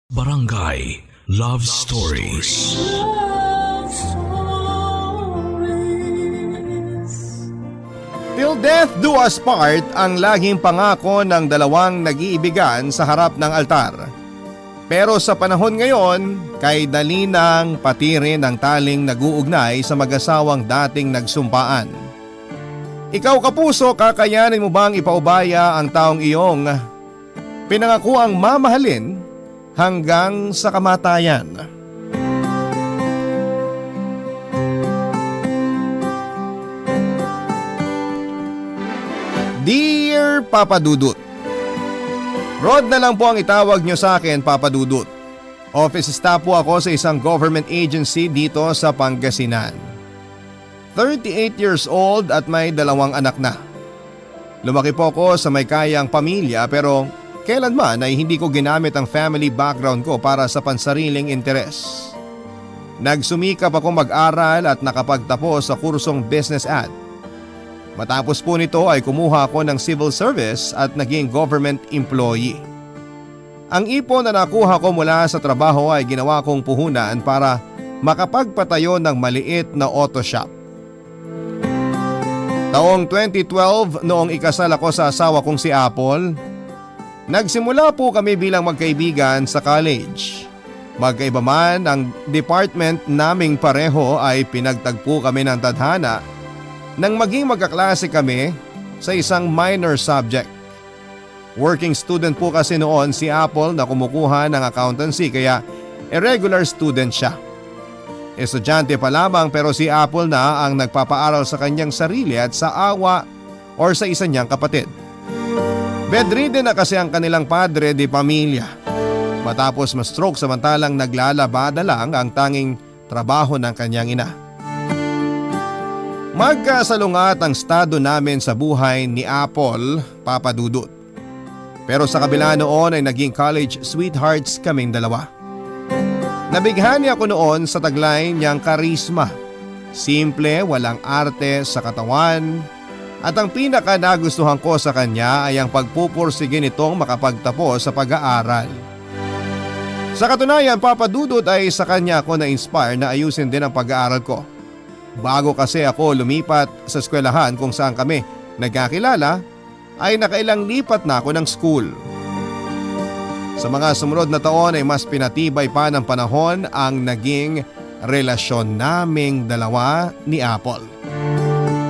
Barangay Love Stories. Love Stories. Till death do us part ang laging pangako ng dalawang nag-iibigan sa harap ng altar. Pero sa panahon ngayon, kay dali nang patirin ang taling nag-uugnay sa mag-asawang dating nagsumpaan. Ikaw kapuso, kakayanin mo bang ipaubaya ang taong iyong pinangakuang mamahalin hanggang sa kamatayan? Dear Papa Dudut, Rod na lang po ang itawag nyo sa akin, Papa Dudut. Office staff po ako sa isang government agency dito sa Pangasinan. 38 years old at may 2 anak na. Lumaki po ako sa may kayang pamilya pero kailanman ay hindi ko ginamit ang family background ko para sa pansariling interes. Nagsumikap ako mag-aral at nakapagtapos sa kursong business ad. Matapos po nito ay kumuha ako ng civil service at naging government employee. Ang ipon na nakuha ko mula sa trabaho ay ginawa kong puhunan para makapagpatayo ng maliit na auto shop. Taong 2012 noong ikasal ako sa asawa kong si Apple, nagsimula po kami bilang magkaibigan sa college. Magkaiba man ang department naming pareho ay pinagtagpo kami ng tadhana nang maging magkaklase kami sa isang minor subject. Working student po kasi noon si Apple na kumukuha ng accountancy kaya irregular student siya. Estudyante pa lamang pero si Apple na ang nagpapaaral sa kanyang sarili at sa awa or sa isa niyang kapatid. Bedridden na kasi ang kanilang padre de pamilya. Matapos ma-stroke samantalang naglalabada lang ang tanging trabaho ng kanyang ina. Magkasalungat ang estado namin sa buhay ni Apple, Papa Dudut. Pero sa kabila noon ay naging college sweethearts kaming dalawa. Nabighani ako noon sa taglay niyang karisma. Simple, walang arte sa katawan. At ang pinaka nagustuhan ko sa kanya ay ang pagpupursige nitong makapagtapos sa pag-aaral. Sa katunayan, Papa Dudut ay sa kanya ako na-inspire na ayusin din ang pag-aaral ko. Bago kasi ako lumipat sa eskwelahan kung saan kami nagkakilala, ay nakailang lipat na ako ng school. Sa mga sumunod na taon ay mas pinatibay pa ng panahon ang naging relasyon naming dalawa ni Apple.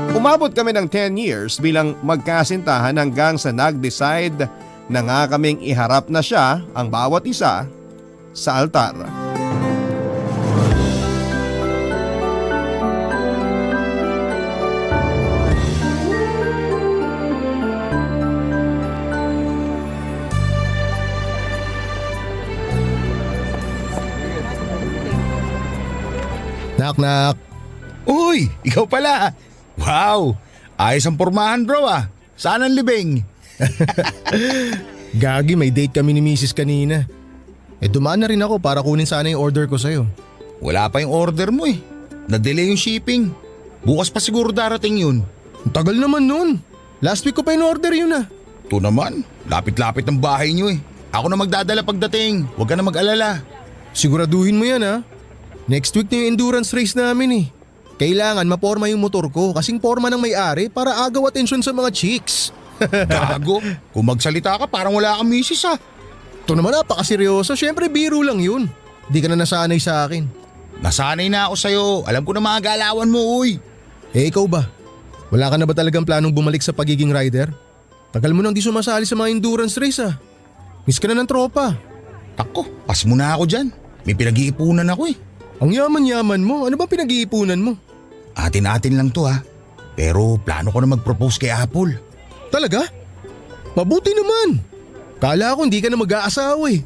Umabot kami ng 10 years bilang magkasintahan hanggang sa nag-decide na nga kaming iharap na siya ang bawat isa sa altar. Knock. Uy, ikaw pala. Wow, ayos ang pormahan bro ah. Saan ang libing? Gagi, may date kami ni Mrs. kanina. Dumaan na rin ako para kunin sana yung order ko sa'yo. Wala pa yung order mo eh. Na-delay yung shipping. Bukas pa siguro darating yun. Ang tagal naman nun. Last week ko pa in-order yun ah. Ito naman, lapit-lapit ng bahay nyo eh. Ako na magdadala pagdating, huwag ka na mag-alala. Siguraduhin mo yan ah. Next week na yung endurance race namin eh. Kailangan maporma yung motor ko kasing porma ng may-ari para agaw atensyon sa mga chicks. Gago, kung magsalita ka parang wala kang misis ah. Ito naman napakaseryoso, syempre biro lang yun. Di ka na nasanay sa akin. Nasanay na ako sa'yo, alam ko na mga galawan mo uy. Ikaw ba? Wala ka na ba talagang planong bumalik sa pagiging rider? Tagal mo nang di sumasali sa mga endurance race ah. Miss ka na ng tropa. Tako, pas mo na ako dyan. May pinag-iipunan ako eh. Ang yaman-yaman mo, ano ba pinag-iipunan mo? Atin-atin lang to ha. Pero plano ko na mag-propose kay Apple. Talaga? Mabuti naman. Kala ko hindi ka na mag-aasawa eh.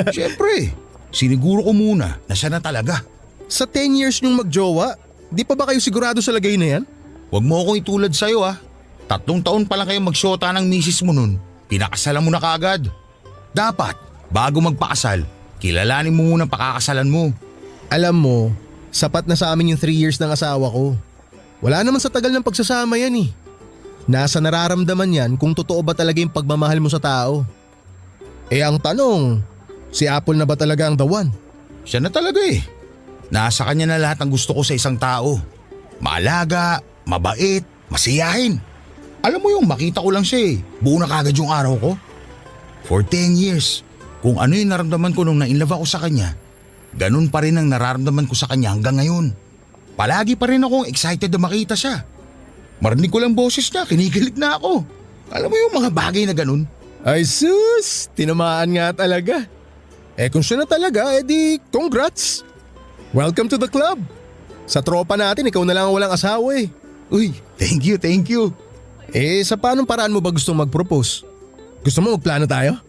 Siyempre, siniguro ko muna na siya na talaga. Sa 10 years niyong magjowa, di pa ba kayo sigurado sa lagay na yan? Huwag mo akong itulad sa'yo ha. 3 taon pa lang kayo magsyota ng misis mo nun. Pinakasalan mo na kaagad. Dapat, bago magpakasal, kilalanin mo muna pakakasalan mo. Alam mo, sapat na sa amin yung 3 years ng asawa ko. Wala naman sa tagal ng pagsasama yan eh. Nasa nararamdaman yan kung totoo ba talaga yung pagmamahal mo sa tao. Ang tanong, Si Apple na ba talaga ang the one? Siya na talaga eh. Nasa kanya na lahat ng gusto ko sa isang tao. Maalaga, mabait, masiyahin. Alam mo yung makita ko lang siya eh, buo na kagad yung araw ko. For 10 years, kung ano yung naramdaman ko nung na-inlove ako sa kanya, ganun pa rin ang nararamdaman ko sa kanya hanggang ngayon. Palagi pa rin akong excited na makita siya. Marinig ko lang boses niya, kinikilig na ako. Alam mo yung mga bagay na ganun? Ay sus, tinamaan nga talaga. Eh kung siya na talaga, edi congrats. Welcome to the club. Sa tropa natin, ikaw na lang ang walang asawa eh. Uy, thank you, thank you. Eh sa paanong paraan mo ba gustong mag-propose? Gusto mo magplano tayo?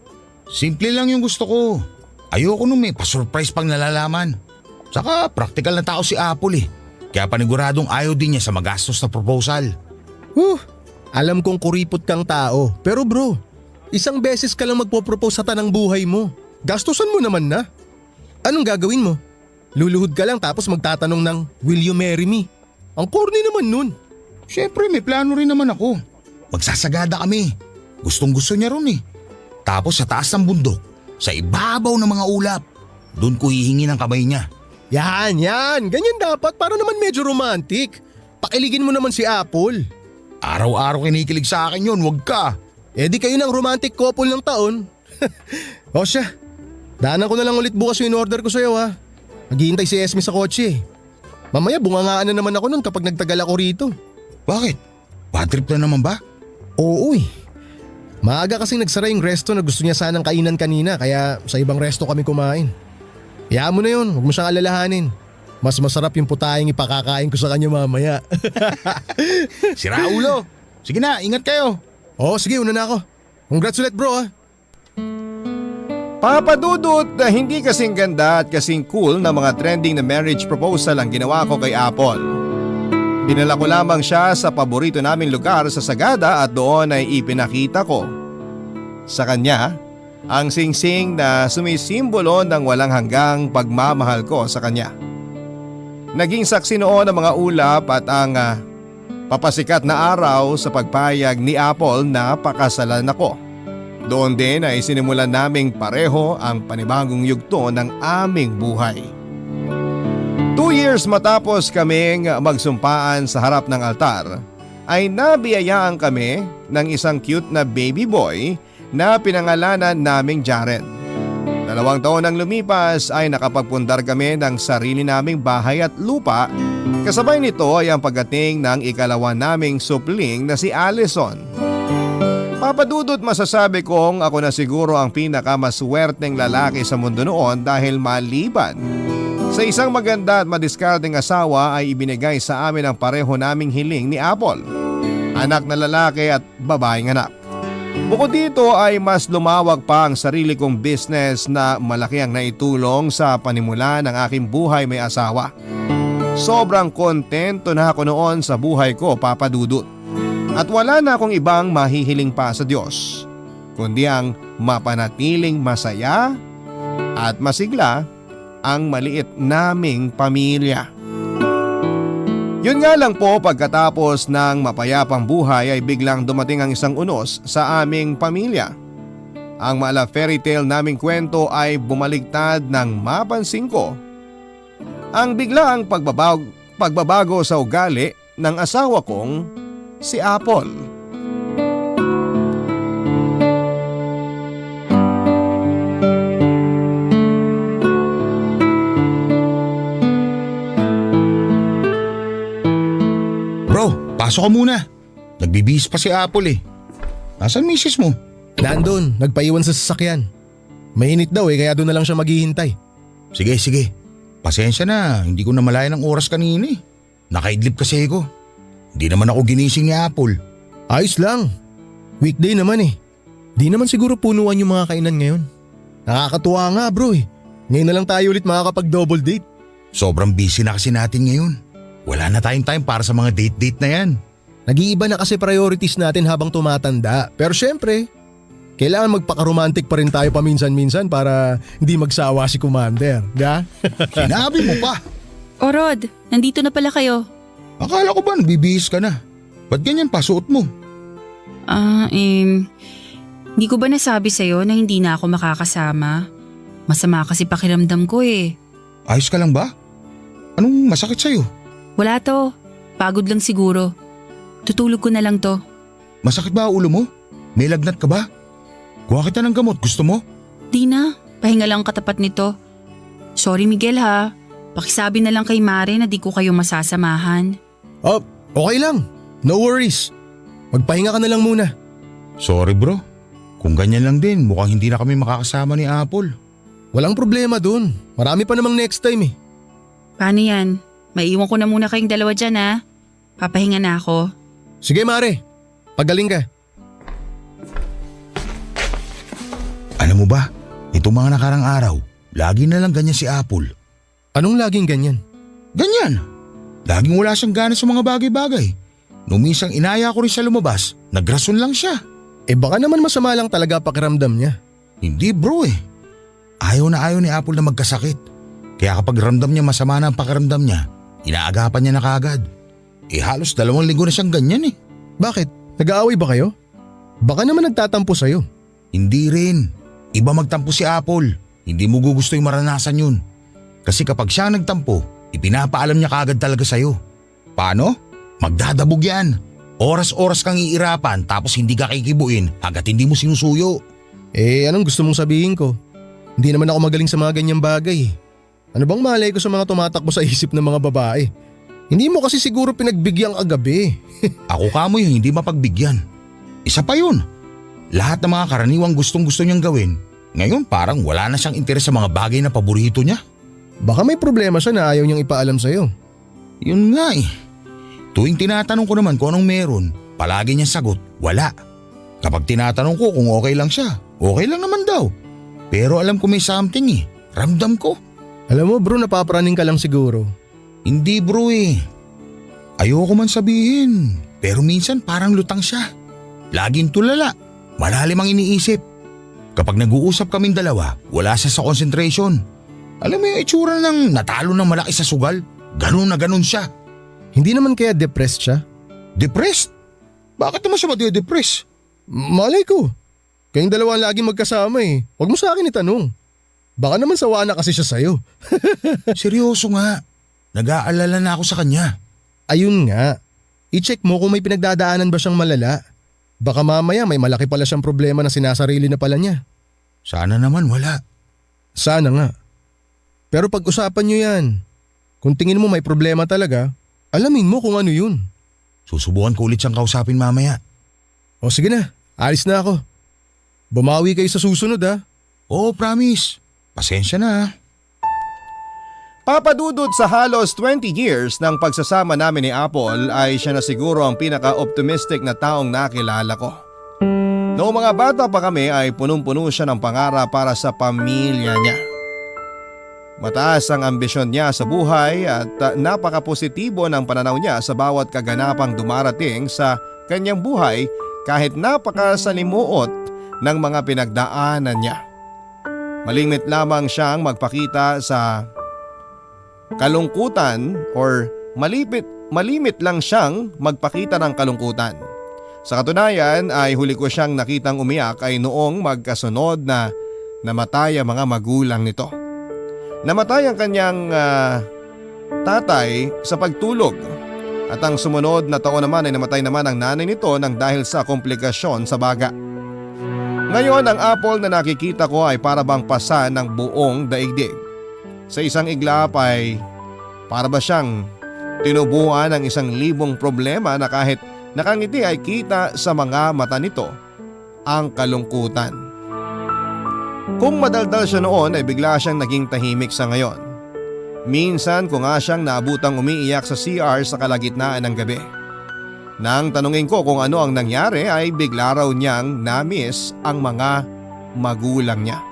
Simple lang yung gusto ko. Ayoko nung may pa-surprise pang nalalaman. Saka practical na tao si Apple eh. Kaya paniguradong ayaw din niya sa magastos na proposal. Alam kong kuripot kang tao. Pero bro, isang beses ka lang magpo-propose sa tanang buhay mo. Gastusan mo naman na. Anong gagawin mo? Luluhod ka lang tapos magtatanong ng will you marry me? Ang corny naman nun. Siyempre may plano rin naman ako. Magsasagada kami. Gustong gusto niya ron eh. Tapos sa taas ng bundok, sa ibabaw ng mga ulap, doon ko hihingi ng kamay niya. Yan. Ganyan dapat para naman medyo romantic. Pakiligin mo naman si Apple. Araw-araw kinikilig sa akin yun, wag ka. Eh di kayo ng romantic couple ng taon. O siya, daanan ko na lang ulit bukas yung in-order ko sa'yo ha. Naghihintay si Esme sa kotse. Mamaya bungangaan na naman ako nun kapag nagtagal ako rito. Bakit? Bad trip na naman ba? Oo eh. Maaga kasing nagsara yung resto na gusto niya sanang kainan kanina kaya sa ibang resto kami kumain. Hayaan mo na yun, huwag mo siyang alalahanin. Mas masarap yung putayang ipakakain ko sa kanya mamaya. Sira ulo. Sige na, ingat kayo. Oo sige, una na ako. Congrats ulit bro ha. Papadudot na hindi kasing ganda at kasing cool na mga trending na marriage proposal ang ginawa ko kay Apple. Dinala ko lamang siya sa paborito naming lugar sa Sagada at doon ay ipinakita ko sa kanya ang singsing na sumisimbolo ng walang hanggang pagmamahal ko sa kanya. Naging saksi noon ang mga ulap at ang papasikat na araw sa pagpayag ni Apple na pakasalan ako. Doon din ay sinimulan naming pareho ang panibagong yugto ng aming buhay. 2 years matapos kaming magsumpaan sa harap ng altar, ay nabiyayaan kami ng isang cute na baby boy na pinangalanan naming Jared. 2 taon nang lumipas ay nakapagpundar kami ng sarili naming bahay at lupa. Kasabay nito ay ang pagdating ng ikalawa naming supling na si Allison. Papadudot masasabi kong ako na siguro ang pinakamaswerteng lalaki sa mundo noon dahil maliban sa isang maganda at madiskarteng asawa ay ibinigay sa amin ang pareho naming hiling ni Apple. Anak na lalaki at babaeng anak. Bukod dito ay mas lumawak pa ang sarili kong business na malaki ang naitulong sa panimula ng aking buhay may asawa. Sobrang kontento na ako noon sa buhay ko, Papadudot. At wala na akong ibang mahihiling pa sa Diyos, kundi ang mapanatiling masaya at masigla ang maliit naming pamilya. Yun nga lang po, pagkatapos ng mapayapang buhay ay biglang dumating ang isang unos sa aming pamilya. Ang mala fairy tale naming kwento ay bumaligtad nang mapansin ko ang biglaang pagbabago sa ugali ng asawa kong si Apple. Bro, pasok ka muna. Nagbibihis pa si Apple eh. Nasaan misis mo? Nandun, nagpaiwan sa sasakyan. Mainit daw kaya doon na lang siya maghihintay. Sige. Pasensya na, hindi ko namalayan ang oras kanina eh. Nakaidlip kasi ako. Hindi naman ako ginising ni Apple. Ayos lang. Weekday naman eh. Di naman siguro punuan yung mga kainan ngayon. Nakakatuwa nga bro eh. Ngayon na lang tayo ulit makakapag-double date. Sobrang busy na kasi natin ngayon. Wala na tayong time para sa mga date-date na yan. Nag-iiba na kasi priorities natin habang tumatanda. Pero syempre, kailangan magpaka-romantic pa rin tayo paminsan-minsan para hindi magsawa si Commander. Ga? Sinabi mo pa. O Rod, nandito na pala kayo. Akala ko ba nagbibihis ka na? Ba't ganyan pa suot mo? Hindi ko ba nasabi sa'yo na hindi na ako makakasama? Masama kasi pakiramdam ko eh. Ayos ka lang ba? Anong masakit sa'yo? Wala to. Pagod lang siguro. Tutulog ko na lang to. Masakit ba ang ulo mo? May lagnat ka ba? Kuha kita ng gamot, gusto mo? Di na. Pahinga lang katapat nito. Sorry Miguel ha. Pakisabi na lang kay Mare na di ko kayo masasamahan. Oh, okay lang. No worries. Magpahinga ka na lang muna. Sorry bro. Kung ganyan lang din, mukhang hindi na kami makakasama ni Apple. Walang problema dun. Marami pa namang next time eh. Paano yan? Maiiwan ko na muna kayong dalawa dyan ha. Papahinga na ako. Sige Mare, pagaling ka. Alam mo ba, itong mga nakarang araw, lagi na lang ganyan si Apple. Anong laging ganyan? Ganyan. Laging wala siyang gana sa mga bagay-bagay. Nung minsan inaya ko rin siya lumabas, nagrason lang siya. Eh baka naman masama lang talaga pakiramdam niya. Hindi bro eh. Ayaw na ayaw ni Apple na magkasakit. Kaya kapag ramdam niya masama na ang pakiramdam niya, inaagapan niya na kaagad. Eh halos 2 linggo na siyang ganyan eh. Bakit? Nag-aaway ba kayo? Baka naman nagtatampo sa'yo. Hindi rin. Iba magtampo si Apple. Hindi mo gugusto yung maranasan yun. Kasi kapag siya nagtampo, ipinapaalam niya kaagad talaga sa'yo. Paano? Magdadabog yan. Oras-oras kang iirapan tapos hindi ka kikibuin hanggat hindi mo sinusuyo. Eh anong gusto mong sabihin ko? Hindi naman ako magaling sa mga ganyang bagay. Ano bang malay ko sa mga tumatakbo sa isip ng mga babae? Hindi mo kasi siguro pinagbigyan kagabi. Ako kamo yung hindi mapagbigyan. Isa pa yun. Lahat ng mga karaniwang gustong-gusto niyang gawin, ngayon parang wala na siyang interes sa mga bagay na paborito niya. Baka may problema siya na ayaw niyang ipaalam sa'yo. Yun nga eh. Tuwing tinatanong ko naman kung anong meron, palagi niyang sagot, wala. Kapag tinatanong ko kung okay lang siya, okay lang naman daw. Pero alam ko may something eh, ramdam ko. Alam mo bro, napapraning ka lang siguro. Hindi bro eh. Ayoko man sabihin, pero minsan parang lutang siya. Laging tulala, malalim ang iniisip. Kapag nag-uusap kaming dalawa, wala siya sa concentration. Alam mo yung itsura ng natalo ng malaki sa sugal? Ganun na ganun siya. Hindi naman kaya depressed siya? Depressed? Bakit naman siya madi-depress? Malay ko. Kayong dalawa laging magkasama eh. Huwag mo sa akin itanong. Baka naman sawa na kasi siya sa'yo. Seryoso nga. Nag-aalala na ako sa kanya. Ayun nga. I-check mo kung may pinagdadaanan ba siyang malala. Baka mamaya may malaki pala siyang problema na sinasarili na pala niya. Sana naman wala. Sana nga. Pero pag-usapan niyo yan. Kung tingin mo may problema talaga, alamin mo kung ano yun. Susubukan ko ulit siyang kausapin mamaya. O sige na, alis na ako. Bumawi kayo sa susunod ha. Oo, promise. Pasensya na. Papadudot sa halos 20 years ng pagsasama namin ni Apple ay siya na siguro ang pinaka-optimistic na taong nakilala ko. Noong mga bata pa kami ay punong-puno siya ng pangarap para sa pamilya niya. Mataas ang ambisyon niya sa buhay at napaka-positibo ng pananaw niya sa bawat kaganapang dumarating sa kanyang buhay kahit napakasalimuot ng mga pinagdaanan niya. Malimit lamang siyang magpakita sa kalungkutan or malimit lang siyang magpakita ng kalungkutan. Sa katunayan ay huli ko siyang nakitang umiyak ay noong magkasunod na namatay ang mga magulang nito. Namatay ang kanyang tatay sa pagtulog at ang sumunod na taon naman ay namatay naman ang nanay nito nang dahil sa komplikasyon sa baga. Ngayon ang Apple na nakikita ko ay para bang pasa ng buong daigdig. Sa isang iglap ay para ba siyang tinubuan ng 1,000 problema na kahit nakangiti ay kita sa mga mata nito ang kalungkutan. Kung madaldal siya noon ay bigla siyang naging tahimik sa ngayon. Minsan ko nga siyang naabutang umiiyak sa CR sa kalagitnaan ng gabi. Nang tanungin ko kung ano ang nangyari ay bigla raw niyang na-miss ang mga magulang niya.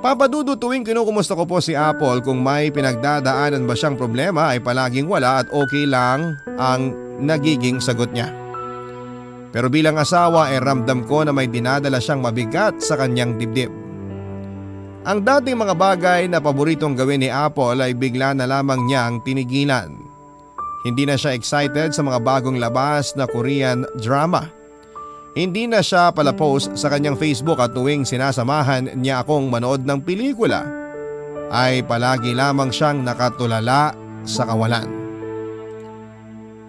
Papadudo tuwing kinukumusta ko po si Apple kung may pinagdadaanan ba siyang problema ay palaging wala at okay lang ang nagiging sagot niya. Pero bilang asawa ay ramdam ko na may dinadala siyang mabigat sa kanyang dibdib. Ang dating mga bagay na paboritong gawin ni Apple ay bigla na lamang niyang tinigilan. Hindi na siya excited sa mga bagong labas na Korean drama. Hindi na siya pala-post sa kanyang Facebook at tuwing sinasamahan niya akong manood ng pelikula ay palagi lamang siyang nakatulala sa kawalan.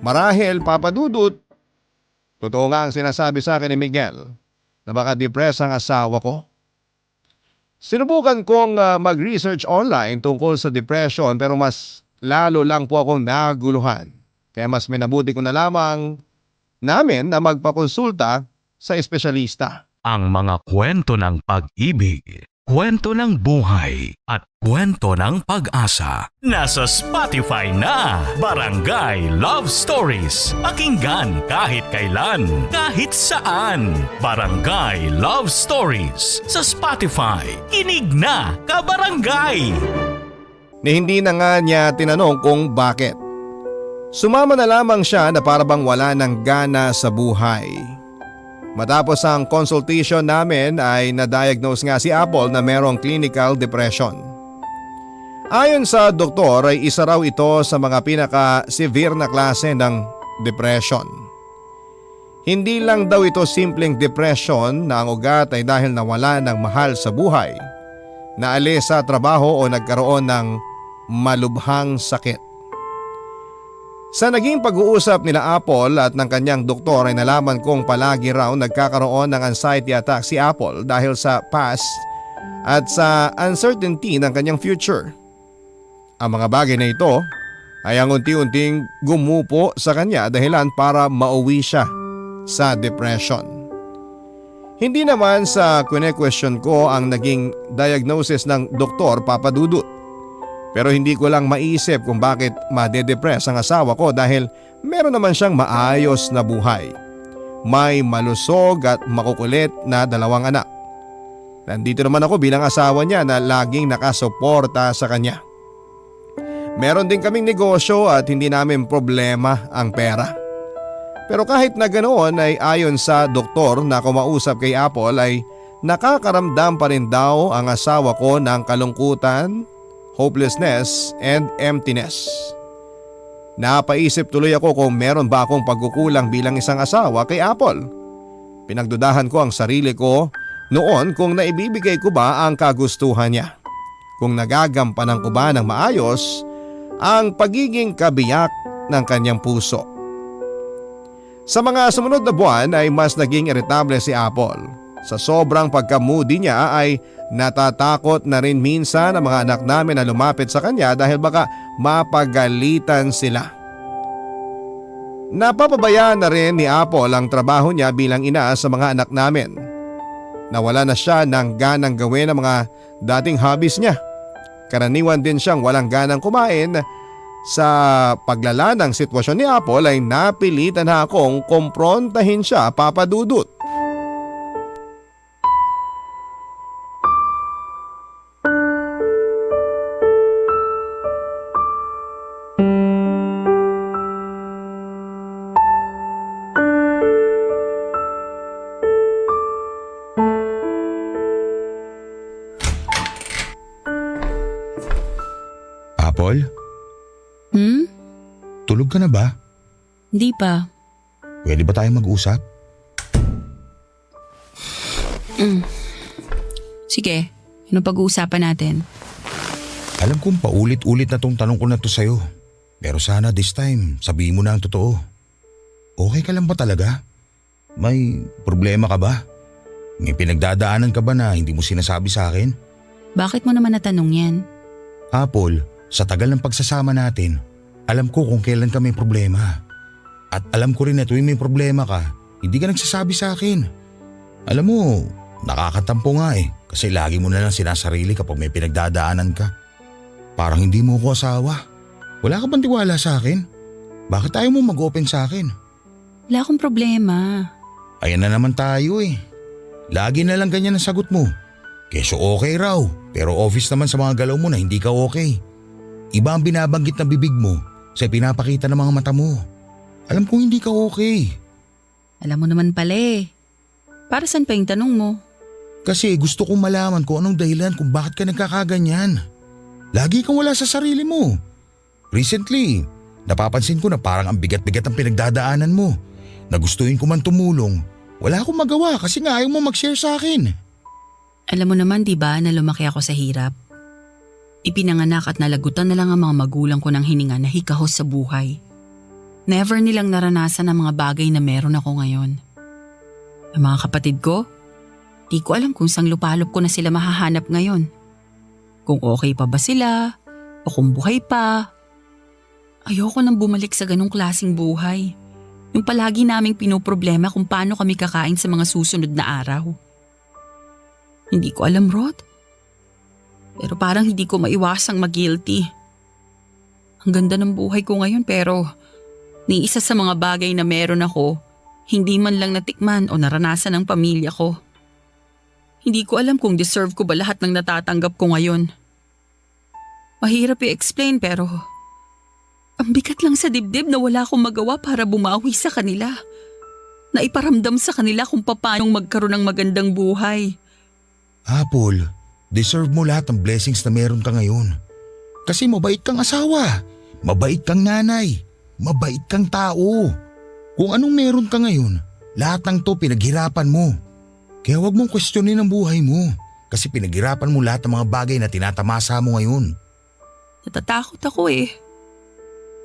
Marahil Papa Dudut, totoo nga ang sinasabi sa akin ni Miguel na baka depressed ang asawa ko. Sinubukan kong mag-research online tungkol sa depression pero mas lalo lang po akong naguluhan. Kaya mas minabuti ko na lamang namin na magpakonsulta sa espesyalista. Ang mga kwento ng pag-ibig, kwento ng buhay at kwento ng pag-asa. Nasa Spotify na Barangay Love Stories. Pakinggan kahit kailan, kahit saan. Barangay Love Stories sa Spotify. Kinig na, kabarangay! Ni hindi na nga niya tinanong kung bakit. Sumama na lamang siya na parabang wala ng gana sa buhay. Matapos ang consultation namin ay na-diagnose nga si Apple na merong clinical depression. Ayon sa doktor ay isa raw ito sa mga pinaka-severe na klase ng depression. Hindi lang daw ito simpleng depression na ang ugat ay dahil nawala ng mahal sa buhay, naalis sa trabaho o nagkaroon ng malubhang sakit. Sa naging pag-uusap nila Apple at ng kanyang doktor ay nalaman kong palagi raw nagkakaroon ng anxiety attack si Apple dahil sa past at sa uncertainty ng kanyang future. Ang mga bagay na ito ay ang unti-unting gumupo sa kanya dahilan para mauwi siya sa depression. Hindi naman sa question ko ang naging diagnosis ng doktor Papa Dudut. Pero hindi ko lang maisip kung bakit madedepress ang asawa ko dahil meron naman siyang maayos na buhay. May malusog at makukulit na 2 anak. Nandito naman ako bilang asawa niya na laging nakasuporta sa kanya. Meron din kaming negosyo at hindi namin problema ang pera. Pero kahit na ganoon ay ayon sa doktor na kumausap kay Apple ay nakakaramdam pa rin daw ang asawa ko ng kalungkutan, hopelessness and emptiness. Napaisip tuloy ako kung meron ba akong pagkukulang bilang isang asawa kay Apple. Pinagdudahan ko ang sarili ko noon kung naibibigay ko ba ang kagustuhan niya. Kung nagagampanan ko ba ng maayos ang pagiging kabiyak ng kanyang puso. Sa mga sumunod na buwan ay mas naging irritable si Apple. Sa sobrang pagka-moody niya ay natatakot na rin minsan ang mga anak namin na lumapit sa kanya dahil baka mapagalitan sila. Napapabayaan na rin ni Apple ang trabaho niya bilang ina sa mga anak namin. Nawala na siya ng ganang gawin ang mga dating hobbies niya. Karaniwan din siyang walang ganang kumain. Sa paglala ng sitwasyon ni Apple ay napilitan na akong kumprontahin siya, Papa Dudut. Apple? Tulog ka na ba? Hindi pa. Pwede ba tayong mag-usap? Sige, ano pag-uusapan natin? Alam kong paulit-ulit na tong tanong ko na to sa'yo. Pero sana this time, sabihin mo na ang totoo. Okay ka lang ba talaga? May problema ka ba? May pinagdadaanan ka ba na hindi mo sinasabi sa akin? Bakit mo naman natanong yan? Apple, sa tagal ng pagsasama natin, alam ko kung kailan ka may problema. At alam ko rin na tuwing may problema ka, hindi ka nagsasabi sa akin. Alam mo, nakakatampo nga kasi lagi mo na lang sinasarili kapag may pinagdadaanan ka. Parang hindi mo ko asawa. Wala ka bang tiwala sa akin? Bakit ayaw mo mag-open sa akin? Wala akong problema. Ayan na naman tayo Lagi na lang ganyan ang sagot mo. Keso okay raw, pero office naman sa mga galaw mo na hindi ka okay. Iba ang binabanggit na bibig mo sa pinapakita ng mga mata mo. Alam kong hindi ka okay. Alam mo naman pala Para saan pa yung tanong mo? Kasi gusto kong malaman kung anong dahilan kung bakit ka nagkakaganyan. Lagi kang wala sa sarili mo. Recently, napapansin ko na parang ang bigat-bigat ang pinagdadaanan mo. Nagustuhin ko man tumulong, Wala akong magawa kasi nga ayaw mo mag-share sa akin. Alam mo naman 'di ba na lumaki ako sa hirap? Ipinanganak at nalagutan na lang ang mga magulang ko ng hininga na hikahos sa buhay. Never nilang naranasan ang mga bagay na meron ako ngayon. Ang mga kapatid ko, di ko alam kung sang lupalop ko na sila mahahanap ngayon. Kung okay pa ba sila, o kung buhay pa. Ayoko nang bumalik sa ganong klaseng buhay. Yung palagi naming pinoproblema kung paano kami kakain sa mga susunod na araw. Hindi ko alam, Rod. Pero parang hindi ko maiwasang mag-guilty. Ang ganda ng buhay ko ngayon pero ni isa sa mga bagay na meron ako, hindi man lang natikman o naranasan ng pamilya ko. Hindi ko alam kung deserve ko ba lahat ng natatanggap ko ngayon. Mahirap i-explain pero ang bigat lang sa dibdib na wala akong magawa para bumawi sa kanila. Na iparamdam sa kanila kung paano magkaroon ng magandang buhay. Apple, deserve mo lahat ng blessings na meron ka ngayon. Kasi mabait kang asawa, mabait kang nanay, mabait kang tao. Kung anong meron ka ngayon, lahat ng to pinaghirapan mo. Kaya huwag mong questionin ang buhay mo kasi pinaghirapan mo lahat ng mga bagay na tinatamasa mo ngayon. Natatakot ako eh.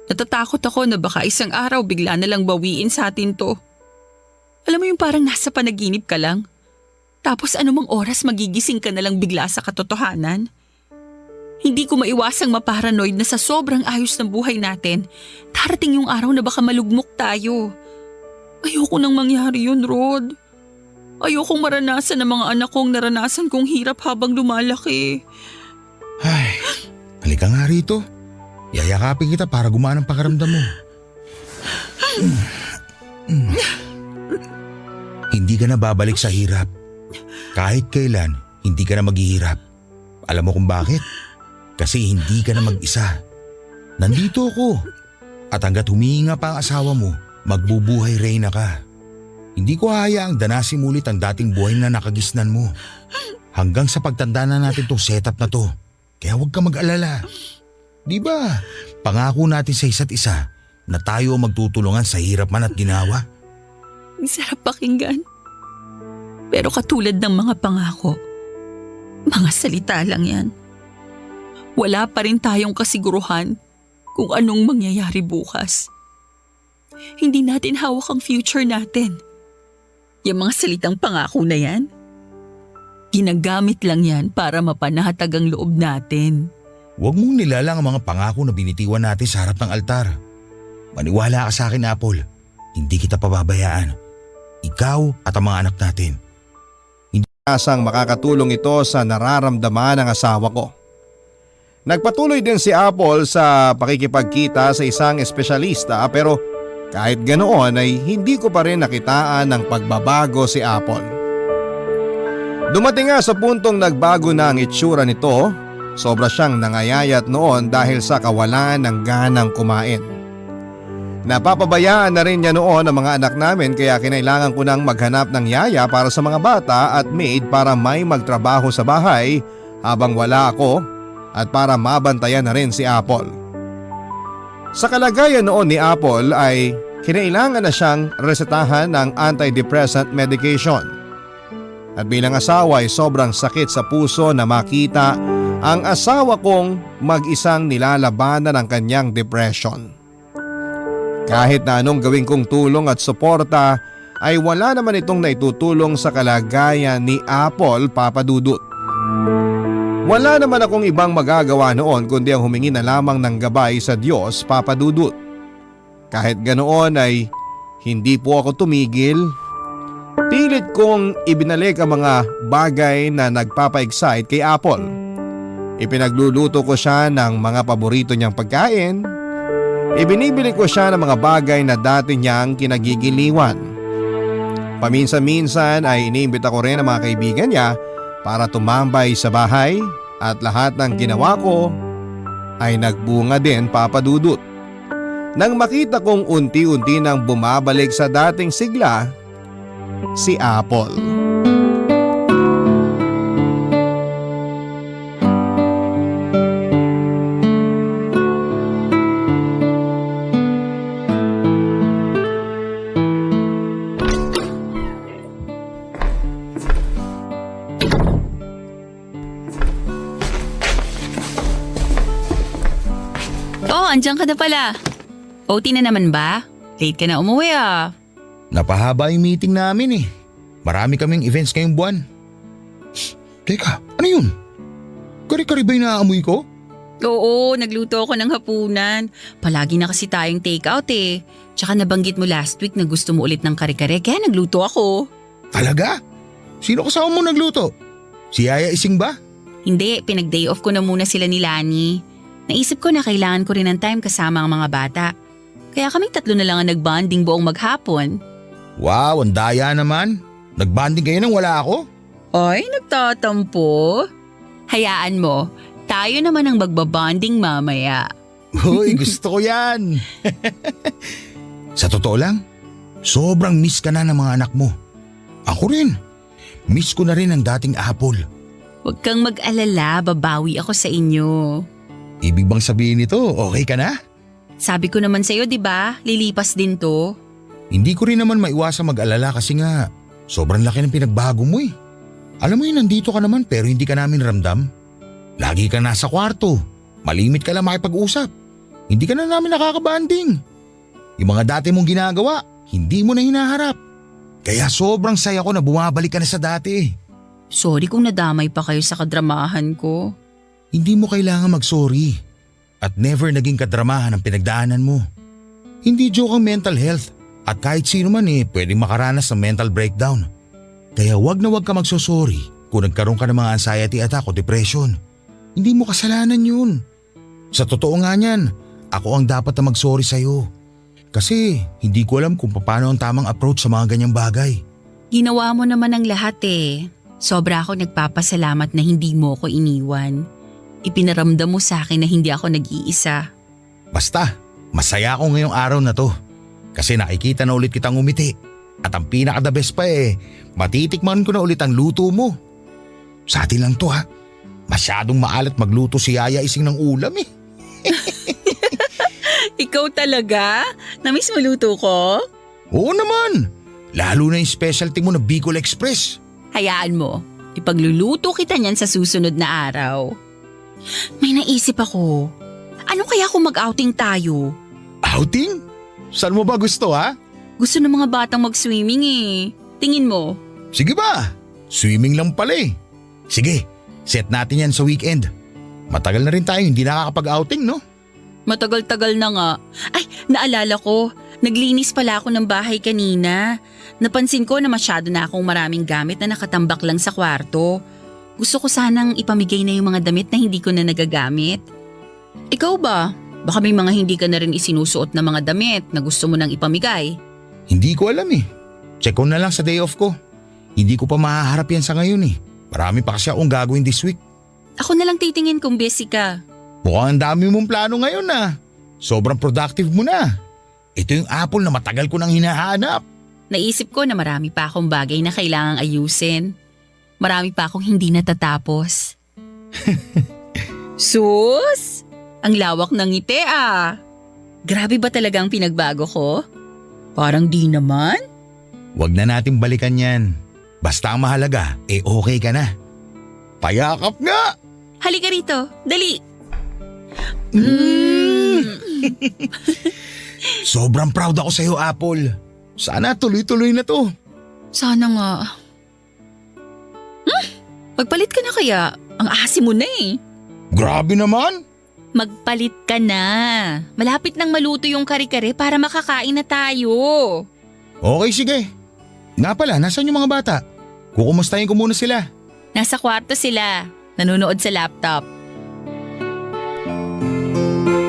Natatakot ako na baka isang araw bigla na lang bawiin sa atin to. Alam mo yung parang nasa panaginip ka lang? Tapos anumang oras magigising ka na lang bigla sa katotohanan? Hindi ko maiwasang maparanoid na sa sobrang ayos ng buhay natin, darating yung araw na baka malugmok tayo. Ayoko nang mangyari yun, Rod. Ayokong maranasan ng mga anak kong naranasan kong hirap habang lumalaki. Ay, halika nga rito. Yayakapin kita para gumaan ang pakiramdam mo. Hindi ka na babalik sa hirap. Kahit kailan, hindi ka na maghihirap. Alam mo kung bakit? Kasi hindi ka na mag-isa. Nandito ako. At hanggat humihinga pa ang asawa mo, magbubuhay reyna ka. Hindi ko hayaang danasin ulit ang dating buhay na nakagisnan mo. Hanggang sa pagtanda na natin tong setup na to. Kaya huwag ka mag-alala. Di ba? Pangako natin sa isa't isa na tayo ang magtutulungan sa hirap man at ginawa. Ang sarap pakinggan. Pero katulad ng mga pangako, mga salita lang yan. Wala pa rin tayong kasiguruhan kung anong mangyayari bukas. Hindi natin hawak ang future natin. Yung mga salitang pangako na yan, ginagamit lang yan para mapanahatag ang loob natin. Huwag mong nilalang ang mga pangako na binitiwan natin sa harap ng altar. Maniwala ka sa akin, Apple. Hindi kita pababayaan. Ikaw at ang mga anak natin. Asang makakatulong ito sa nararamdaman ng asawa ko. Nagpatuloy din si Apple sa pakikipagkita sa isang espesyalista pero kahit ganoon ay hindi ko pa rin nakitaan ng pagbabago si Apple. Dumating nga sa puntong nagbago na ang itsura nito, sobra siyang nangayayat noon dahil sa kawalan ng ganang kumain. Napapabayaan na rin niya noon ang mga anak namin kaya kinailangan ko nang maghanap ng yaya para sa mga bata at maid para may magtrabaho sa bahay habang wala ako at para mabantayan na rin si Apple. Sa kalagayan noon ni Apple ay kinailangan na siyang resetahan ng antidepressant medication. At bilang asawa ay sobrang sakit sa puso na makita ang asawa kong mag-isang nilalabanan ng kanyang depression. Kahit na anong gawin kong tulong at suporta ay wala naman itong naitutulong sa kalagayan ni Apple, Papa Dudut. Wala naman akong ibang magagawa noon kundi ang humingi na lamang ng gabay sa Diyos, Papa Dudut. Kahit ganoon ay hindi po ako tumigil. Pilit kong ibinalik ang mga bagay na nagpapa-excite kay Apple. Ipinagluluto ko siya ng mga paborito niyang pagkain. Ibinibili ko siya ng mga bagay na dati niyang kinagigiliwan. Paminsan-minsan ay iniimbita ko rin ang mga kaibigan niya para tumambay sa bahay at lahat ng ginawa ko ay nagbunga din, Papa Dudut. Nang makita kong unti-unti nang bumabalik sa dating sigla, si Apple. Oh, andyan ka na pala. OT na naman ba? Late ka na umuwi ah. Napahaba yung meeting namin eh. Marami kaming events ngayong buwan. Teka, ano yun? Kari-kari ba yung naaamoy ko? Oo, nagluto ako ng hapunan. Palagi na kasi tayong take-out eh. Tsaka nabanggit mo last week na gusto mo ulit ng kare-kare kaya nagluto ako. Talaga? Sino kasama mo nagluto? Si Yaya Ising ba? Hindi, pinag-day off ko na muna sila ni Lani. Naisip ko na kailangan ko rin ng time kasama ang mga bata. Kaya kaming tatlo na lang ang nagbonding buong maghapon. Wow, ang daya naman. Nagbanding kayo nang wala ako? Ay, nagtatampo. Hayaan mo, tayo naman ang magbabonding mamaya. Uy, gusto ko yan. Sa totoo lang, sobrang miss ka na ng mga anak mo. Ako rin. Miss ko na rin ang dating Apple. Huwag kang mag-alala, babawi ako sa inyo. Ibig bang sabihin nito, okay ka na? Sabi ko naman sa'yo, di ba? Lilipas din to. Hindi ko rin naman maiwasang mag-alala kasi nga sobrang laki ng pinagbago mo eh. Alam mo yun, nandito ka naman pero hindi ka namin ramdam. Lagi ka nasa kwarto. Malimit ka lang makipag-usap. Hindi ka na namin nakakabanding. Yung mga dati mong ginagawa, hindi mo na hinaharap. Kaya sobrang saya ko na bumabalik ka na sa dati. Sorry kung nadamay pa kayo sa kadramahan ko. Hindi mo kailangan mag-sorry. At never naging kadramahan ang pinagdaanan mo. Hindi joke ang mental health. At kahit sino man pwedeng makaranas ng mental breakdown. Kaya wag na wag ka magsosorry kung nagkaroon ka ng mga anxiety attack o depression. Hindi mo kasalanan yun. Sa totoo nga niyan, ako ang dapat na mag-sorry sa'yo. Kasi hindi ko alam kung paano ang tamang approach sa mga ganyang bagay. Ginawa mo naman ang lahat eh. Sobra ako nagpapasalamat na hindi mo ko iniwan. Ipinaramdam mo sa akin na hindi ako nag-iisa. Basta, masaya ako ngayong araw na to. Kasi nakikita na ulit kitang umiti. At ang pinaka-the best pa matitikman ko na ulit ang luto mo. Sa atin lang to ha. Masyadong maalat magluto si Yaya Ising ng ulam eh. Ikaw talaga? Namiss mo luto ko? Oo naman. Lalo na yung specialty mo na Bicol Express. Hayaan mo, ipagluluto kita niyan sa susunod na araw. May naisip ako. Ano kaya kung mag-outing tayo? Outing? Saan mo ba gusto ha? Gusto ng mga batang mag-swimming eh. Tingin mo? Sige ba? Swimming lang pala eh. Sige, set natin yan sa weekend. Matagal na rin tayo hindi nakakapag-outing no? Matagal-tagal na nga. Ay, naalala ko. Naglinis pala ako ng bahay kanina. Napansin ko na masyado na akong maraming gamit na nakatambak lang sa kwarto. Gusto ko sanang ipamigay na yung mga damit na hindi ko na nagagamit. Ikaw ba? Baka may mga hindi ka na rin isinusuot na mga damit na gusto mo nang ipamigay. Hindi ko alam eh. Check ko na lang sa day off ko. Hindi ko pa mahaharap yan sa ngayon eh. Marami pa kasi akong gagawin this week. Ako na lang titingin kung busy ka. Mukhang ang dami mong plano ngayon ah. Sobrang productive mo na. Ito yung Apple na matagal ko nang hinahanap. Naisip ko na marami pa akong bagay na kailangang ayusin. Marami pa akong hindi natatapos. Sus! Ang lawak ng ngiti ah. Grabe ba talaga ang pinagbago ko? Parang di naman. Huwag na natin balikan yan. Basta ang mahalaga, okay ka na. Payakap nga! Halika rito, dali! Sobrang proud ako sa'yo, Apple. Sana tuloy-tuloy na to. Sana nga. Magpalit ka na kaya. Ang asim mo na eh. Grabe naman! Magpalit ka na. Malapit nang maluto yung kare-kare para makakain na tayo. Okay, sige. Nga pala, nasaan yung mga bata? Kukumustahin ko muna sila. Nasa kwarto sila. Nanonood sa laptop.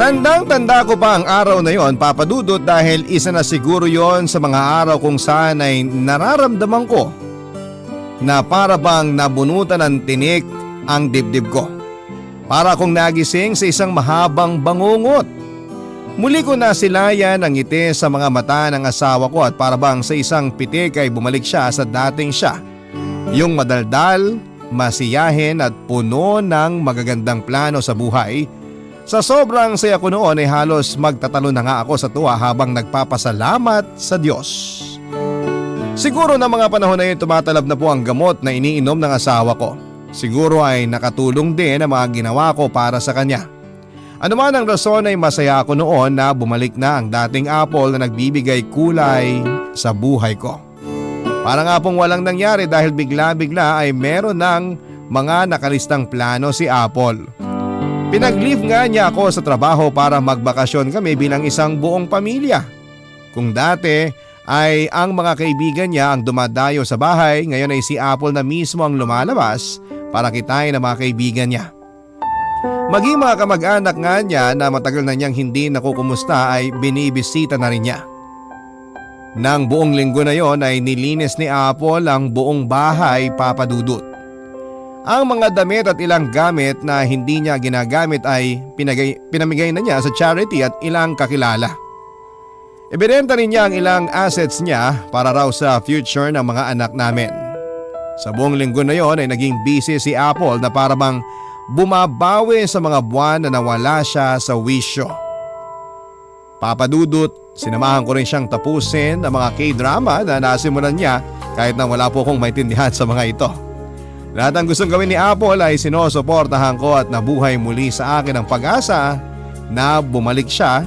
Tandang-tanda ko pa ang araw na yon, Papa Dudut, dahil isa na siguro yon sa mga araw kung saan ay nararamdaman ko na para bang nabunutan ng tinik ang dibdib ko. Para akong nagising sa isang mahabang bangungot. Muli ko nasilayan ang ngiti sa mga mata ng asawa ko at para bang sa isang pitik ay bumalik siya sa dating siya. Yung madaldal, masiyahin at puno ng magagandang plano sa buhay. Sa sobrang saya ko noon ay halos magtatalo na nga ako sa tuwa habang nagpapasalamat sa Diyos. Siguro na mga panahon na yun tumatalab na po ang gamot na iniinom ng asawa ko. Siguro ay nakatulong din ang mga ginawa ko para sa kanya. Ano man ang rason ay masaya ako noon na bumalik na ang dating Apple na nagbibigay kulay sa buhay ko. Para nga pong walang nangyari dahil bigla-bigla ay meron ng mga nakalistang plano si Apple. Pinag-leave nga niya ako sa trabaho para magbakasyon kami bilang isang buong pamilya. Kung dati ay ang mga kaibigan niya ang dumadayo sa bahay, ngayon ay si Apple na mismo ang lumalabas para kitain ang mga kaibigan niya. Maging mga kamag-anak nga niya na matagal na niyang hindi nakukumusta ay binibisita na rin niya. Nang buong linggo na yon ay nilinis ni Apple ang buong bahay, Papa Dudut. Ang mga damit at ilang gamit na hindi niya ginagamit ay pinamigay na niya sa charity at ilang kakilala. Ibinenta rin niya ang ilang assets niya para raw sa future ng mga anak namin. Sa buong linggo na yon ay naging busy si Apple na para bang bumabawi sa mga buwan na nawala siya sa wisyo. Papa Dudut, sinamahan ko rin siyang tapusin ang mga K-drama na nasimulan niya kahit na wala po akong maintindihan sa mga ito. Lahat ng gustong gawin ni Apple ay sinusuportahan ko at nabuhay muli sa akin ang pag-asa na bumalik siya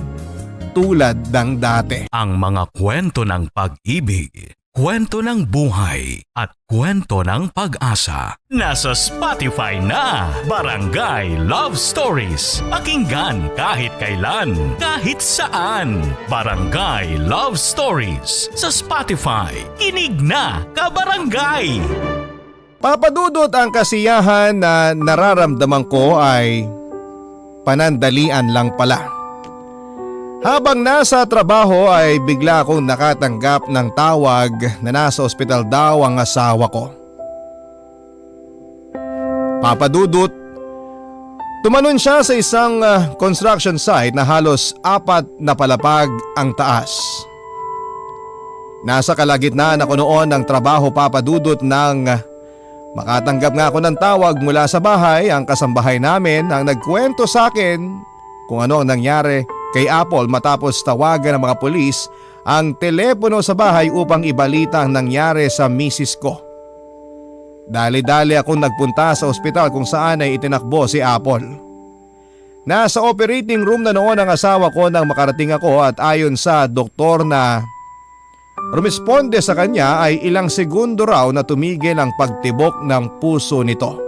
tulad ng dati. Ang mga kwento ng pag-ibig, kwento ng buhay at kwento ng pag-asa. Nasa Spotify na, Barangay Love Stories. Pakinggan kahit kailan, kahit saan. Barangay Love Stories sa Spotify. Kinig na, kabarangay! Papa Dudut, ang kasiyahan na nararamdaman ko ay panandalian lang pala. Habang nasa trabaho ay bigla akong nakatanggap ng tawag na nasa ospital daw ang asawa ko. Papa Dudut, tumanon siya sa isang construction site na halos 4 na palapag ang taas. Nasa kalagitnaan ako noon ng trabaho, Papa Dudut, nang makatanggap nga ako ng tawag mula sa bahay. Ang kasambahay namin ang nagkwento sa akin kung ano ang nangyari kay Apple matapos tawagan ng mga pulis ang telepono sa bahay upang ibalita ang nangyari sa misis ko. Dali-dali akong nagpunta sa ospital kung saan ay itinakbo si Apple. Nasa operating room na noon ang asawa ko nang makarating ako at ayon sa doktor na rumisponde sa kanya ay ilang segundo raw na tumigil ang pagtibok ng puso nito.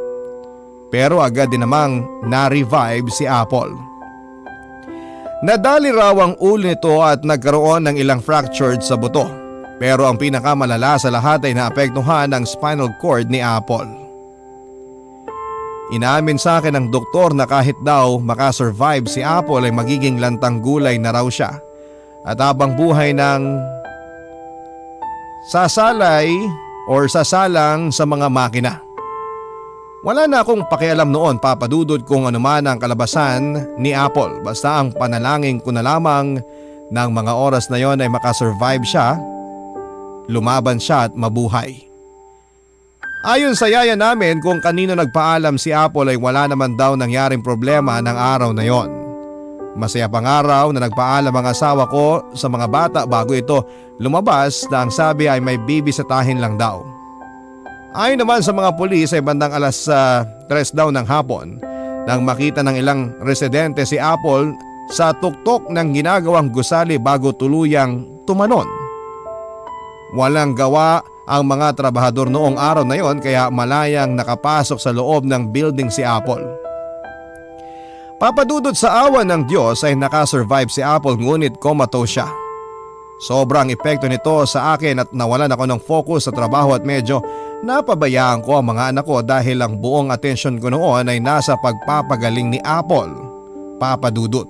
Pero agad din namang na-revive si Apple. Nadali raw ang ulo nito at nagkaroon ng ilang fractured sa buto. Pero ang pinakamalala sa lahat ay naapektuhan ang spinal cord ni Apple. Inamin sa akin ng doktor na kahit daw makasurvive si Apple ay magiging lantang gulay na raw siya. At habang buhay ng sasalay or sasalang sa mga makina. Wala na akong pakialam noon, Papa Dudut, kung ano man ang kalabasan ni Apple. Basta ang panalangin ko na lamang ng mga oras na yon ay makasurvive siya, lumaban siya at mabuhay. Ayon sa yaya namin, kung kanino nagpaalam si Apple ay wala naman daw nangyaring problema ng araw na yon. Masaya pang araw na nagpaalam ang asawa ko sa mga bata bago ito lumabas na ang sabi ay may bibisitahin lang daw. Ayon naman sa mga pulis ay bandang alas 3 daw ng hapon nang makita ng ilang residente si Apple sa tuktok ng ginagawang gusali bago tuluyang tumanon. Walang gawa ang mga trabahador noong araw na yon kaya malayang nakapasok sa loob ng building si Apple. Papa Dudut, sa awa ng Diyos ay nakasurvive si Apple ngunit comatose siya. Sobrang epekto nito sa akin at nawalan ako ng focus sa trabaho at medyo napabayaan ko ang mga anak ko dahil ang buong atensyon ko noon ay nasa pagpapagaling ni Apple, Papa Dudut.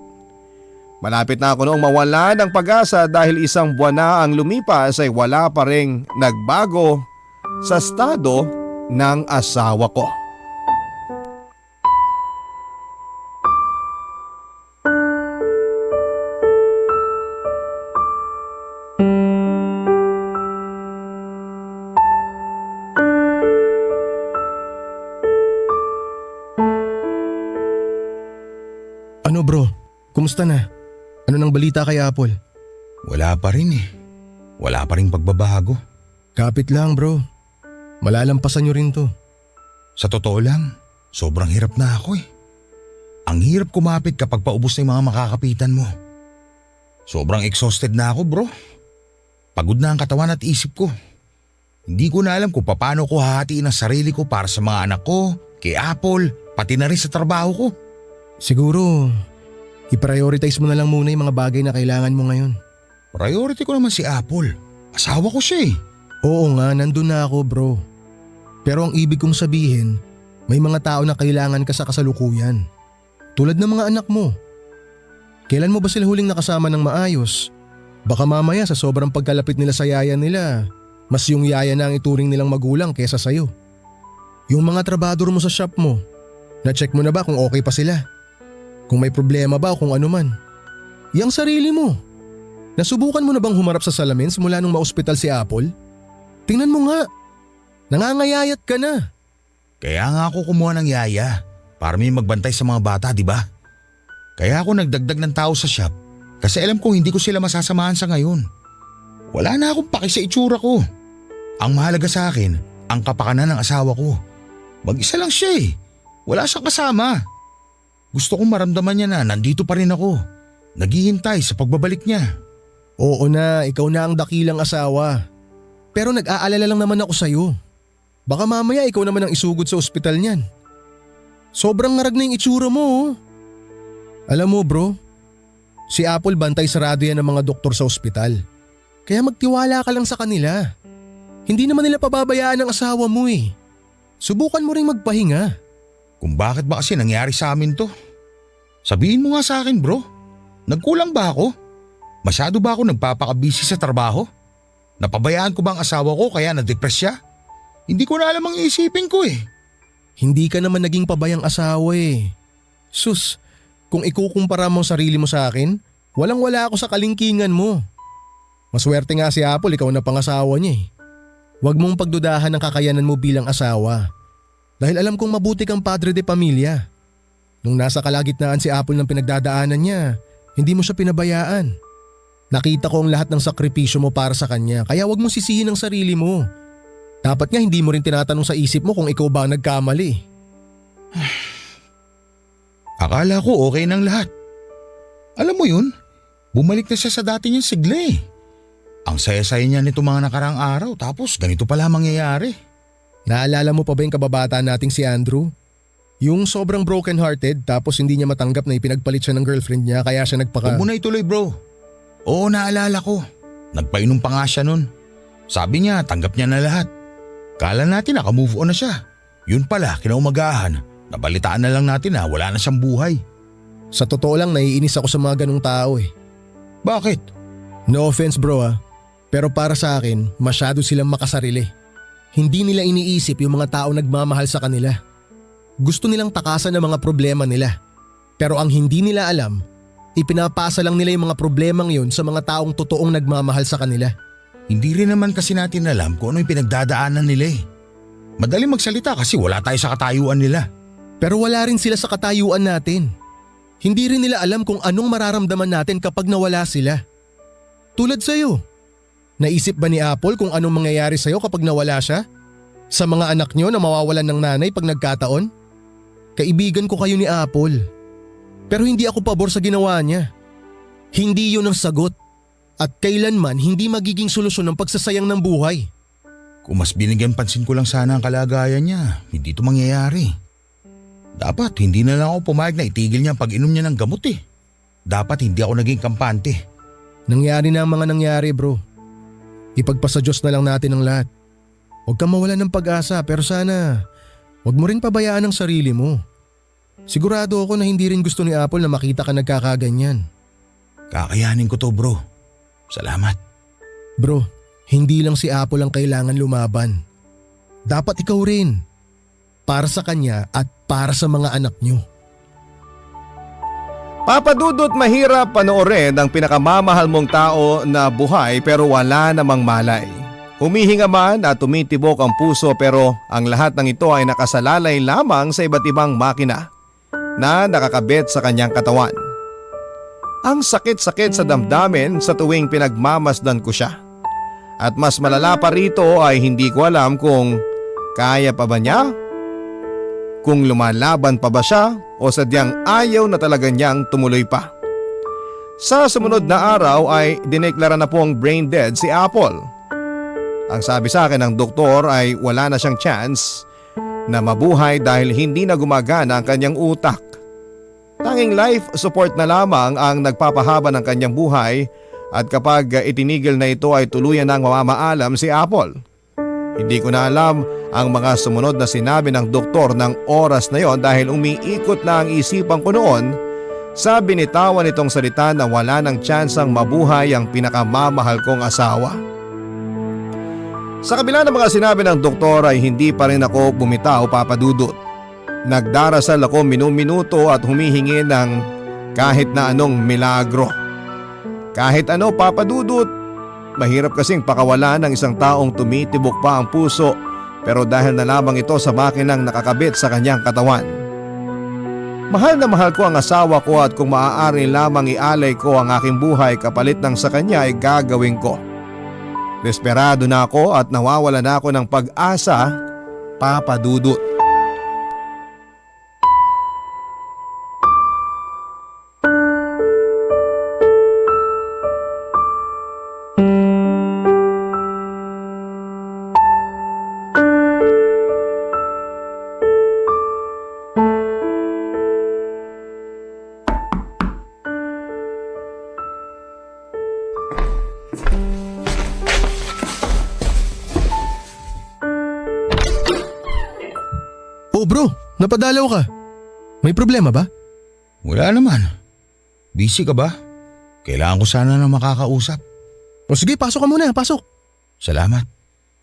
Malapit na ako noong mawala ng pag-asa dahil isang buwan na ang lumipas ay wala pa ring nagbago sa estado ng asawa ko. Ano bro? Kumusta na? Ano nang balita kay Apple? Wala pa rin eh. Wala pa rin pagbabago. Kapit lang bro. Malalampasan nyo rin to. Sa totoo lang, sobrang hirap na ako eh. Ang hirap kumapit kapag paubos na yung mga makakapitan mo. Sobrang exhausted na ako, bro. Pagod na ang katawan at isip ko. Hindi ko na alam kung paano ko hahatiin ang sarili ko para sa mga anak ko, kay Apple, pati na rin sa trabaho ko. Siguro, i-prioritize mo na lang muna yung mga bagay na kailangan mo ngayon. Priority ko naman si Apple. Asawa ko siya eh. Oo nga, nandun na ako bro. Pero ang ibig kong sabihin, may mga tao na kailangan ka sa kasalukuyan. Tulad ng mga anak mo. Kailan mo ba sila huling nakasama ng maayos? Baka mamaya sa sobrang pagkalapit nila sa yaya nila, mas yung yaya na ang ituring nilang magulang kesa sayo. Yung mga trabador mo sa shop mo, na-check mo na ba kung okay pa sila? Kung may problema ba o kung ano man? Yang sarili mo. Nasubukan mo na bang humarap sa salamin simula nung ma-ospital si Apple? Tingnan mo nga. Nangangayayat ka na. Kaya nga ako kumuha ng yaya para may magbantay sa mga bata, di ba? Kaya ako nagdagdag ng tao sa shop kasi alam kong hindi ko sila masasamahan sa ngayon. Wala na akong paki sa itsura ko. Ang mahalaga sa akin, ang kapakanan ng asawa ko. Mag-isa lang siya eh. Wala siyang kasama. Gusto kong maramdaman niya na nandito pa rin ako. Naghihintay sa pagbabalik niya. Oo na, ikaw na ang dakilang asawa. Pero nag-aalala lang naman ako sa'yo. Baka mamaya ikaw naman ang isugod sa ospital niyan. Sobrang ngarag na yung itsura mo oh. Alam mo bro, si Apple bantay sarado yan ng mga doktor sa ospital. Kaya magtiwala ka lang sa kanila. Hindi naman nila pababayaan ang asawa mo eh. Subukan mo ring magpahinga. Kung bakit ba kasi nangyari sa amin to? Sabihin mo nga sa akin bro, nagkulang ba ako? Masyado ba ako nagpapakabisi sa trabaho? Napabayaan ko ba ang asawa ko kaya na-depress siya? Hindi ko na alam ang isipin ko eh. Hindi ka naman naging pabayang asawa eh. Sus, kung ikukumpara mo ang sarili mo sa akin, walang-wala ako sa kalingkingan mo. Maswerte nga si Apple, ikaw na pangasawa niya eh. Huwag mong pagdudahan ang kakayanan mo bilang asawa. Dahil alam kong mabuti kang padre de pamilya. Nung nasa kalagitnaan si Apple ng pinagdadaanan niya, hindi mo siya pinabayaan. Nakita ko ang lahat ng sakripisyo mo para sa kanya, kaya huwag mong sisihin ang sarili mo. Dapat nga hindi mo rin tinatanong sa isip mo kung ikaw ba ang nagkamali. Akala ko okay ng lahat. Alam mo yun, bumalik na siya sa dati niyang sigla eh. Ang saya-saya niya nito mga nakarang araw tapos ganito pala mangyayari. Naalala mo pa ba yung kababata nating si Andrew? Yung sobrang broken-hearted tapos hindi niya matanggap na ipinagpalit siya ng girlfriend niya kaya siya nagpaka… Huwag mo na ituloy bro. Oo, naalala ko. Nagpainom pa nga siya nun. Sabi niya tanggap niya na lahat. Kala natin naka-move on na siya. Yun pala, kinaumagahan. Nabalitaan na lang natin na wala na siyang buhay. Sa totoo lang naiinis ako sa mga ganong tao eh. Bakit? No offense bro ah, pero para sa akin masyado silang makasarili. Hindi nila iniisip yung mga taong nagmamahal sa kanila. Gusto nilang takasan ang mga problema nila. Pero ang hindi nila alam, ipinapasa lang nila yung mga problemang yun sa mga taong totoong nagmamahal sa kanila. Hindi rin naman kasi natin alam kung ano yung pinagdadaanan nila eh. Madali magsalita kasi wala tayo sa katayuan nila. Pero wala rin sila sa katayuan natin. Hindi rin nila alam kung anong mararamdaman natin kapag nawala sila. Tulad sa'yo. Naisip ba ni Apple kung anong mangyayari sa'yo kapag nawala siya? Sa mga anak niyo na mawawalan ng nanay pag nagkataon? Kaibigan ko kayo ni Apple. Pero hindi ako pabor sa ginawa niya. Hindi yun ang sagot. At kailanman hindi magiging solusyon ng pagsasayang ng buhay. Kung mas binigyan pansin ko lang sana ang kalagayan niya, hindi ito mangyayari. Dapat hindi na lang ako pumayag na itigil niya ang pag-inom niya ng gamot eh. Dapat hindi ako naging kampante. Nangyari na ang mga nangyari bro. Ipagpasa Diyos na lang natin ang lahat. Huwag kang mawalan ng pag-asa pero sana huwag mo rin pabayaan ang sarili mo. Sigurado ako na hindi rin gusto ni Apple na makita ka nagkakaganyan. Kakayanin ko to bro. Salamat. Bro, hindi lang si Apple ang kailangan lumaban. Dapat ikaw rin. Para sa kanya at para sa mga anak niyo. Papadudot, mahirap panoorin ang pinakamamahal mong tao na buhay pero wala namang malay. Humihinga man at tumitibok ang puso pero ang lahat ng ito ay nakasalalay lamang sa iba't ibang makina na nakakabit sa kanyang katawan. Ang sakit-sakit sa damdamin sa tuwing pinagmamasdan ko siya. At mas malala pa rito ay hindi ko alam kung kaya pa ba niya? kung lumalaban pa ba siya o sadyang ayaw na talaga niyang tumuloy pa. Sa sumunod na araw ay dineklara na pong brain dead si Apple. Ang sabi sa akin ng doktor ay wala na siyang chance na mabuhay dahil hindi na gumagana ang kanyang utak. Tanging life support na lamang ang nagpapahaba ng kanyang buhay at kapag itinigil na ito ay tuluyan nang mamamaalam si Apple. Hindi ko na alam ang mga sumunod na sinabi ng doktor ng oras na yon dahil umiikot na ang isipan ko noon sa binitawan nitong salita na wala ng tsansang mabuhay ang pinakamamahal kong asawa. Sa kabila ng mga sinabi ng doktor ay hindi pa rin ako bumitaw, Papa Dudut. Nagdarasal ako minuminuto at humihingi ng kahit na anong milagro. Kahit ano, Papa Dudut, mahirap kasing pakawalan ng isang taong tumitibok pa ang puso pero dahil na lamang ito sa makinang nakakabit sa kanyang katawan. Mahal na mahal ko ang asawa ko at kung maaari lamang ialay ko ang aking buhay kapalit ng sa kanya ay gagawin ko. Desperado na ako at nawawala na ako ng pag-asa, Papa Dudut. Oh bro, napadalaw ka. May problema ba? Wala naman. Busy ka ba? Kailangan ko sana na makakausap. O sige, pasok ka muna, pasok. Salamat.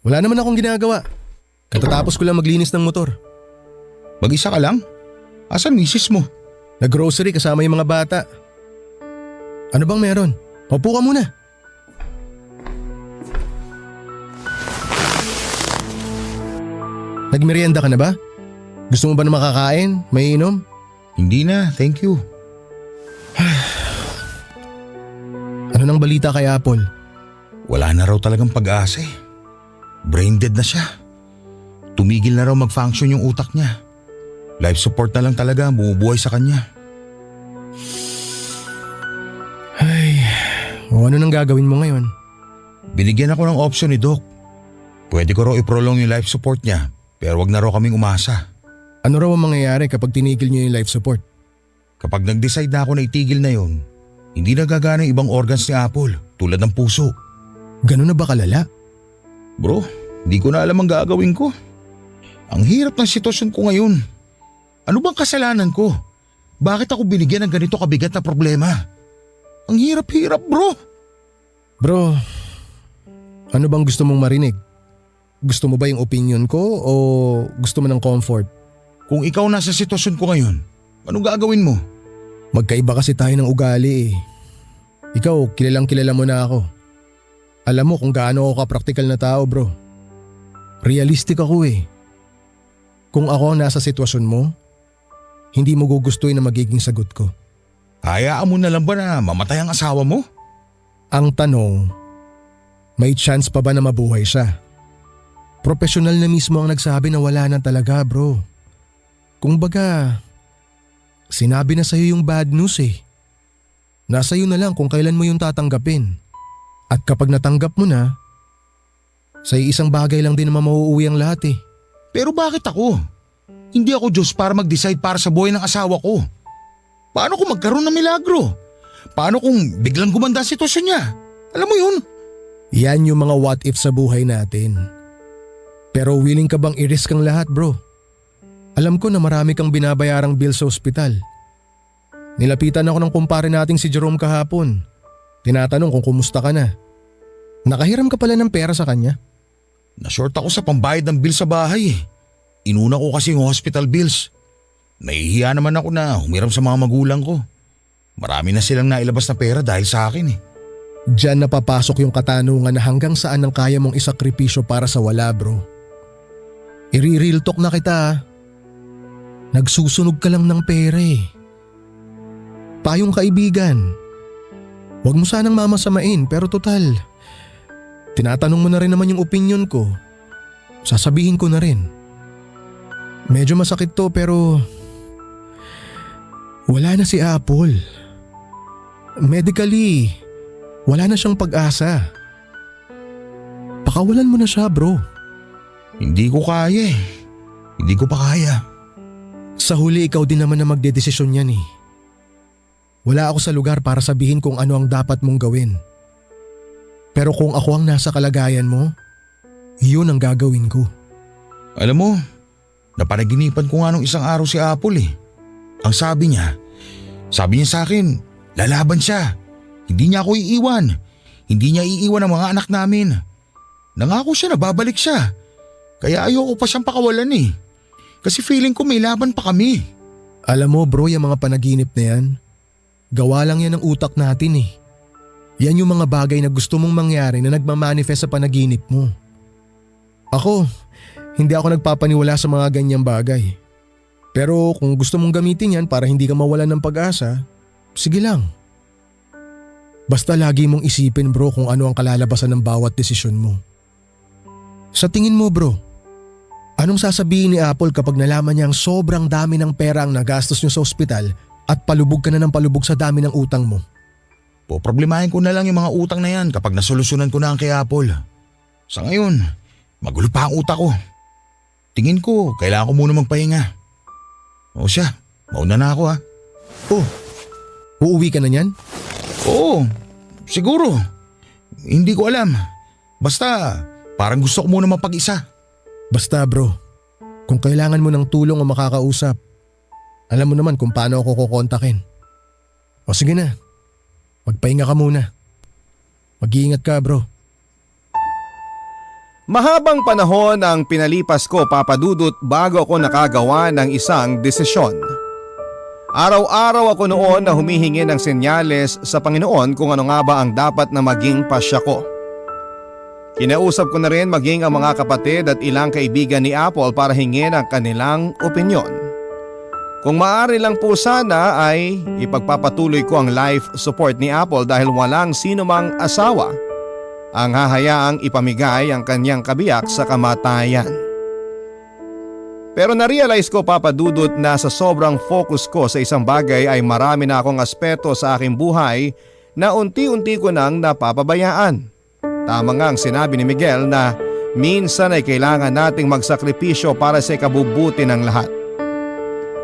Wala naman akong ginagawa. Katatapos ko lang maglinis ng motor. Mag-isa ka lang? Asan misis mo? Nag-grocery kasama yung mga bata. Ano bang meron? Upo ka muna. Nagmerienda ka na ba? Gusto mo ba na makakain? May inom? Hindi na, thank you. Ano nang balita kay Apple? Wala na raw talagang pag-asa eh. Brain dead na siya. Tumigil na raw mag-function yung utak niya. Life support na lang talaga ang bumubuhay sa kanya. Ay, ano nang gagawin mo ngayon? Binigyan ako ng option ni Doc. Pwede ko raw i-prolong yung life support niya pero wag na raw kaming umasa. Ano raw ang mangyayari kapag tinigil niyo yung life support? Kapag nag-decide na ako na itigil na yon, hindi nagagana yung ibang organs ni Apple tulad ng puso. Ganun na ba kalala? Bro, hindi ko na alam ang gagawin ko. Ang hirap ng sitwasyon ko ngayon. Ano bang kasalanan ko? Bakit ako binigyan ng ganito kabigat na problema? Ang hirap-hirap, bro. Bro, ano bang gusto mong marinig? Gusto mo ba yung opinion ko o gusto mo ng comfort? Kung ikaw nasa sitwasyon ko ngayon, anong gagawin mo? Magkaiba kasi tayo ng ugali eh. Ikaw, kilalang kilala mo na ako. Alam mo kung gaano ako ka-practical na tao, bro. Realistic ako eh. Kung ako ang nasa sitwasyon mo, hindi mo gugustuhin na magiging sagot ko. Hayaan mo na lang ba na mamatay ang asawa mo? Ang tanong, may chance pa ba na mabuhay siya? Profesional na mismo ang nagsabi na wala na talaga, bro. Kung baga, sinabi na sa'yo yung bad news eh. Nasa iyo na lang kung kailan mo yung tatanggapin. At kapag natanggap mo na, sa isang bagay lang din naman mauuwi ang lahat eh. Pero bakit ako? Hindi ako Diyos para mag-decide para sa buhay ng asawa ko. Paano kung magkaroon ng milagro? Paano kung biglang gumanda ang sitwasyon niya? Alam mo yun? Yan yung mga what if sa buhay natin. Pero willing ka bang i-risk ang lahat, bro? Alam ko na marami kang binabayarang bill sa ospital. Nilapitan ako ng kumpare nating si Jerome kahapon. Tinatanong kung kumusta ka na. Nakahiram ka pala ng pera sa kanya? Na-short ako sa pambayad ng bill sa bahay eh. Inuna ko kasi yung hospital bills. Nahihiya naman ako na humiram sa mga magulang ko. Marami na silang nailabas na pera dahil sa akin eh. Diyan napapasok yung katanungan na hanggang saan ang kaya mong isakripisyo para sa wala, bro. I-real talk na kita ah. Nagsusunog ka lang ng pera eh. Payong kaibigan. Huwag mo sanang mamasamain pero total. Tinatanong mo na rin naman yung opinion ko. Sasabihin ko na rin. Medyo masakit to pero wala na si Apple. Medically, wala na siyang pag-asa. Pakawalan mo na siya, bro. Hindi ko kaya eh. Hindi ko pa kaya. Sa huli ikaw din naman na magdedesisyon yan eh. Wala ako sa lugar para sabihin kung ano ang dapat mong gawin. Pero kung ako ang nasa kalagayan mo, yun ang gagawin ko. Alam mo, napanaginipan ko nga nung isang araw si Apple eh. Ang sabi niya sa akin, lalaban siya. Hindi niya ako iiwan. Hindi niya iiwan ang mga anak namin. Nangako siya na babalik siya. Kaya ayoko pa siyang pakawalan eh. Kasi feeling ko may laban pa kami. Alam mo bro, yung mga panaginip na yan, gawa lang yan ng utak natin eh. Yan yung mga bagay na gusto mong mangyari na nagmamanifest sa panaginip mo. Ako, hindi ako nagpapaniwala sa mga ganyang bagay. Pero kung gusto mong gamitin yan para hindi ka mawalan ng pag-asa, sige lang. Basta lagi mong isipin bro kung ano ang kalalabasan ng bawat desisyon mo. Sa tingin mo bro, anong sasabihin ni Apple kapag nalaman niyang sobrang dami ng pera ang nagastos niyo sa ospital at palubog ka na ng palubog sa dami ng utang mo? Poproblemahin ko na lang yung mga utang na yan kapag nasolusyonan ko na ang kay Apple. Sa ngayon, magulo pa ang utak ko. Tingin ko, kailangan ko muna magpahinga. O siya, mauna na ako ha. Oh, uuwi ka na niyan? Oo, siguro. Hindi ko alam. Basta, parang gusto ko muna mapag-isa. Basta bro, kung kailangan mo ng tulong o makakausap, alam mo naman kung paano ako kukontakin. O sige na, magpahinga ka muna. Mag-iingat ka bro. Mahabang panahon ang pinalipas ko, Papa Dudut, bago ako nakagawa ng isang desisyon. Araw-araw ako noon na humihingi ng senyales sa Panginoon kung ano nga ba ang dapat na maging pasya ko. Kinausap ko na rin maging ang mga kapatid at ilang kaibigan ni Apple para hingin ang kanilang opinyon. Kung maaari lang po sana ay ipagpapatuloy ko ang life support ni Apple dahil walang sinumang asawa ang hahayaang ipamigay ang kanyang kabiyak sa kamatayan. Pero na-realize ko, Papa Dudut, na sa sobrang focus ko sa isang bagay ay marami na akong aspeto sa aking buhay na unti-unti ko nang napapabayaan. Tama nga ang sinabi ni Miguel na minsan ay kailangan nating magsakripisyo para sa ikabubuti ng lahat.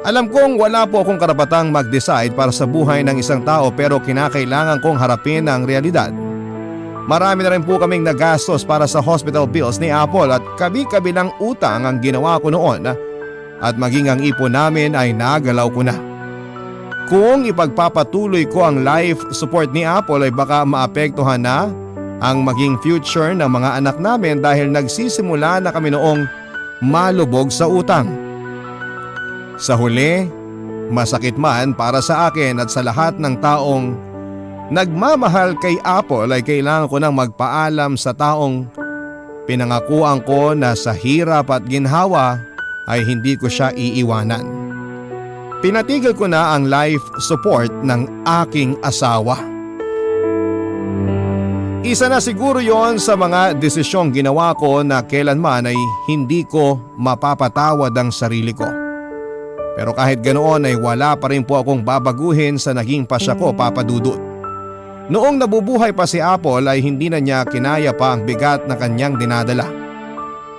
Alam kong wala po akong karapatang mag-decide para sa buhay ng isang tao pero kinakailangan kong harapin ang realidad. Marami na rin po kaming nagastos para sa hospital bills ni Apple at kabi-kabilang utang ang ginawa ko noon at maging ang ipon namin ay nagalaw ko na. Kung ipagpapatuloy ko ang life support ni Apple ay baka maapektuhan na ang maging future ng mga anak namin dahil nagsisimula na kami noong malubog sa utang. Sa huli, masakit man para sa akin at sa lahat ng taong nagmamahal kay Apple ay kailangan ko nang magpaalam sa taong pinangakuan ko na sa hirap at ginhawa ay hindi ko siya iiwanan. Pinatigil ko na ang life support ng aking asawa. Isa na siguro yon sa mga desisyong ginawa ko na kailanman ay hindi ko mapapatawad ang sarili ko. Pero kahit ganoon ay wala pa rin po akong babaguhin sa naging pasya ko, Papa Dudut. Noong nabubuhay pa si Apple ay hindi na niya kinaya pa ang bigat na kanyang dinadala.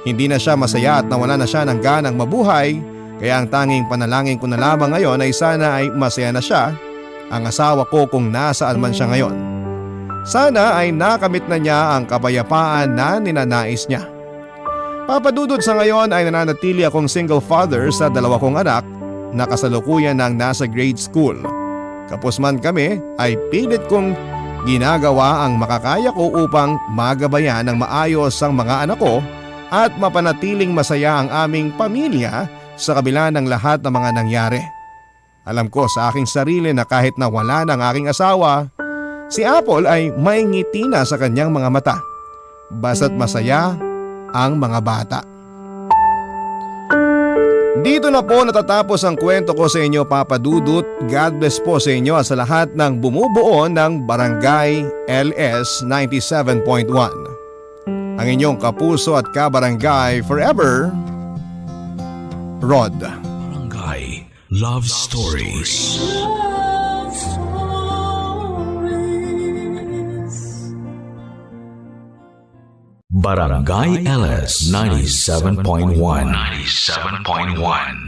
Hindi na siya masaya at nawala na siya ng ganang mabuhay, kaya ang tanging panalangin ko na lamang ngayon ay sana ay masaya na siya, ang asawa ko kung nasaan man siya ngayon. Sana ay nakamit na niya ang kapayapaan na ninanais niya. Papa Dudut, sa ngayon ay nananatili akong single father sa 2 kong anak na kasalukuyan ng nasa grade school. Kapos man kami ay pilit kong ginagawa ang makakaya ko upang magabayan ng maayos ang mga anak ko at mapanatiling masaya ang aming pamilya sa kabila ng lahat ng mga nangyari. Alam ko sa aking sarili na kahit na wala ng aking asawa, si Apple ay may ngiti na sa kanyang mga mata. Basta't masaya ang mga bata. Dito na po natatapos ang kwento ko sa inyo, Papa Dudut. God bless po sa inyo at sa lahat ng bumubuo ng Barangay LS 97.1. Ang inyong kapuso at kabarangay forever, Rod. Barangay Love Stories. Barangay LS 97.1. 97.1.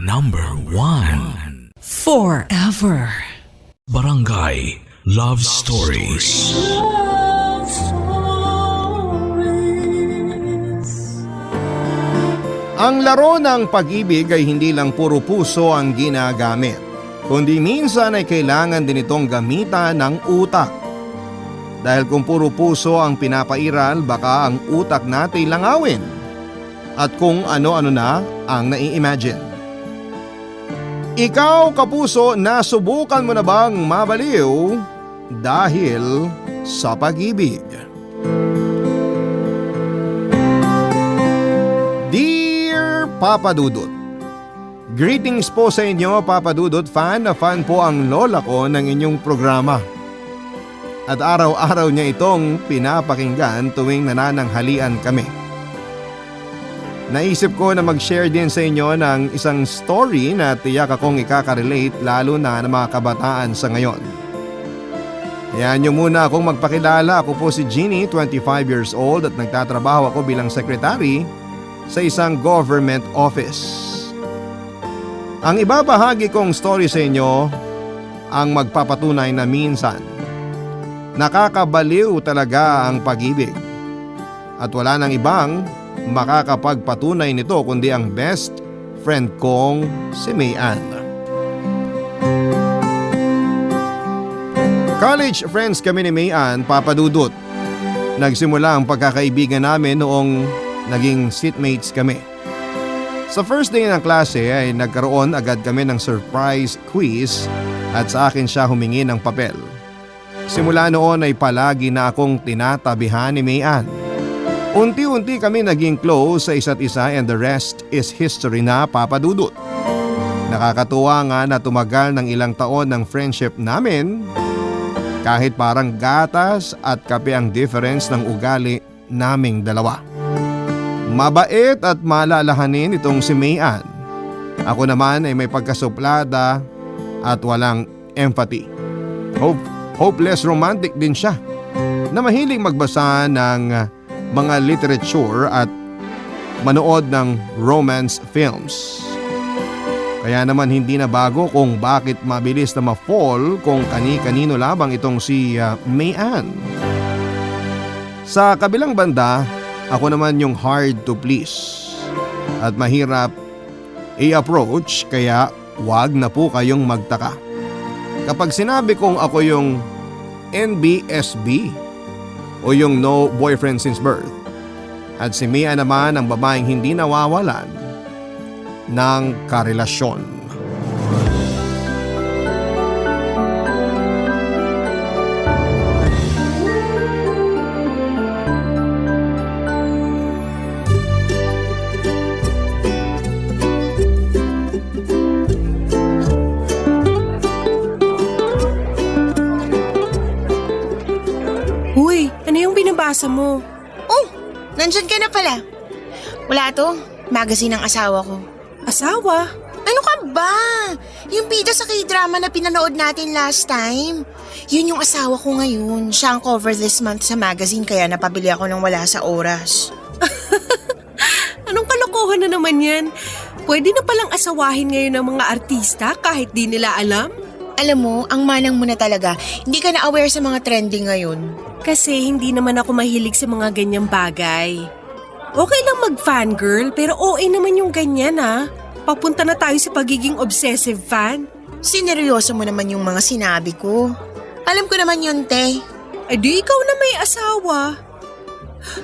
Number 1. Forever. Barangay Love Stories. Ang laro ng pag-ibig ay hindi lang puro puso ang ginagamit, kundi minsan ay kailangan din itong gamitan ng utak. Dahil kung puro puso ang pinapairal, baka ang utak natin langawin at kung ano-ano na ang nai-imagine. Ikaw, kapuso, nasubukan mo na bang mabaliw dahil sa pag-ibig? Dear Papa Dudut, greetings po sa inyo, Papa Dudut. Fan na fan po ang lola ko ng inyong programa. At araw-araw niya itong pinapakinggan tuwing nanananghalian kami. Naisip ko na mag-share din sa inyo ng isang story na tiyak akong ikaka-relate lalo na ng mga kabataan sa ngayon. Hayaan niyo muna akong magpakilala. Ako po si Jeannie, 25 years old at nagtatrabaho ako bilang secretary sa isang government office. Ang ibabahagi kong story sa inyo ang magpapatunay na minsan nakakabaliw talaga ang pag-ibig at wala nang ibang makakapagpatunay nito kundi ang best friend kong si Mayan. College friends kami ni Mayan, Papa Dudut. Nagsimula ang pagkakaibigan namin noong naging seatmates kami. Sa first day ng klase ay nagkaroon agad kami ng surprise quiz at sa akin siya humingi ng papel. Simula noon ay palagi na akong tinatabihan ni Mayan. Unti-unti kami naging close sa isa't isa and the rest is history na, Papa Dudut. Nakakatuwa nga na tumagal ng ilang taon ng friendship namin kahit parang gatas at kape ang difference ng ugali naming dalawa. Mabait at malalahanin itong si Mayan. Ako naman ay may pagkasuplada at walang empathy. Hopeless romantic din siya na mahilig magbasa ng mga literature at manood ng romance films. Kaya naman hindi na bago kung bakit mabilis na ma-fall kung kani-kanino labang itong si Mayan. Sa kabilang banda, ako naman yung hard to please at mahirap i-approach kaya wag na po kayong magtaka. Kapag sinabi kong ako yung NBSB o yung no boyfriend since birth at si Mia naman ang babaeng hindi nawawalan ng karelasyon. Uy, ano yung binabasa mo? Oh, nandyan ka na pala. Wala to, magazine ng asawa ko. Asawa? Ano ka ba? Yung bida sa K-drama na pinanood natin last time. Yun yung asawa ko ngayon. Siya ang cover this month sa magazine kaya napabili ako ng wala sa oras. Anong kalokohan na naman yan? Pwede na palang asawahin ngayon ng mga artista kahit di nila alam? Alam mo, ang manang mo na talaga, hindi ka na aware sa mga trending ngayon. Kasi hindi naman ako mahilig sa mga ganyang bagay. Okay lang mag-fangirl pero OA naman yung ganyan ah. Papunta na tayo sa pagiging obsessive fan. Sineryoso mo naman yung mga sinabi ko. Alam ko naman yun, te. Eh di ikaw na may asawa.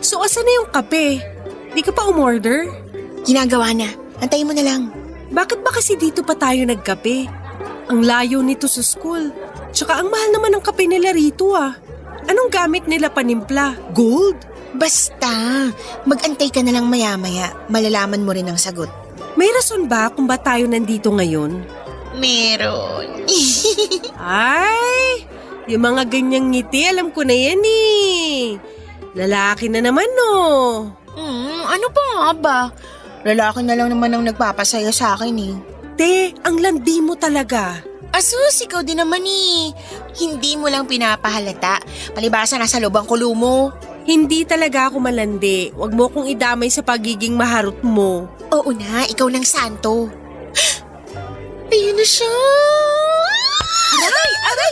So asan na yung kape? Di ka pa umorder? Ginagawa na. Antayin mo na lang. Bakit ba kasi dito pa tayo nagkape? Ang layo nito sa school. Tsaka ang mahal naman ng kape nila rito ah. Anong gamit nila panimpla? Gold? Basta, mag-antay ka na lang maya-maya. Malalaman mo rin ang sagot. May rason ba kung ba tayo nandito ngayon? Meron. Ay, yung mga ganyang ngiti, alam ko na yan eh. Lalaki na naman no. Ano pa nga ba? Lalaki na lang naman ang nagpapasaya sa akin eh. Te, ang landi mo talaga. Asus, ikaw din naman eh. Hindi mo lang pinapahalata. Palibasa nasa loob ang kulo mo. Hindi talaga ako malandi. Huwag mo kong idamay sa pagiging maharot mo. Oo na, ikaw ng santo. Ayun na siya. Aray! Aray!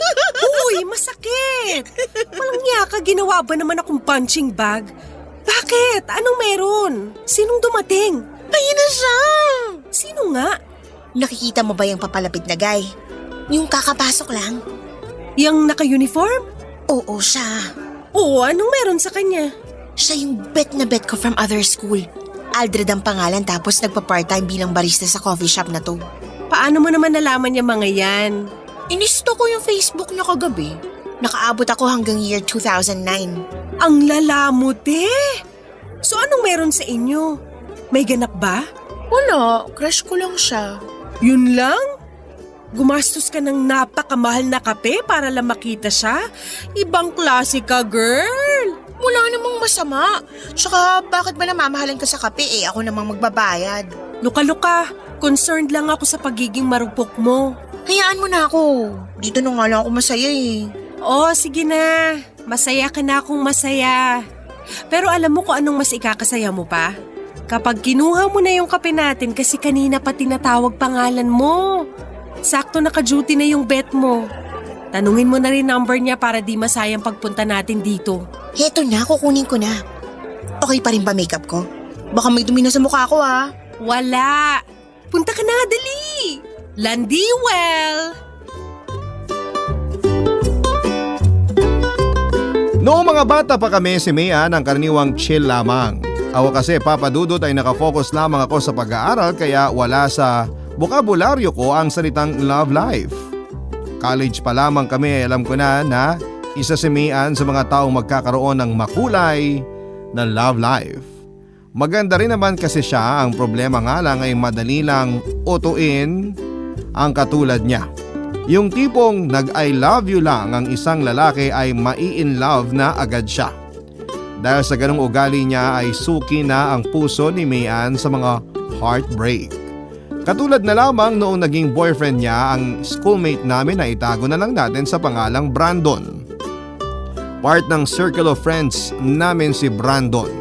Uy, masakit! Walang yaka, ginawa ba naman akong punching bag? Bakit? Anong meron? Sinong dumating? Ayun na siya. Sino nga? Nakikita mo ba yung papalapit na guy? Yung kakapasok lang? Yang naka-uniform? Oo, siya. Oo, anong meron sa kanya? Siya yung bet na bet ko from other school. Aldred ang pangalan tapos nagpa-part-time bilang barista sa coffee shop na to. Paano mo naman nalaman niya mga yan? Inisto ko yung Facebook niya kagabi. Nakaabot ako hanggang year 2009. Ang lalamuti! So anong meron sa inyo? May ganap ba? Wala, crush ko lang siya. Yun lang? Gumastos ka ng napakamahal na kape para lang makita siya? Ibang klase ka, girl! Wala namang masama. Tsaka bakit ba namamahalan ka sa kape ako namang magbabayad? Luka-luka, concerned lang ako sa pagiging marupok mo. Hayaan mo na ako. Dito na nga lang ako masaya eh. Oh, sige na. Masaya ka na akong masaya. Pero alam mo kung anong mas ikakasaya mo pa? Kapag kinuha mo na yung kape natin kasi kanina pa tinatawag pangalan mo. Sakto naka-duty na yung bet mo. Tanungin mo na rin number niya para di masayang pagpunta natin dito. Heto na, kukunin ko na. Okay pa rin ba makeup ko? Baka may dumi na sa mukha ko ah. Wala. Punta ka na, dali. Landiwell! Noong mga bata pa kami, si Mayan ang karaniwang chill lamang. Ako kasi Papa Dudut ay nakafocus lamang ako sa pag-aaral kaya wala sa bokabularyo ko ang salitang love life. College pa lamang kami alam ko na isa si Mayan sa mga taong magkakaroon ng makulay na love life. Maganda rin naman kasi siya, ang problema nga lang ay madali lang utuin ang katulad niya. Yung tipong nag-I love you lang ang isang lalaki ay mai-in love na agad siya. Dahil sa ganung ugali niya ay suki na ang puso ni Mayan sa mga heartbreak. Katulad na lamang noong naging boyfriend niya ang schoolmate namin na itago na lang natin sa pangalang Brandon. Part ng circle of friends namin si Brandon.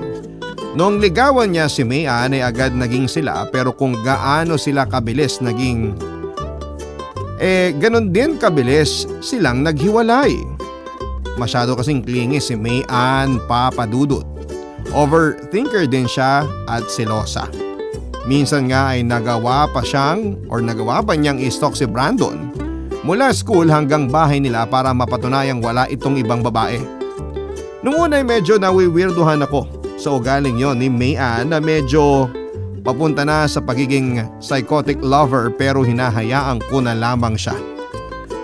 Noong ligawan niya si Mayan ay agad naging sila pero kung gaano sila kabilis naging ganon din kabilis silang naghiwalay. Masyado kasing clingy si Mayan, Papa Dudut. Overthinker din siya at selosa. Minsan nga ay nagawa pa niyang i-stalk si Brandon mula school hanggang bahay nila para mapatunayang wala itong ibang babae. Noong una ay medyo nawiwirduhan ako sa ugaling yon ni Mayan na medyo papunta na sa pagiging psychotic lover pero hinahayaan ko na lamang siya.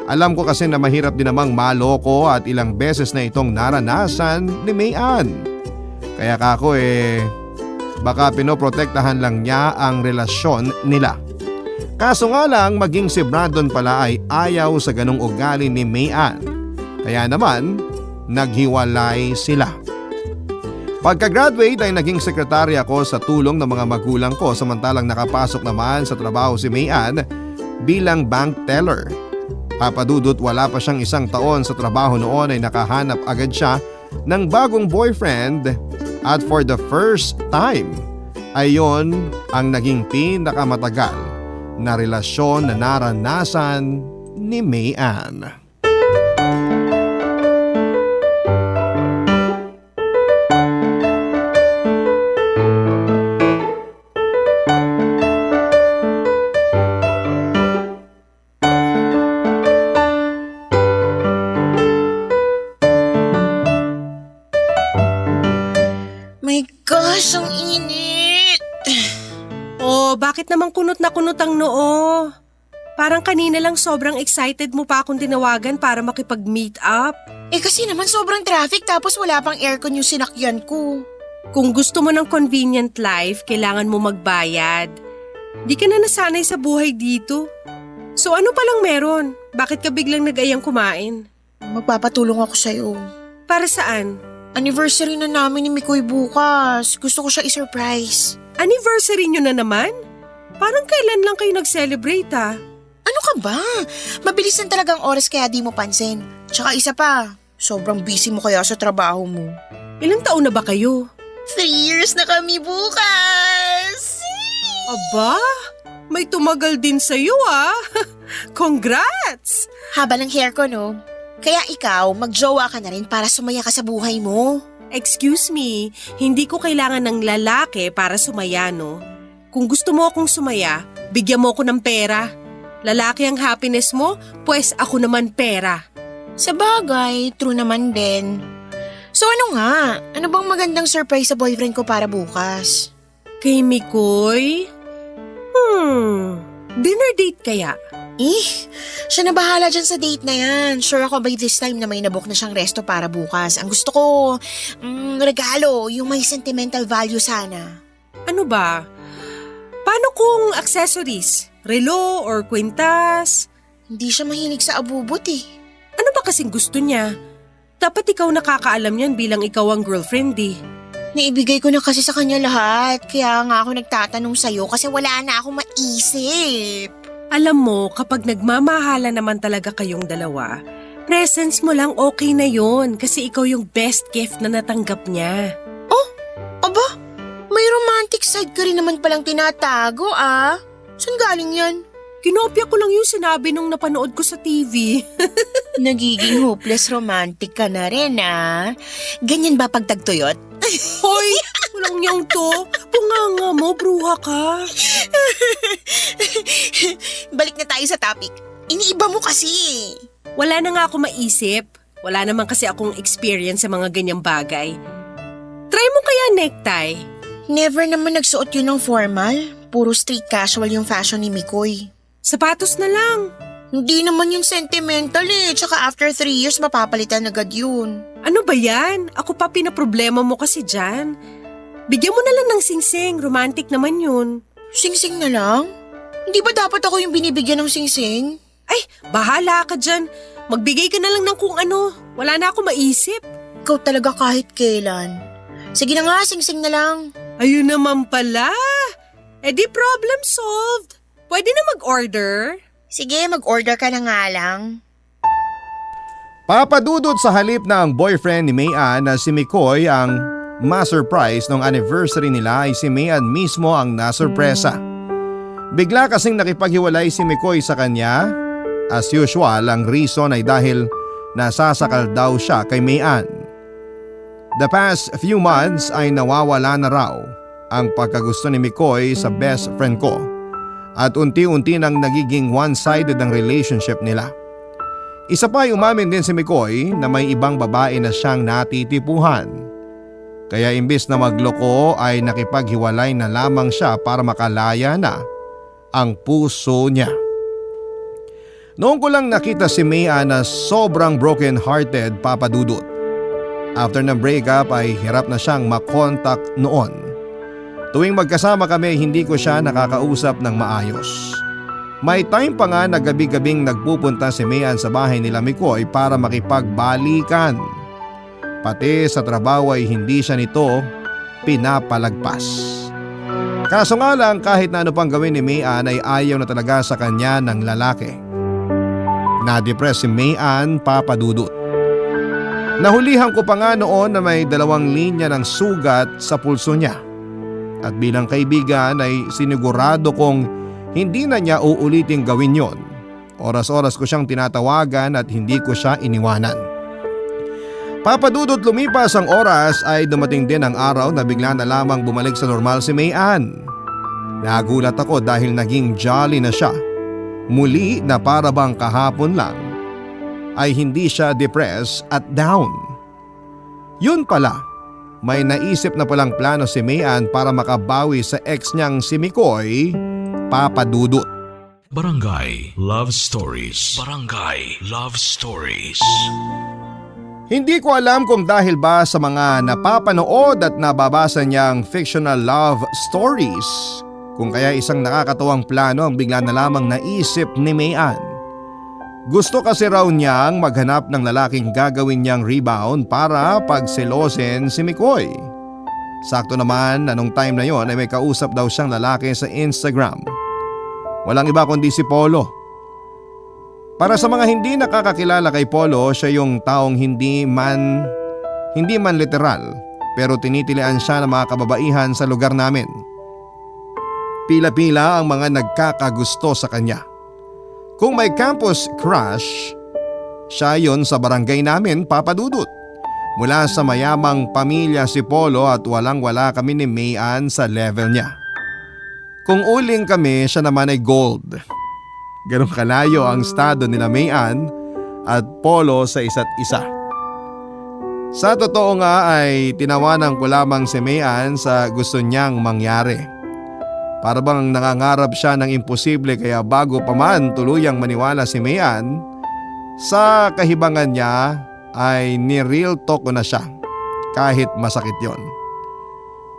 Alam ko kasi na mahirap din namang maloko at ilang beses na itong naranasan ni Mayan. Kaya kako baka pinoprotektahan lang niya ang relasyon nila. Kaso nga lang maging si Brandon pala ay ayaw sa ganong ugali ni Mayan. Kaya naman naghiwalay sila. Pagka-graduate ay naging sekretarya ko sa tulong ng mga magulang ko samantalang nakapasok naman sa trabaho si Mayan bilang bank teller. Papa Dudut, wala pa siyang 1 taon sa trabaho noon ay nakahanap agad siya ng bagong boyfriend at for the first time ay yon ang naging pinakamatagal na relasyon na naranasan ni Mayan. Gosh, ang init! Oh, bakit naman kunot na kunot ang noo? Parang kanina lang sobrang excited mo pa akong tinawagan para makipag-meet up. Kasi naman sobrang traffic tapos wala pang aircon yung sinakyan ko. Kung gusto mo ng convenient life, kailangan mo magbayad. Di ka na nasanay sa buhay dito. So ano palang meron? Bakit ka biglang nag-ayang kumain? Magpapatulong ako sa'yo. Para saan? Anniversary na namin ni Mikoy bukas. Gusto ko siya i-surprise. Anniversary nyo na naman? Parang kailan lang kayo nag-celebrate ah? Ano ka ba? Mabilis lang talagang oras kaya di mo pansin. Tsaka isa pa, sobrang busy mo kaya sa trabaho mo. Ilang taon na ba kayo? 3 years na kami bukas! Aba, may tumagal din sa'yo ah. Congrats! Haba ng hair ko, no? Kaya ikaw, magjowa ka na rin para sumaya ka sa buhay mo. Excuse me, hindi ko kailangan ng lalaki para sumaya, no? Kung gusto mo akong sumaya, bigyan mo ako ng pera. Lalaki ang happiness mo, pues ako naman pera. Sa bagay, true naman din. So ano nga? Ano bang magandang surprise sa boyfriend ko para bukas? Kay Mikoy? Dinner date kaya? Siya na bahala dyan sa date na yan. Sure ako by this time na may nabook na siyang resto para bukas. Ang gusto ko, regalo, yung may sentimental value sana. Ano ba? Paano kung accessories? Relo or kwintas? Hindi siya mahilig sa abubot eh. Ano ba kasing gusto niya? Dapat ikaw nakakaalam yan bilang ikaw ang girlfriend eh. Naibigay ko na kasi sa kanya lahat. Kaya nga ako nagtatanong sa'yo kasi wala na akong maisip. Alam mo, kapag nagmamahala naman talaga kayong dalawa, presents mo lang okay na yon kasi ikaw yung best gift na natanggap niya. Oh, aba, may romantic side ka rin naman palang tinatago ah. Saan galing yan? Kinopya ko lang yung sinabi nung napanood ko sa TV. Nagiging hopeless romantic ka na rin ah. Ganyan ba pag tagtuyot? Hoy, walang niyang to. Punganga mo, bruha ka. Balik na tayo sa topic. Iniiba mo kasi. Wala na nga ako maisip. Wala naman kasi akong experience sa mga ganyang bagay. Try mo kaya necktie? Never naman nagsuot yun ng formal. Puro street casual yung fashion ni Mikoy. Sapatos na lang. Hindi naman yung sentimental eh. Tsaka after 3 years mapapalitan agad yun. Ano ba yan? Ako pa pinaproblema mo kasi dyan. Bigyan mo na lang ng singsing. Romantic naman yun. Sing-sing na lang? Hindi ba dapat ako yung binibigyan ng sing-sing? Ay, bahala ka dyan. Magbigay ka na lang ng kung ano. Wala na ako maisip. Ikaw talaga kahit kailan. Sige na nga, sing-sing na lang. Ayun naman pala. Eh di problem solved. Pwede na mag-order. Sige, mag-order ka na nga lang. Papadudod sa halip na ang boyfriend ni Mayan na si Mikoy ang ma-surprise nung anniversary nila ay si Mayan mismo ang nasurpresa. Bigla kasing nakipaghiwalay si Mikoy sa kanya. As usual, ang reason ay dahil nasasakal daw siya kay Mayan. The past few months ay nawawala na raw ang pagkagusto ni Mikoy sa best friend ko at unti-unti nang nagiging one-sided ang relationship nila. Isa pa ay umamin din si Mikoy na may ibang babae na siyang natitipuhan. Kaya imbis na magloko ay nakipaghiwalay na lamang siya para makalaya na ang puso niya. Noong ko lang nakita si Mia na sobrang broken-hearted, papadudot. After ng breakup ay hirap na siyang makontak noon. Tuwing magkasama kami hindi ko siya nakakausap ng maayos. May time pa nga na gabi-gabing nagpupunta si Mayan sa bahay nila Mikoy para makipagbalikan. Pati sa trabaho ay hindi siya nito pinapalagpas. Kaso nga lang kahit na ano pang gawin ni Mayan ay ayaw na talaga sa kanya ng lalaki. Na-depress si Mayan, papadudot. Nahulihan ko pa nga noon na may 2 linya ng sugat sa pulso niya. At bilang kaibigan ay sinigurado kong hindi na niya uuliting gawin yon. Oras-oras ko siyang tinatawagan at hindi ko siya iniwanan. Papadudot lumipas ang oras ay dumating din ang araw na bigla na lamang bumalik sa normal si Mayan. Nagulat ako dahil naging jolly na siya. Muli na para bang kahapon lang ay hindi siya depressed at down. Yun pala, may naisip na palang plano si Mayan para makabawi sa ex niyang si Mikoy, papadudot. Barangay Love Stories. Barangay Love Stories. Hindi ko alam kung dahil ba sa mga napapanood at nababasa niyang fictional love stories, kung kaya isang nakakatawang plano ang bigla na lamang naisip ni Mayan. Gusto kasi raw niyang maghanap ng lalaking gagawin niyang rebound para pagselosin si Mikoy. Sakto naman na nung time na yon ay may kausap daw siyang lalaki sa Instagram. Walang iba kundi si Polo. Para sa mga hindi nakakakilala kay Polo, siya yung taong hindi man literal pero tinitilian siya ng mga kababaihan sa lugar namin. Pila-pila ang mga nagkakagusto sa kanya. Kung may campus crush, siya yon sa barangay namin, Papa Dudut. Mula sa mayamang pamilya si Polo at walang-wala kami ni Mayan sa level niya. Kung uling kami, siya naman ay gold. Ganun kalayo ang estado nila Mayan at Polo sa isa't isa. Sa totoo nga ay tinawanan ko lamang si Mayan sa gusto niyang mangyari. Para bang nangangarap siya ng imposible kaya bago pa man tuluyang maniwala si Mayan, sa kahibangan niya ay ni-real talk ko na siya kahit masakit yon.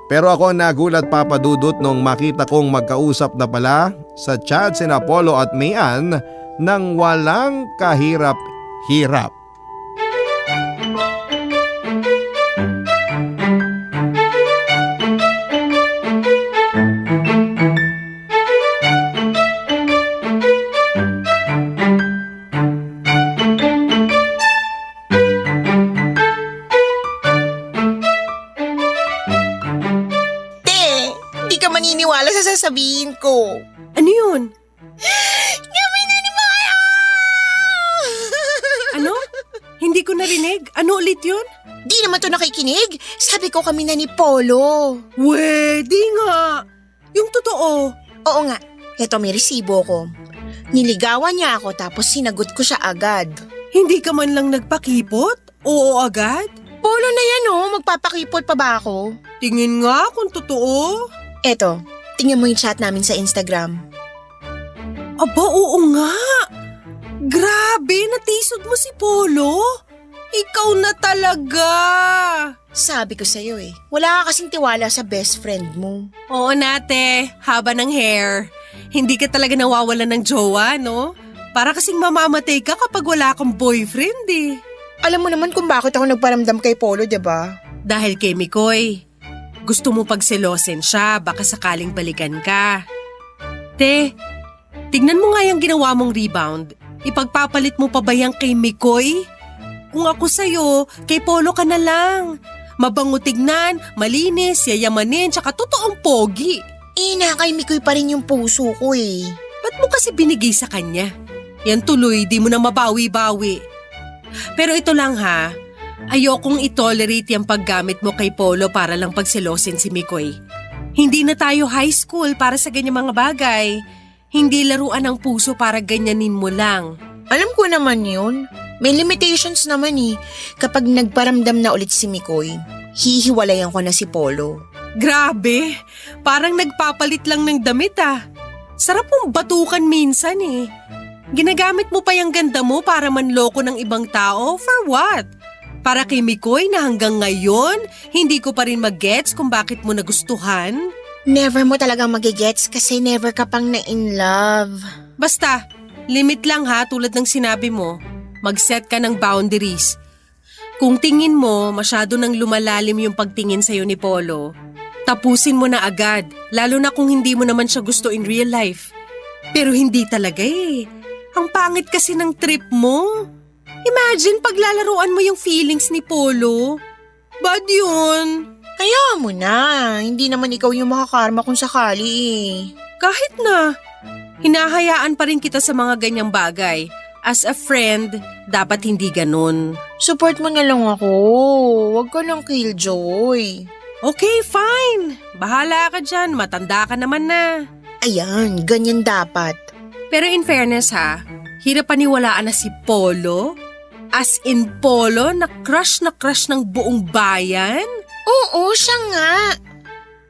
Pero ako nagulat, Papa Dudut, nung makita kong magkausap na pala sa chat sina Polo at Mayan nang walang kahirap-hirap. Maniniwala sa sasabihin ko. Ano yun? Kami na ni Maya! Ano? Hindi ko narinig. Ano ulit yun? Di naman to nakikinig. Sabi ko kami na ni Polo. Di nga. Yung totoo. Oo nga, eto may resibo ko. Niligawan niya ako tapos sinagot ko siya agad. Hindi ka man lang nagpakipot? Oo agad? Polo na yan oh, magpapakipot pa ba ako? Tingin nga kung totoo. Eto, tingnan mo yung chat namin sa Instagram. Aba, oo nga. Grabe, natisod mo si Polo. Ikaw na talaga. Sabi ko sa'yo wala ka kasing tiwala sa best friend mo. Oo nate, haba ng hair. Hindi ka talaga nawawalan ng jowa, no? Para kasing mamamatay ka kapag wala kang boyfriend Alam mo naman kung bakit ako nagparamdam kay Polo, diba? Dahil kay Mikoy. Gusto mo pagselosin siya, baka sakaling balikan ka. Te, tignan mo nga yung ginawa mong rebound. Ipagpapalit mo pa ba yan kay Mikoy? Kung ako sa'yo, kay Polo ka na lang. Mabango tignan, malinis, yayamanin, tsaka totoong pogi. Kay Mikoy pa rin yung puso ko Ba't mo kasi binigay sa kanya? Yan tuloy, di mo na mabawi-bawi. Pero ito lang ha, ayokong itolerate yung paggamit mo kay Polo para lang pagselosin si Mikoy. Hindi na tayo high school para sa ganyang mga bagay. Hindi laruan ng puso para ganyanin mo lang. Alam ko naman yun. May limitations naman Kapag nagparamdam na ulit si Mikoy, hihiwalayan ko na si Polo. Grabe, parang nagpapalit lang ng damit Sarap mong batukan minsan Ginagamit mo pa yung ganda mo para manloko ng ibang tao? For what? Para kay Mikoy na hanggang ngayon, hindi ko pa rin mag-gets kung bakit mo nagustuhan? Never mo talagang magigets kasi never ka pang na-in love. Basta, limit lang tulad ng sinabi mo. Mag-set ka ng boundaries. Kung tingin mo masyado nang lumalalim yung pagtingin sa'yo ni Polo, tapusin mo na agad, lalo na kung hindi mo naman siya gusto in real life. Pero hindi talaga Ang pangit kasi ng trip mo. Imagine paglalaruan mo yung feelings ni Polo. Bad yun. Kaya mo na, hindi naman ikaw yung makakarma kung sakali Kahit na, hinahayaan pa rin kita sa mga ganyang bagay. As a friend, dapat hindi ganun. Support mo na lang ako, huwag ka ng killjoy. Okay, fine. Bahala ka dyan, matanda ka naman na. Ayan, ganyan dapat. Pero in fairness hirap paniwalaan na si Polo? As in Polo na crush ng buong bayan? Oo, siya nga.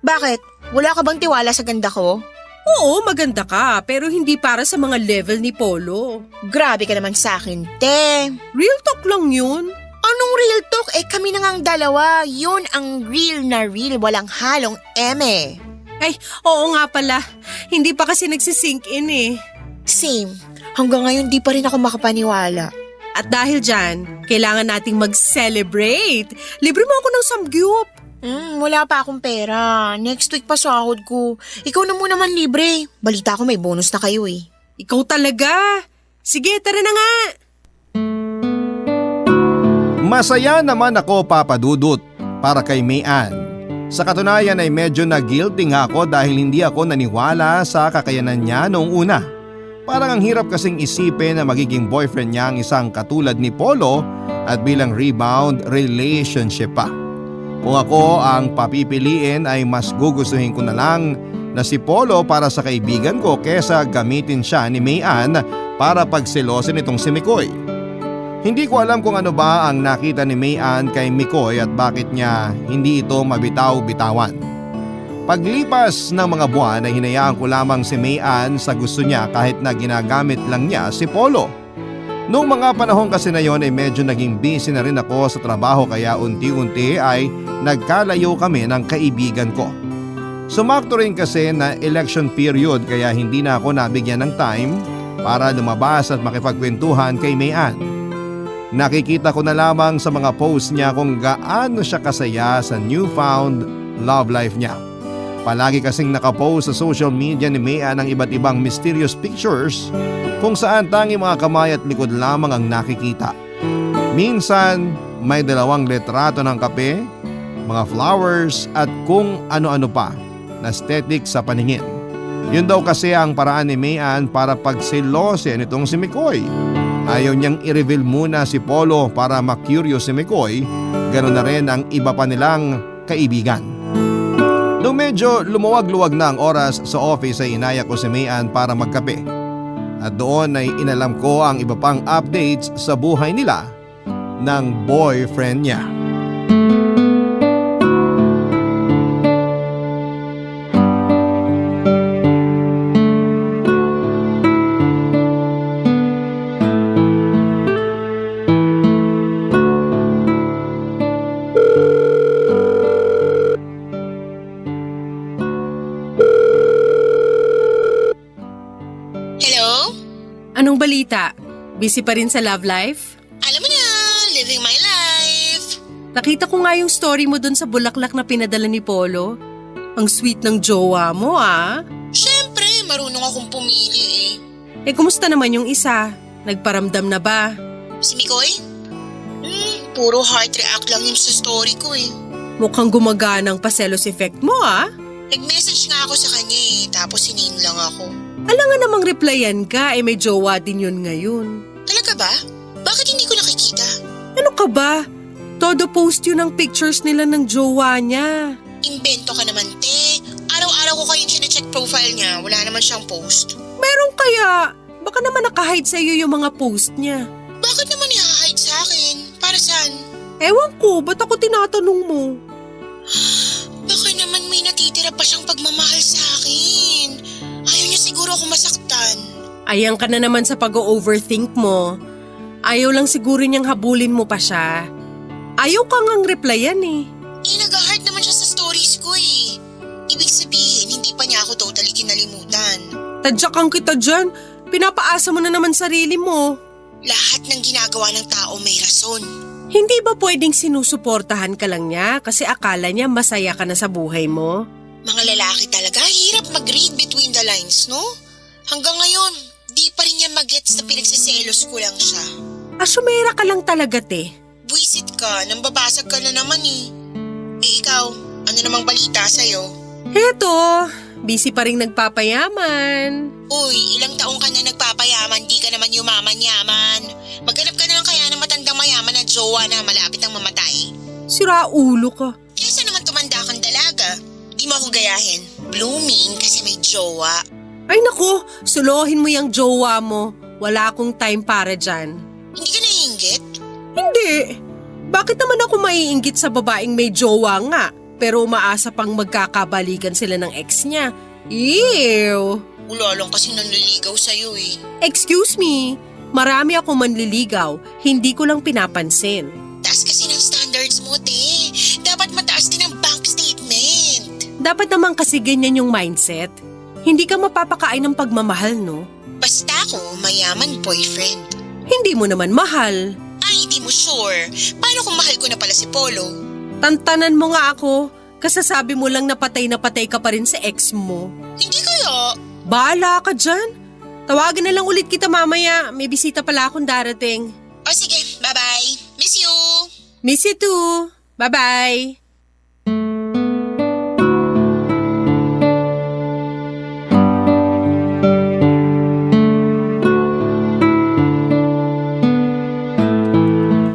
Bakit? Wala ka bang tiwala sa ganda ko? Oo, maganda ka, pero hindi para sa mga level ni Polo. Grabe ka naman sa akin, te. Real talk lang yun. Anong real talk? Kami na ngang dalawa. Yun ang real na real, walang halong eme. Ay, oo nga pala. Hindi pa kasi nagsisink in Same. Hanggang ngayon di pa rin ako makapaniwala. At dahil dyan, kailangan nating mag-celebrate. Libre mo ako ng samgyup. Wala pa akong pera. Next week pa sahod ko. Ikaw na muna man libre. Balita ko may bonus na kayo eh. Ikaw talaga. Sige, tara na nga. Masaya naman ako, Papa Dudut, para kay Mayan. Sa katunayan ay medyo na-guilty nga ako dahil hindi ako naniwala sa kakayanan niya noong una. Parang ang hirap kasing isipin na magiging boyfriend niya ang isang katulad ni Polo at bilang rebound relationship pa. Kung ako ang papipiliin ay mas gugustuhin ko na lang na si Polo para sa kaibigan ko kesa gamitin siya ni Mayan para pagselosin itong si Mikoy. Hindi ko alam kung ano ba ang nakita ni Mayan kay Mikoy at bakit niya hindi ito mabitaw-bitawan. Paglipas ng mga buwan ay hinayaan ko lamang si Mayan sa gusto niya kahit na ginagamit lang niya si Polo. Noong mga panahon kasi na yon ay medyo naging busy na rin ako sa trabaho kaya unti-unti ay nagkalayo kami ng kaibigan ko. Sumakto rin kasi na election period kaya hindi na ako nabigyan ng time para lumabas at makipagkwentuhan kay Mayan. Nakikita ko na lamang sa mga posts niya kung gaano siya kasaya sa newfound love life niya. Palagi kasing nakapost sa social media ni Mayan ng iba't ibang mysterious pictures kung saan tanging mga kamay at likod lamang ang nakikita. Minsan may 2 litrato ng kape, mga flowers at kung ano-ano pa na aesthetic sa paningin. Yun daw kasi ang paraan ni Mayan para pagselosin itong si Mikoy. Ayaw niyang i-reveal muna si Polo para ma-curious si Mikoy, ganoon na rin ang iba pa nilang kaibigan. Nung medyo lumuwag-luwag na ang oras sa office ay inaya ko si Mayan para magkape. At doon ay inalam ko ang iba pang updates sa buhay nila ng boyfriend niya. Hello? Anong balita? Busy pa rin sa love life? Alam mo na, living my life. Nakita ko nga yung story mo dun sa bulaklak na pinadala ni Polo. Ang sweet ng jowa mo Siyempre, marunong akong pumili eh. kumusta naman yung isa? Nagparamdam na ba? Si Mikoy? Puro heart react lang yun sa story ko eh. Mukhang gumaganang paselos effect mo Nag-message nga ako sa kanya eh, tapos sinane lang ako. Alangan namang replyan ka, may jowa din yun ngayon. Talaga ba? Bakit hindi ko nakikita? Ano ka ba? Todo post yun ang pictures nila ng jowa niya. Imbento ka naman, te. Araw-araw ko kayong sinecheck profile niya, wala naman siyang post. Meron kaya? Baka naman nakahide sa iyo yung mga post niya. Bakit naman i-hide sa akin? Para saan? Ewan ko, ba't ako tinatanong mo? Baka naman may natitira pa siyang pagmamahal sa akin. Ayaw niya siguro ako masaktan. Ayan ka na naman sa pag-overthink mo. Ayaw lang siguro niyang habulin mo pa siya. Ayaw kang ang replyan eh. Nag-heart naman siya sa stories ko eh. Ibig sabihin, hindi pa niya ako totally kinalimutan. Tadyakan kita dyan. Pinapaasa mo na naman sarili mo. Lahat ng ginagawa ng tao may rason. Hindi ba pwedeng sinusuportahan ka lang niya kasi akala niya masaya ka na sa buhay mo? Mga lalaki talaga, hirap mag-read between the lines, no? Hanggang ngayon, di pa rin niya mag-gets na pinagsiselos ko lang siya. Asyumera ka lang talaga, te. Buisit ka, nang babasag ka na naman eh. Eh ikaw, ano namang balita sa'yo? Heto, busy pa rin nagpapayaman. Uy, ilang taong ka na nagpapayaman, di ka naman yumaman-yaman. Maghanap ka na lang kaya ng matandang mayaman na jowa na malapit ang mamatay. Sira ulo ka. Kesa naman tumanda kang dalaga. Di mo ako gayahin. Blooming kasi may jowa. Ay naku, suluhin mo yung jowa mo. Wala akong time para dyan. Hindi ka naiinggit? Hindi. Bakit naman ako maiinggit sa babaeng may jowa nga, pero umaasa pang magkakabalikan sila ng ex niya? Ew! Wala lang kasi nanliligaw sa'yo eh. Excuse me, marami ako manliligaw, hindi ko lang pinapansin. Taas kasi ng standards mo, te. Dapat mataas din ang bank statement. Dapat naman kasi ganyan yung mindset. Hindi ka mapapakain ng pagmamahal, no? Basta ako mayaman boyfriend. Hindi mo naman mahal. Ay, hindi mo sure. Paano kung mahal ko na pala si Polo? Tantanan mo nga ako. Kasasabi mo lang na patay ka pa rin sa ex mo. Hindi kaya. Bahala ka dyan. Tawagan na lang ulit kita mamaya. May bisita pala akong darating. O sige, bye-bye. Miss you. Miss you too. Bye-bye.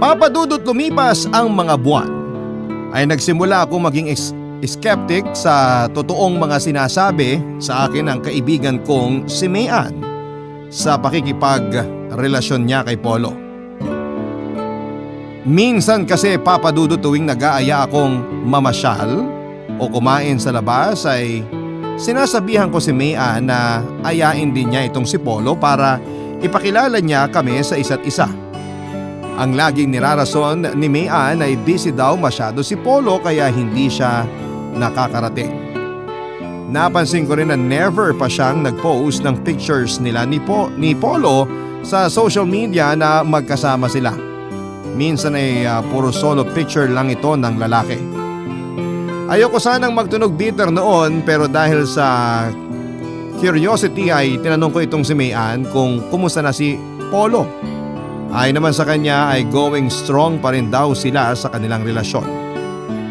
Papadudot lumipas ang mga buwan, ay nagsimula akong maging skeptic sa totoong mga sinasabi sa akin ng kaibigan kong si Mayan sa pakikipagrelasyon niya kay Polo. Minsan kasi papadudot tuwing nag-aaya akong mamasyal o kumain sa labas ay sinasabihan ko si Mayan na ayain din niya itong si Polo para ipakilala niya kami sa isa't isa. Ang laging nirarason ni Mayan ay busy daw masyado si Polo kaya hindi siya nakakarating. Napansin ko rin na never pa siyang nag-post ng pictures nila ni Polo sa social media na magkasama sila. Minsan ay puro solo picture lang ito ng lalaki. Ayoko sanang magtunog bitter noon pero dahil sa curiosity ay tinanong ko itong si Mayan kung kumusta na si Polo. Ay naman sa kanya ay going strong pa rin daw sila sa kanilang relasyon.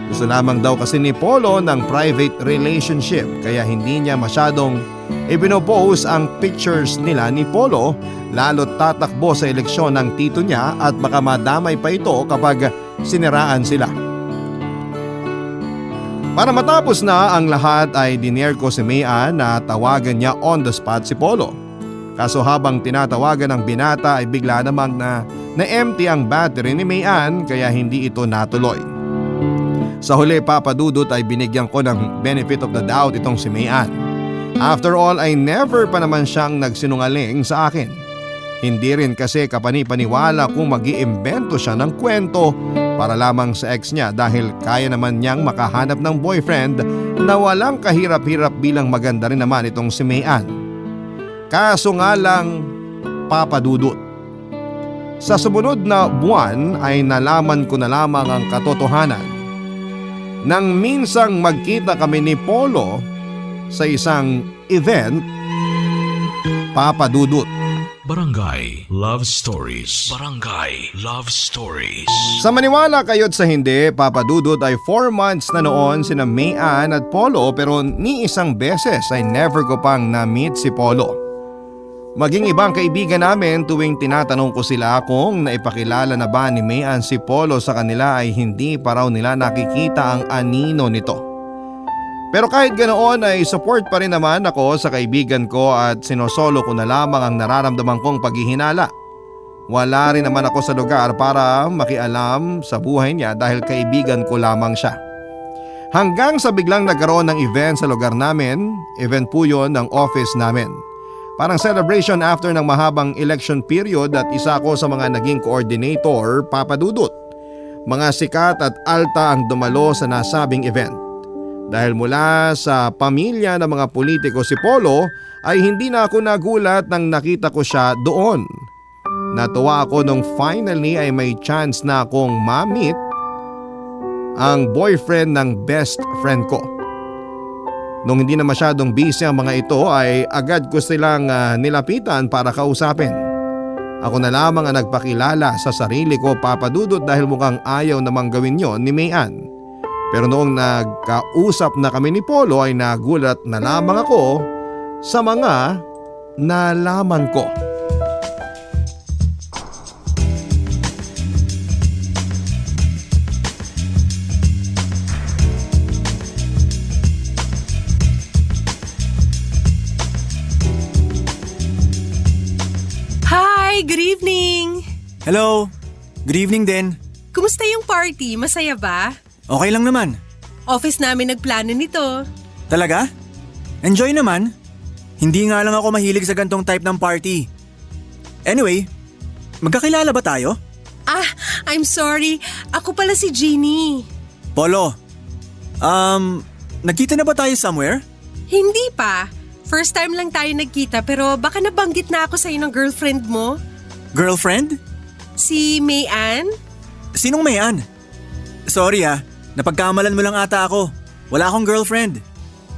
Gusto lamang daw kasi ni Polo ng private relationship kaya hindi niya masyadong ipinopost ang pictures nila ni Polo lalo't tatakbo sa eleksyon ng tito niya at baka madamay pa ito kapag siniraan sila. Para matapos na ang lahat ay dinare ko si Mayan na tawagan niya on the spot si Polo. Kaso habang tinatawagan ng binata ay bigla namang na-empty ang battery ni Mayan kaya hindi ito natuloy. Sa huli papadudot ay binigyan ko ng benefit of the doubt itong si Mayan. After all ay never pa naman siyang nagsinungaling sa akin. Hindi rin kasi kapani-paniwala kung mag-iimbento siya ng kwento para lamang sa ex niya dahil kaya naman niyang makahanap ng boyfriend na walang kahirap-hirap bilang maganda rin naman itong si Mayan. Kaso nga lang papadudot. Sa sumunod na buwan ay nalaman ko na lamang ang katotohanan. Nang minsang magkita kami ni Polo sa isang event, papadudot. Barangay Love Stories. Barangay Love Stories. Sa maniwala kayo't sa hindi, papadudot ay 4 months na noon sina Mayan at Polo pero ni isang beses ay never ko pang na-meet si Polo. Maging ibang kaibigan namin tuwing tinatanong ko sila kung naipakilala na ba ni Mayan si Polo sa kanila ay hindi pa raw nila nakikita ang anino nito. Pero kahit ganoon ay support pa rin naman ako sa kaibigan ko at sinosolo ko na lamang ang nararamdaman kong paghihinala. Wala rin naman ako sa lugar para makialam sa buhay niya dahil kaibigan ko lamang siya. Hanggang sa biglang nagkaroon ng event sa lugar namin, event po yun ng office namin. Parang celebration after ng mahabang election period at isa ko sa mga naging coordinator, papadudot. Mga sikat at alta ang dumalo sa nasabing event. Dahil mula sa pamilya ng mga politiko si Polo ay hindi na ako nagulat nang nakita ko siya doon. Natuwa ako nung finally ay may chance na akong ma-meet ang boyfriend ng best friend ko. Nung hindi na masyadong busy ang mga ito ay agad ko silang nilapitan para kausapin. Ako na lamang ang nagpakilala sa sarili ko, papadudot, dahil mukhang ayaw namang gawin yon ni Mayan. Pero noong nagkausap na kami ni Polo ay nagulat na lamang ako sa mga nalaman ko. Hi, good evening! Hello! Good evening din. Kumusta yung party? Masaya ba? Okay lang naman. Office namin nagplano nito. Talaga? Enjoy naman. Hindi nga lang ako mahilig sa gantong type ng party. Anyway, magkakilala ba tayo? Ah, I'm sorry. Ako pala si Jeannie. Polo, nagkita na ba tayo somewhere? Hindi pa. First time lang tayo nagkita pero baka nabanggit na ako sa'yo ng girlfriend mo. Girlfriend? Si Mayan? Sinong Mayan? Sorry napagkamalan mo lang ata ako. Wala akong girlfriend.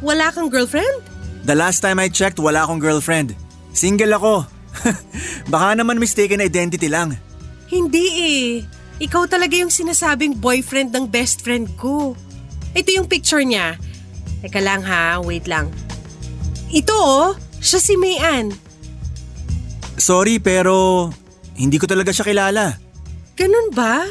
Wala kang girlfriend? The last time I checked, wala akong girlfriend. Single ako. Baka naman mistaken identity lang. Hindi Ikaw talaga yung sinasabing boyfriend ng best friend ko. Ito yung picture niya. Teka lang wait lang. Ito siya si Mayan. Sorry pero hindi ko talaga siya kilala. Ganun ba?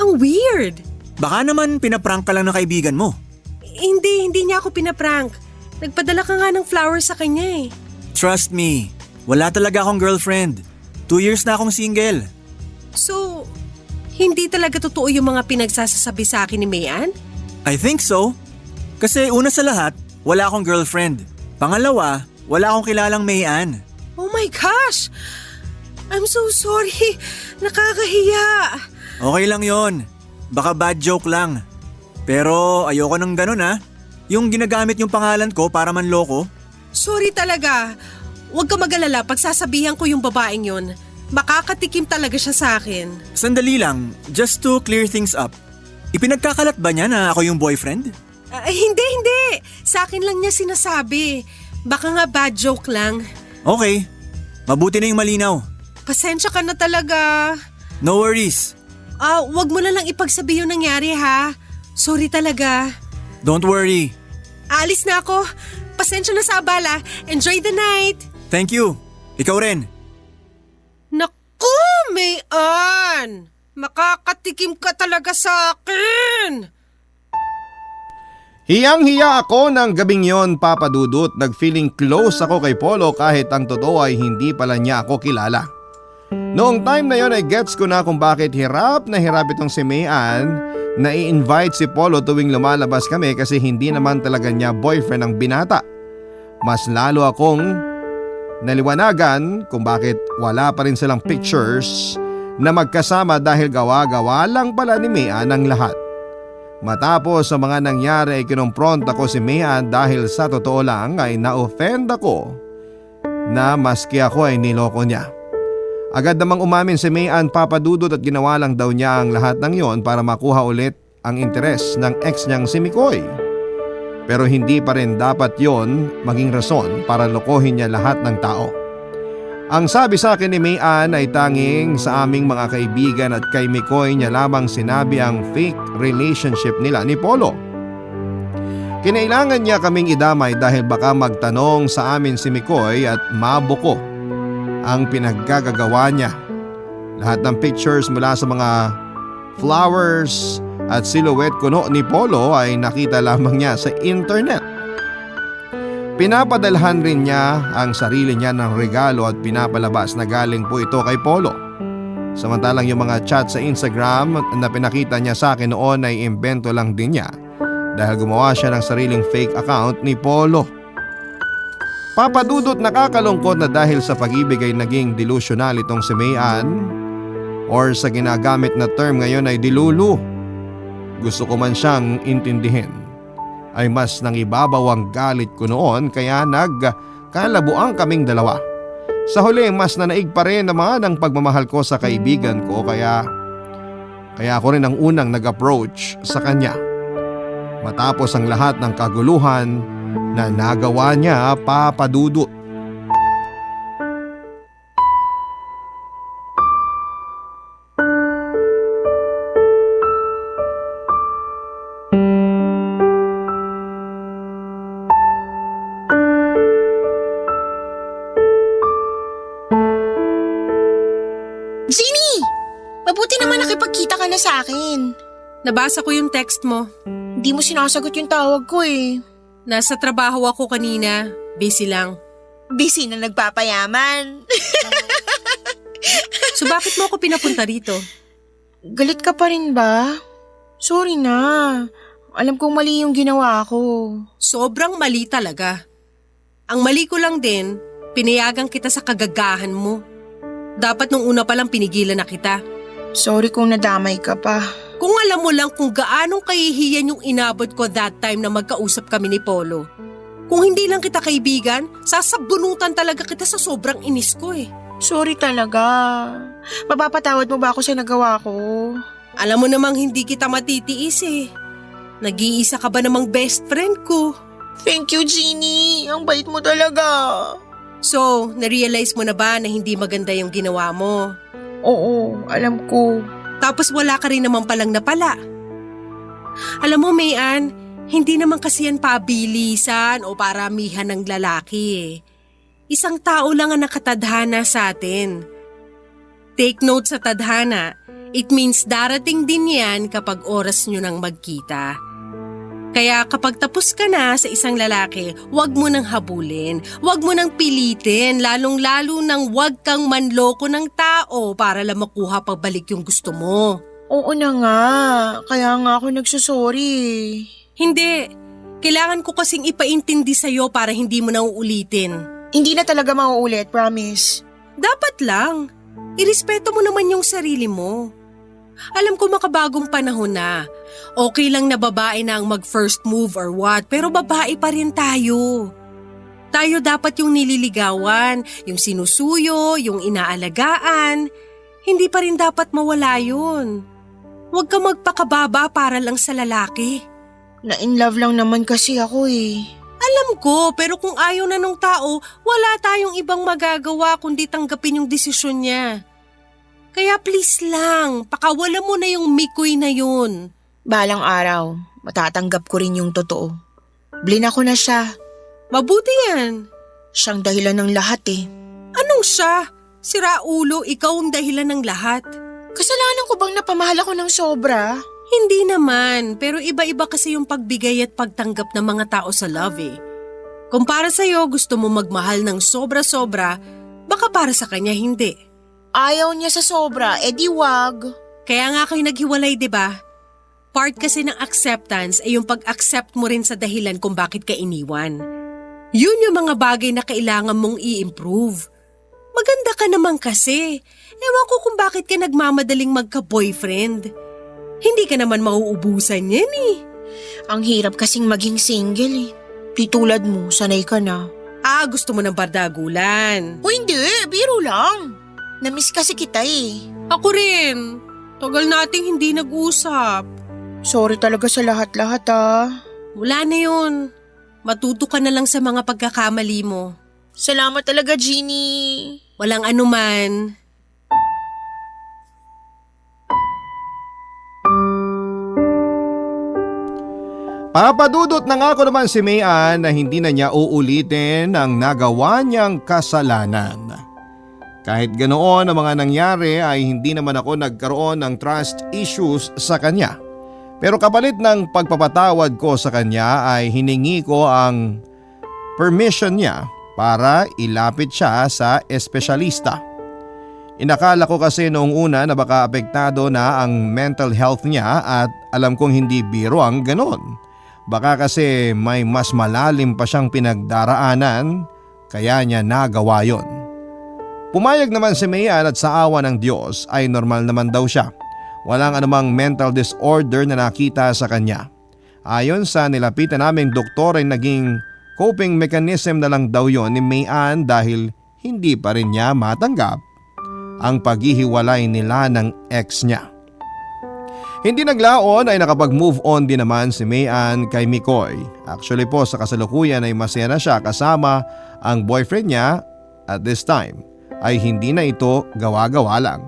Ang weird. Baka naman pinaprank ka lang ng kaibigan mo. Hindi niya ako pinaprank. Nagpadala ka nga ng flowers sa kanya Trust me, wala talaga akong girlfriend. 2 years na akong single. So, hindi talaga totoo yung mga pinagsasasabi sa akin ni Mayan? I think so. Kasi una sa lahat, wala akong girlfriend. Pangalawa, wala akong kilalang Mayan. Oh my gosh! I'm so sorry. Nakakahiya. Okay lang yon. Baka bad joke lang. Pero ayoko ng ganun Yung ginagamit yung pangalan ko para manloko. Sorry talaga. Huwag ka mag-alala pagsasabihan ko yung babaeng yun. Makakatikim talaga siya sa akin. Sandali lang, just to clear things up. Ipinagkakalat ba niya na ako yung boyfriend? Hindi. Sa akin lang niya sinasabi. Baka nga bad joke lang. Okay, mabuti na yung malinaw. Pasensya ka na talaga. No worries. Wag mo na lang ipagsabi yung nangyari Sorry talaga. Don't worry. Alis na ako. Pasensya na sa abala. Enjoy the night. Thank you. Ikaw rin. Naku, Mayan! Makakatikim ka talaga sa akin! Hiyang-hiya ako ng gabing yon, Papa Dudut. Nag-feeling close ako kay Polo kahit ang totoo ay hindi pala niya ako kilala. Noong time na yon ay gets ko na kung bakit hirap na hirap itong si Mayan na i-invite si Polo tuwing lumalabas kami kasi hindi naman talaga niya boyfriend ang binata. Mas lalo akong naliwanagan kung bakit wala pa rin silang pictures na magkasama dahil gawa-gawa lang pala ni Mayan ang lahat. Matapos sa mga nangyari ay kinumpronta ko si Mayan dahil sa totoo lang ay na-offend ako na maski ako ay niloko niya. Agad namang umamin si Mayan, Papa Dudut, at ginawa lang daw niya ang lahat ng yon para makuha ulit ang interes ng ex niyang si Mikoy. Pero hindi pa rin dapat yon maging rason para lokohin niya lahat ng tao. Ang sabi sa akin ni Mayan ay tanging sa aming mga kaibigan at kay Mikoy niya lamang sinabi ang fake relationship nila ni Polo. Kinailangan niya kaming idamay dahil baka magtanong sa amin si Mikoy at mabuko ang pinaggagawa niya. Lahat ng pictures mula sa mga flowers at silhouette kuno ni Polo ay nakita lamang niya sa internet. Pinapadalhan rin niya ang sarili niya ng regalo at pinapalabas na galing po ito kay Polo. Samantalang yung mga chat sa Instagram na pinakita niya sa akin noon ay imbento lang din niya dahil gumawa siya ng sariling fake account ni Polo. Papa Dudut, nakakalungkot na dahil sa pag-ibig ay naging delusional itong si Mayan, or sa ginagamit na term ngayon ay dilulu. Gusto ko man siyang intindihin, ay mas nangibabaw ang galit ko noon kaya nagkalabuan kaming dalawa. Sa huli mas nanaig pa rin naman ang pagmamahal ko sa kaibigan ko kaya ako rin ang unang nag-approach sa kanya. Matapos ang lahat ng kaguluhan na nagawa niya, Papa Dudut. Zini! Mabuti naman nakipagkita ka na sa akin. Nabasa ko yung text mo. Hindi mo sinasagot yung tawag ko Nasa trabaho ako kanina. Busy lang. Busy na nagpapayaman. So bakit mo ako pinapunta rito? Galit ka pa rin ba? Sorry na. Alam kong mali yung ginawa ko. Sobrang mali talaga. Ang mali ko lang din, pinayagan kita sa kagagahan mo. Dapat nung una palang pinigilan na kita. Sorry kung nadamay ka pa. Kung alam mo lang kung gaanong kahihiyan yung inabot ko that time na magkausap kami ni Polo. Kung hindi lang kita kaibigan, sasabunutan talaga kita sa sobrang inis ko eh. Sorry talaga. Mapapatawad mo ba ako sa nagawa ko? Alam mo namang hindi kita matitiis eh. Nag-iisa ka ba namang best friend ko? Thank you, Jeannie. Ang bait mo talaga. So, na-realize mo na ba na hindi maganda yung ginawa mo? Oo, alam ko. Tapos wala ka rin naman palang napala. Alam mo, Mayan, hindi naman kasi yan pabilisan o paramihan ng lalaki eh. Isang tao lang ang nakatadhana sa atin. Take note sa tadhana, it means darating din yan kapag oras nyo nang magkita. Kaya kapag tapos ka na sa isang lalaki, huwag mo nang habulin, huwag mo nang pilitin, lalong-lalo nang huwag kang manloko ng tao para lang makuha pagbalik yung gusto mo. Oo na nga. Kaya nga ako nagsusorry. Hindi. Kailangan ko kasing ipaintindi sa'yo para hindi mo na uulitin. Hindi na talaga mauulit, promise. Dapat lang. Irespeto mo naman yung sarili mo. Alam ko makabagong panahon na. Okay lang na babae na ang mag-first move or what, pero babae pa rin tayo. Tayo dapat yung nililigawan, yung sinusuyo, yung inaalagaan. Hindi pa rin dapat mawala yun. Huwag ka magpakababa para lang sa lalaki. Na-in love lang naman kasi ako eh. Alam ko, pero kung ayaw na nung tao, wala tayong ibang magagawa kundi tanggapin yung desisyon niya. Kaya please lang, pakawala mo na yung mikoy na yun. Balang araw, matatanggap ko rin yung totoo. Blina ko na siya. Mabuti yan. Siyang dahilan ng lahat eh. Anong siya? Si Raulo, ikaw ang dahilan ng lahat. Kasalanan ko bang napamahal ako ng sobra? Hindi naman, pero iba-iba kasi yung pagbigay at pagtanggap ng mga tao sa love eh. Kung para sa'yo gusto mo magmahal ng sobra-sobra, baka para sa kanya hindi. Ayaw niya sa sobra, edi wag. Kaya nga kayo naghiwalay, di ba? Part kasi ng acceptance ay yung pag-accept mo rin sa dahilan kung bakit ka iniwan. Yun yung mga bagay na kailangan mong i-improve. Maganda ka naman kasi. Ewan ko kung bakit ka nagmamadaling magka-boyfriend. Hindi ka naman mauubusan yan eh. Ang hirap kasing maging single eh. Di tulad mo, sanay ka na. Gusto mo ng bardagulan. O hindi, biro lang. Namiss kasi kita eh. Ako rin. Tagal nating hindi nag-usap. Sorry talaga sa lahat-lahat ah. Wala na yun. Matuto ka na lang sa mga pagkakamali mo. Salamat talaga, Jeannie. Walang anuman. Papadudot na nga ako naman si Mayan na hindi na niya uulitin ang nagawa niyang kasalanan. Kahit ganoon ang mga nangyari ay hindi naman ako nagkaroon ng trust issues sa kanya. Pero kapalit ng pagpapatawad ko sa kanya ay hiningi ko ang permission niya para ilapit siya sa espesyalista. Inakala ko kasi noong una na baka apektado na ang mental health niya at alam kong hindi biro ang ganon. Baka kasi may mas malalim pa siyang pinagdaraanan kaya niya nagawa yon. Pumayag naman si Mayan at sa awa ng Diyos ay normal naman daw siya. Walang anumang mental disorder na nakita sa kanya. Ayon sa nilapitan naming doktor ay naging coping mechanism na lang daw yon ni Mayan dahil hindi pa rin niya matanggap ang paghihiwalay nila ng ex niya. Hindi naglaon ay nakapag-move on din naman si Mayan kay Mikoy. Actually po sa kasalukuyan ay masaya na siya kasama ang boyfriend niya at this time ay hindi na ito gawa-gawa lang.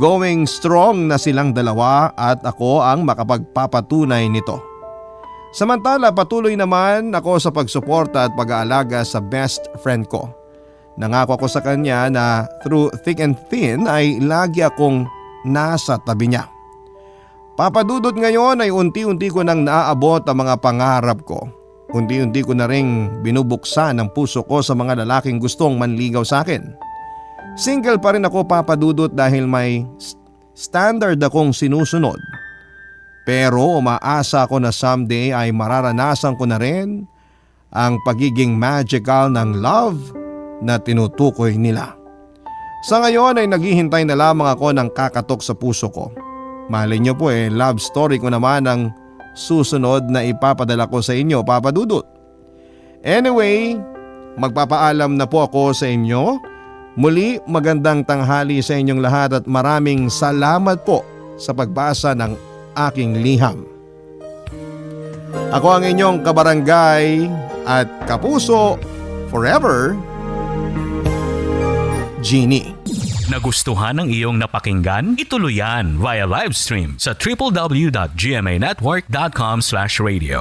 Going strong na silang dalawa at ako ang makapagpapatunay nito. Samantala patuloy naman ako sa pagsuporta at pag-aalaga sa best friend ko. Nangako ako sa kanya na through thick and thin ay lagi akong nasa tabi niya. Papadudot ngayon ay unti-unti ko nang naaabot ang mga pangarap ko. Unti-unti ko na ring binubuksan ang puso ko sa mga lalaking gustong manligaw sa akin. Single pa rin ako papadudot dahil may standard akong sinusunod. Pero umaasa ako na someday ay mararanasan ko na rin ang pagiging magical ng love na tinutukoy nila. Sa ngayon ay naghihintay na lamang ako ng kakatok sa puso ko. Malay niyo po love story ko naman ang susunod na ipapadala ko sa inyo papadudot. Anyway, magpapaalam na po ako sa inyo. Muli magandang tanghali sa inyong lahat at maraming salamat po sa pagbasa ng aking liham. Ako ang inyong kabarangay at kapuso forever, Jeannie. Nagustuhan ng iyong napakinggan? Ituloy yan via live stream sa www.gmanetwork.com/radio.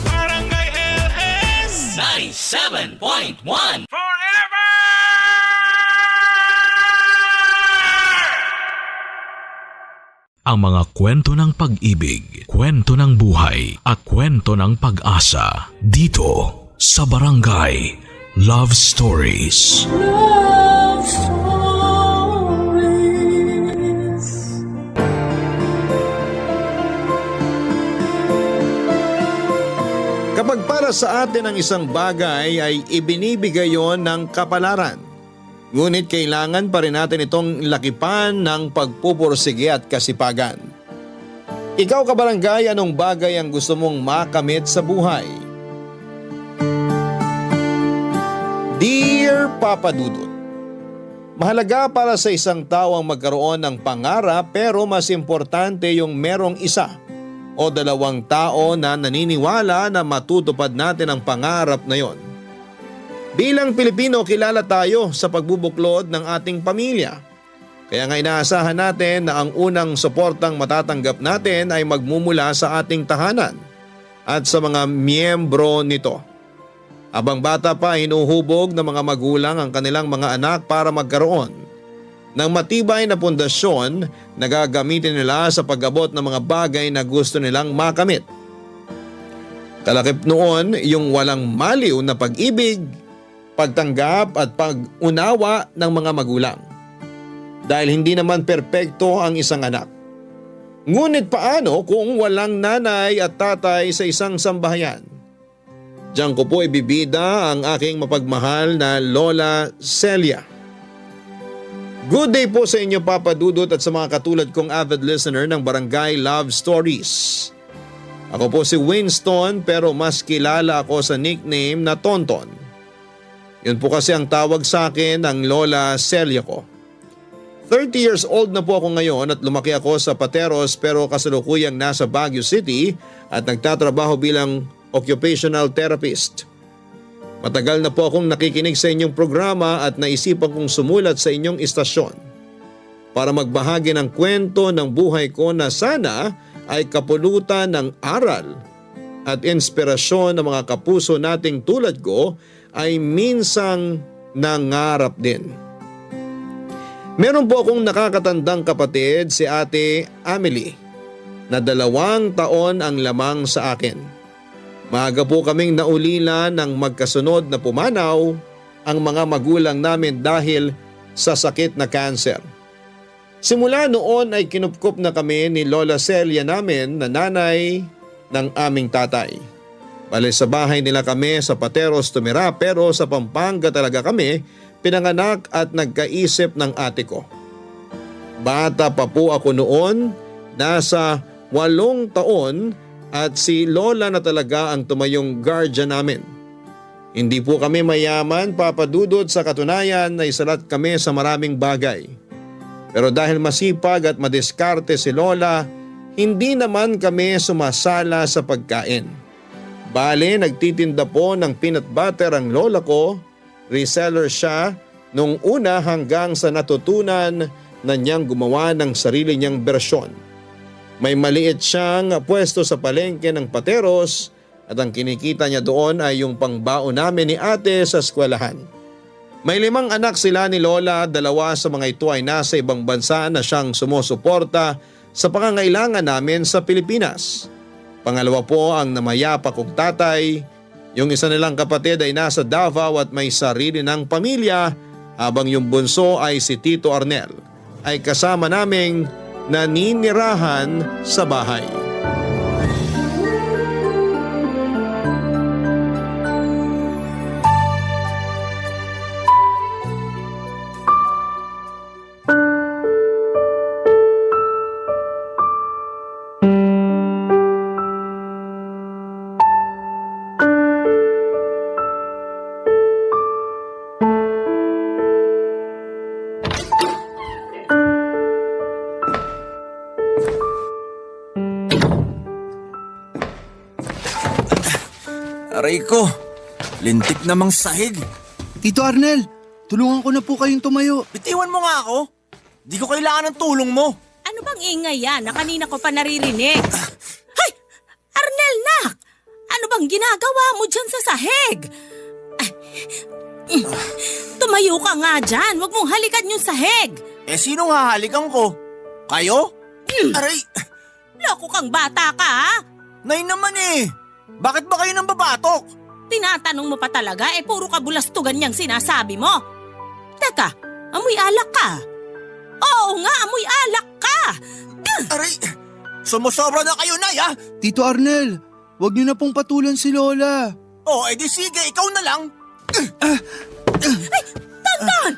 Barangay LS 97.1 Forever! Ang mga kwento ng pag-ibig, kwento ng buhay at kwento ng pag-asa dito sa Barangay Love Stories. Love Stories. Kapag para sa atin ang isang bagay ay ibinibigay yon ng kapalaran. Ngunit kailangan pa rin natin itong lakipan ng pagpupursige at kasipagan. Ikaw kabarangay, anong bagay ang gusto mong makamit sa buhay? Dear Papa Dudut, mahalaga para sa isang tao ang magkaroon ng pangarap pero mas importante yung merong isa o dalawang tao na naniniwala na matutupad natin ang pangarap na yon. Bilang Pilipino, kilala tayo sa pagbubuklod ng ating pamilya. Kaya nga inaasahan natin na ang unang suportang matatanggap natin ay magmumula sa ating tahanan at sa mga miyembro nito. Habang bata pa, hinuhubog ng mga magulang ang kanilang mga anak para magkaroon ng matibay na pundasyon na gagamitin nila sa pag-abot ng mga bagay na gusto nilang makamit. Kalakip noon yung walang maliw na pag-ibig, pagtanggap at pag-unawa ng mga magulang. Dahil hindi naman perpekto ang isang anak. Ngunit paano kung walang nanay at tatay sa isang sambahayan? Diyan ko po ibibida ang aking mapagmahal na Lola Celia. Good day po sa inyo Papa Dudut at sa mga katulad kong avid listener ng Barangay Love Stories. Ako po si Winston pero mas kilala ako sa nickname na Tonton. Yun po kasi ang tawag sa akin ng Lola Celia ko. 30 years old na po ako ngayon at lumaki ako sa Pateros pero kasalukuyang nasa Baguio City at nagtatrabaho bilang occupational therapist. Matagal na po akong nakikinig sa inyong programa at naisipan kong sumulat sa inyong istasyon para magbahagi ng kwento ng buhay ko na sana ay kapulutan ng aral at inspirasyon ng mga kapuso nating tulad ko ay minsang nangarap din. Meron po akong nakakatandang kapatid si Ate Amelie na 2 taon ang lamang sa akin. Maaga po kaming naulila ng magkasunod na pumanaw ang mga magulang namin dahil sa sakit na cancer. Simula noon ay kinupkup na kami ni Lola Celia namin na nanay ng aming tatay. Bale sa bahay nila kami sa Pateros tumira pero sa Pampanga talaga kami pinanganak at nagkaisip ng ate ko. Bata pa po ako noon, nasa 8 taon at si Lola na talaga ang tumayong guardian namin. Hindi po kami mayaman, Papa Dudut, sa katunayan na isalat kami sa maraming bagay. Pero dahil masipag at madiskarte si Lola, hindi naman kami sumasala sa pagkain. Bale, nagtitinda po ng peanut butter ang lola ko, reseller siya nung una hanggang sa natutunan na niyang gumawa ng sarili niyang bersyon. May maliit siyang pwesto sa palengke ng Pateros at ang kinikita niya doon ay yung pangbaon namin ni ate sa eskwelahan. May 5 anak sila ni Lola, 2 sa mga ito ay nasa ibang bansa na siyang sumusuporta sa pangangailangan namin sa Pilipinas. Pangalawa po ang namayapa kong tatay. Yung isa nilang kapatid ay nasa Davao at may sarili ng pamilya habang yung bunso ay si Tito Arnel ay kasama naming naninirahan sa bahay. Aray ko, lintik namang sahig. Tito Arnel, tulungan ko na po kayong tumayo. Bitiwan mo nga ako. Di ko kailangan ng tulong mo. Ano bang ingay yan na kanina ko pa naririnig? Hay! Arnel, nak! Ano bang ginagawa mo dyan sa sahig? Tumayo ka nga dyan. Huwag mong halikan yung sahig. Eh sinong hahalikan ko? Kayo? Aray, Loko kang bata ka, ha? nay naman eh. Bakit ba kayo nang babatok? Tinatanong mo pa talaga, puro kabulastugan niyang sinasabi mo. Teka, amoy alak ka. Oo nga, amoy alak ka. Aray, sumusobra na kayo, nay, ha? Tito Arnel, wag niyo na pong patulan si Lola. Oh, edi sige, ikaw na lang. Tantan!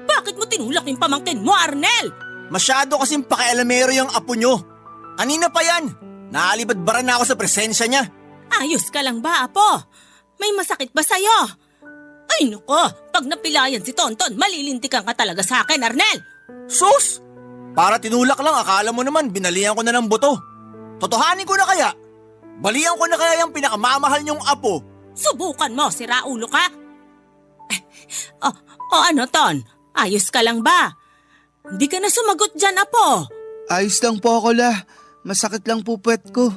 Bakit mo tinulak yung pamangkin mo, Arnel? Masyado kasing pakialamero yung apo nyo. Kanina pa yan. Naalibad-bara na ako sa presensya niya. Ayos ka lang ba, Apo? May masakit ba sa'yo? Ay nuko, pag napilayan si Tonton, malilintikan ka talaga sa akin, Arnel. Sus! Para tinulak lang, akala mo naman binalihan ko na ng buto. Totohanin ko na kaya? Balihan ko na kaya yung pinakamamahal niyong apo? Subukan mo, siraulo ka. Ano, Ton? Ayos ka lang ba? Hindi ka na sumagot dyan, Apo. Ayos lang po ako, La. Masakit lang po puwet ko.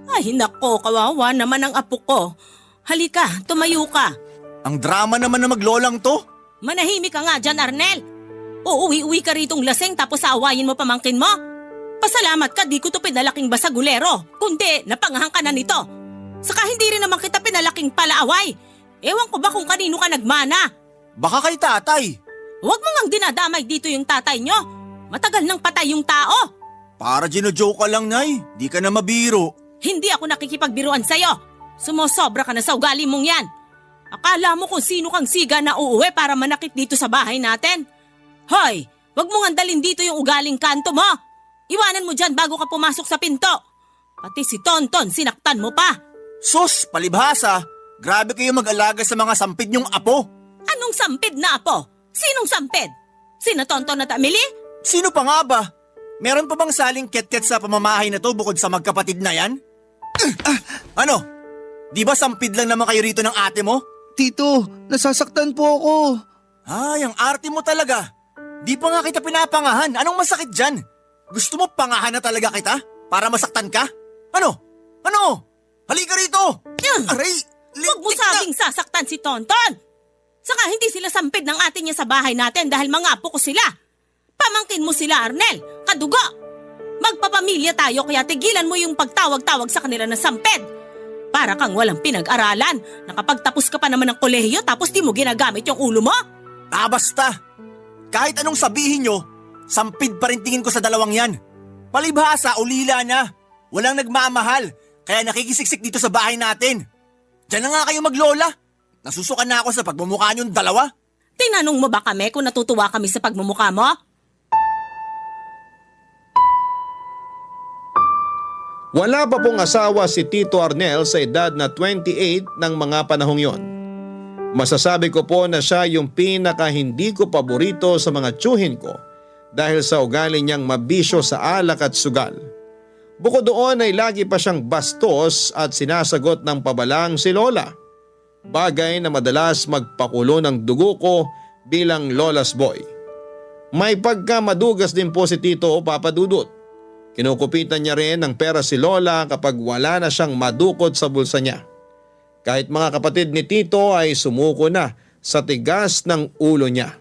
Ay, nako, kawawa naman ang apo ko. Halika, tumayo ka. Ang drama naman na maglolang to. Manahimik ka nga dyan, Arnel. Uuwi-uwi ka ritong laseng tapos aawayin mo pamangkin mo. Pasalamat ka, di ko to pinalaking basagulero. Kundi, napangahan ka na nito. Saka hindi rin naman kita pinalaking palaaway. Ewan ko ba kung kanino ka nagmana. Baka kay tatay. Huwag mo ngang dinadamay dito yung tatay nyo. Matagal nang patay yung tao. Para gino-joke ka lang, nay. Di ka na mabiro. Hindi ako nakikipagbiruan sa'yo. Sumosobra ka na sa ugali mong yan. Akala mo kung sino kang siga na uuwi para manakit dito sa bahay natin? Hoy, wag mo ngandalin dito yung ugaling kanto mo. Iwanan mo dyan bago ka pumasok sa pinto. Pati si Tonton, sinaktan mo pa. Sus, palibhasa. Grabe kayo mag-alaga sa mga sampid niyong apo. Anong sampid na apo? Sinong sampid? Sina Tonton at Amelie? Sino pa nga ba? Meron pa bang saling ket-ket sa pamamahay na to bukod sa magkapatid na yan? Ano? Di ba sampid lang naman kayo rito ng ate mo? Tito, nasasaktan po ako. Ay, ang arte mo talaga. Di pa nga kita pinapangahan. Anong masakit dyan? Gusto mo pangahan na talaga kita? Para masaktan ka? Ano? Ano? Halika rito! Aray! Huwag mo Lintik na! sabing sasaktan si Tonton. Saka hindi sila sampid ng ate niya sa bahay natin dahil mga apo ko sila. Pamangkin mo sila, Arnel. Kadugo. Magpapamilya tayo kaya tigilan mo yung pagtawag-tawag sa kanila na sampid. Para kang walang pinag-aralan. Nakapagtapos ka pa naman ng kolehiyo tapos di mo ginagamit yung ulo mo. Basta. Kahit anong sabihin nyo, sampid pa rin tingin ko sa dalawang yan. Palibhasa, ulila na. Walang nagmamahal, kaya nakikisiksik dito sa bahay natin. Diyan na nga kayo maglola. Nasusukan na ako sa pagmumukha niyong dalawa. Tinanong mo ba kami kung natutuwa kami sa pagmumukha mo? Wala pa pong asawa si Tito Arnel sa edad na 28 ng mga panahong yon. Masasabi ko po na siya yung pinaka hindi ko paborito sa mga tsuhin ko dahil sa ugali niyang mabisyo sa alak at sugal. Bukod doon ay lagi pa siyang bastos at sinasagot ng pabalang si Lola. Bagay na madalas magpakulo ng dugo ko bilang Lola's boy. May pagkamadugas din po si Tito o Papa Dudut. Kinukupitan niya rin ng pera si Lola kapag wala na siyang madukot sa bulsa niya. Kahit mga kapatid ni Tito ay sumuko na sa tigas ng ulo niya.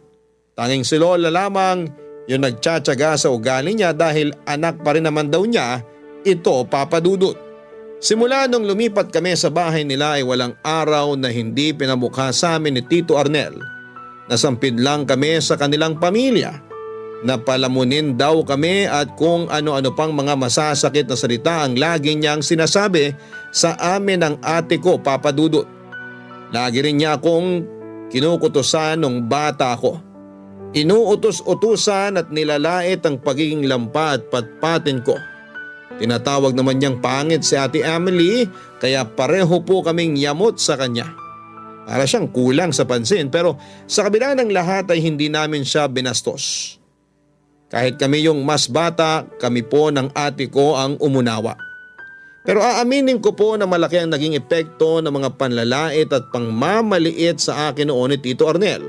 Tanging si Lola lamang yung nagtsatsaga sa ugali niya dahil anak pa rin naman daw niya ito, Papa Dudut. Simula nung lumipat kami sa bahay nila ay walang araw na hindi pinamukha sa amin ni Tito Arnel. Nasampid lang kami sa kanilang pamilya. Napalamunin daw kami at kung ano-ano pang mga masasakit na salita ang lagi niyang sinasabi sa amin ng ate ko, Papa Dudut. Lagi rin niya akong kinukutusan nung bata ako. Inuutos-utusan at nilalait ang pagiging lampa at patpatin ko. Tinatawag naman niyang pangit si Ate Emily kaya pareho po kaming yamot sa kanya. Para siyang kulang sa pansin pero sa kabila ng lahat ay hindi namin siya binastos. Kahit kami yung mas bata, kami po ng ate ko ang umunawa. Pero aaminin ko po na malaki ang naging epekto ng mga panlalait at pangmamaliit sa akin noon ni Tito Arnel.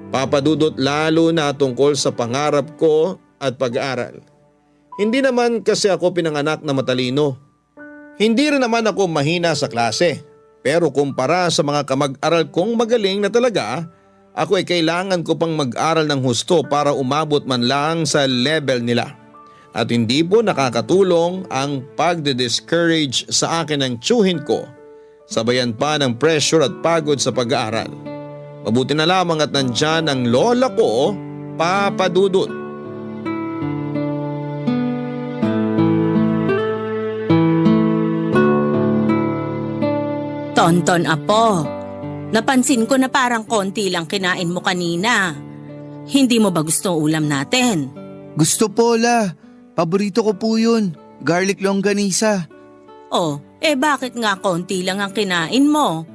Papa Dudut, lalo na tungkol sa pangarap ko at pag-aaral. Hindi naman kasi ako pinanganak na matalino. Hindi rin naman ako mahina sa klase. Pero kumpara sa mga kamag-aral kong magaling na talaga, ako ay kailangan ko pang mag-aral ng husto para umabot man lang sa level nila. At hindi po nakakatulong ang pagde-discourage sa akin ng tiyuhin ko. Sabayan pa ng pressure at pagod sa pag-aaral. Mabuti na lamang at nandyan ang lola ko, Papa Dudut. Tonton, apo. Napansin ko na parang konti lang kinain mo kanina. Hindi mo ba gusto ulam natin? Gusto po, La. Paborito ko po yun. Garlic longganisa. Oh, bakit nga konti lang ang kinain mo?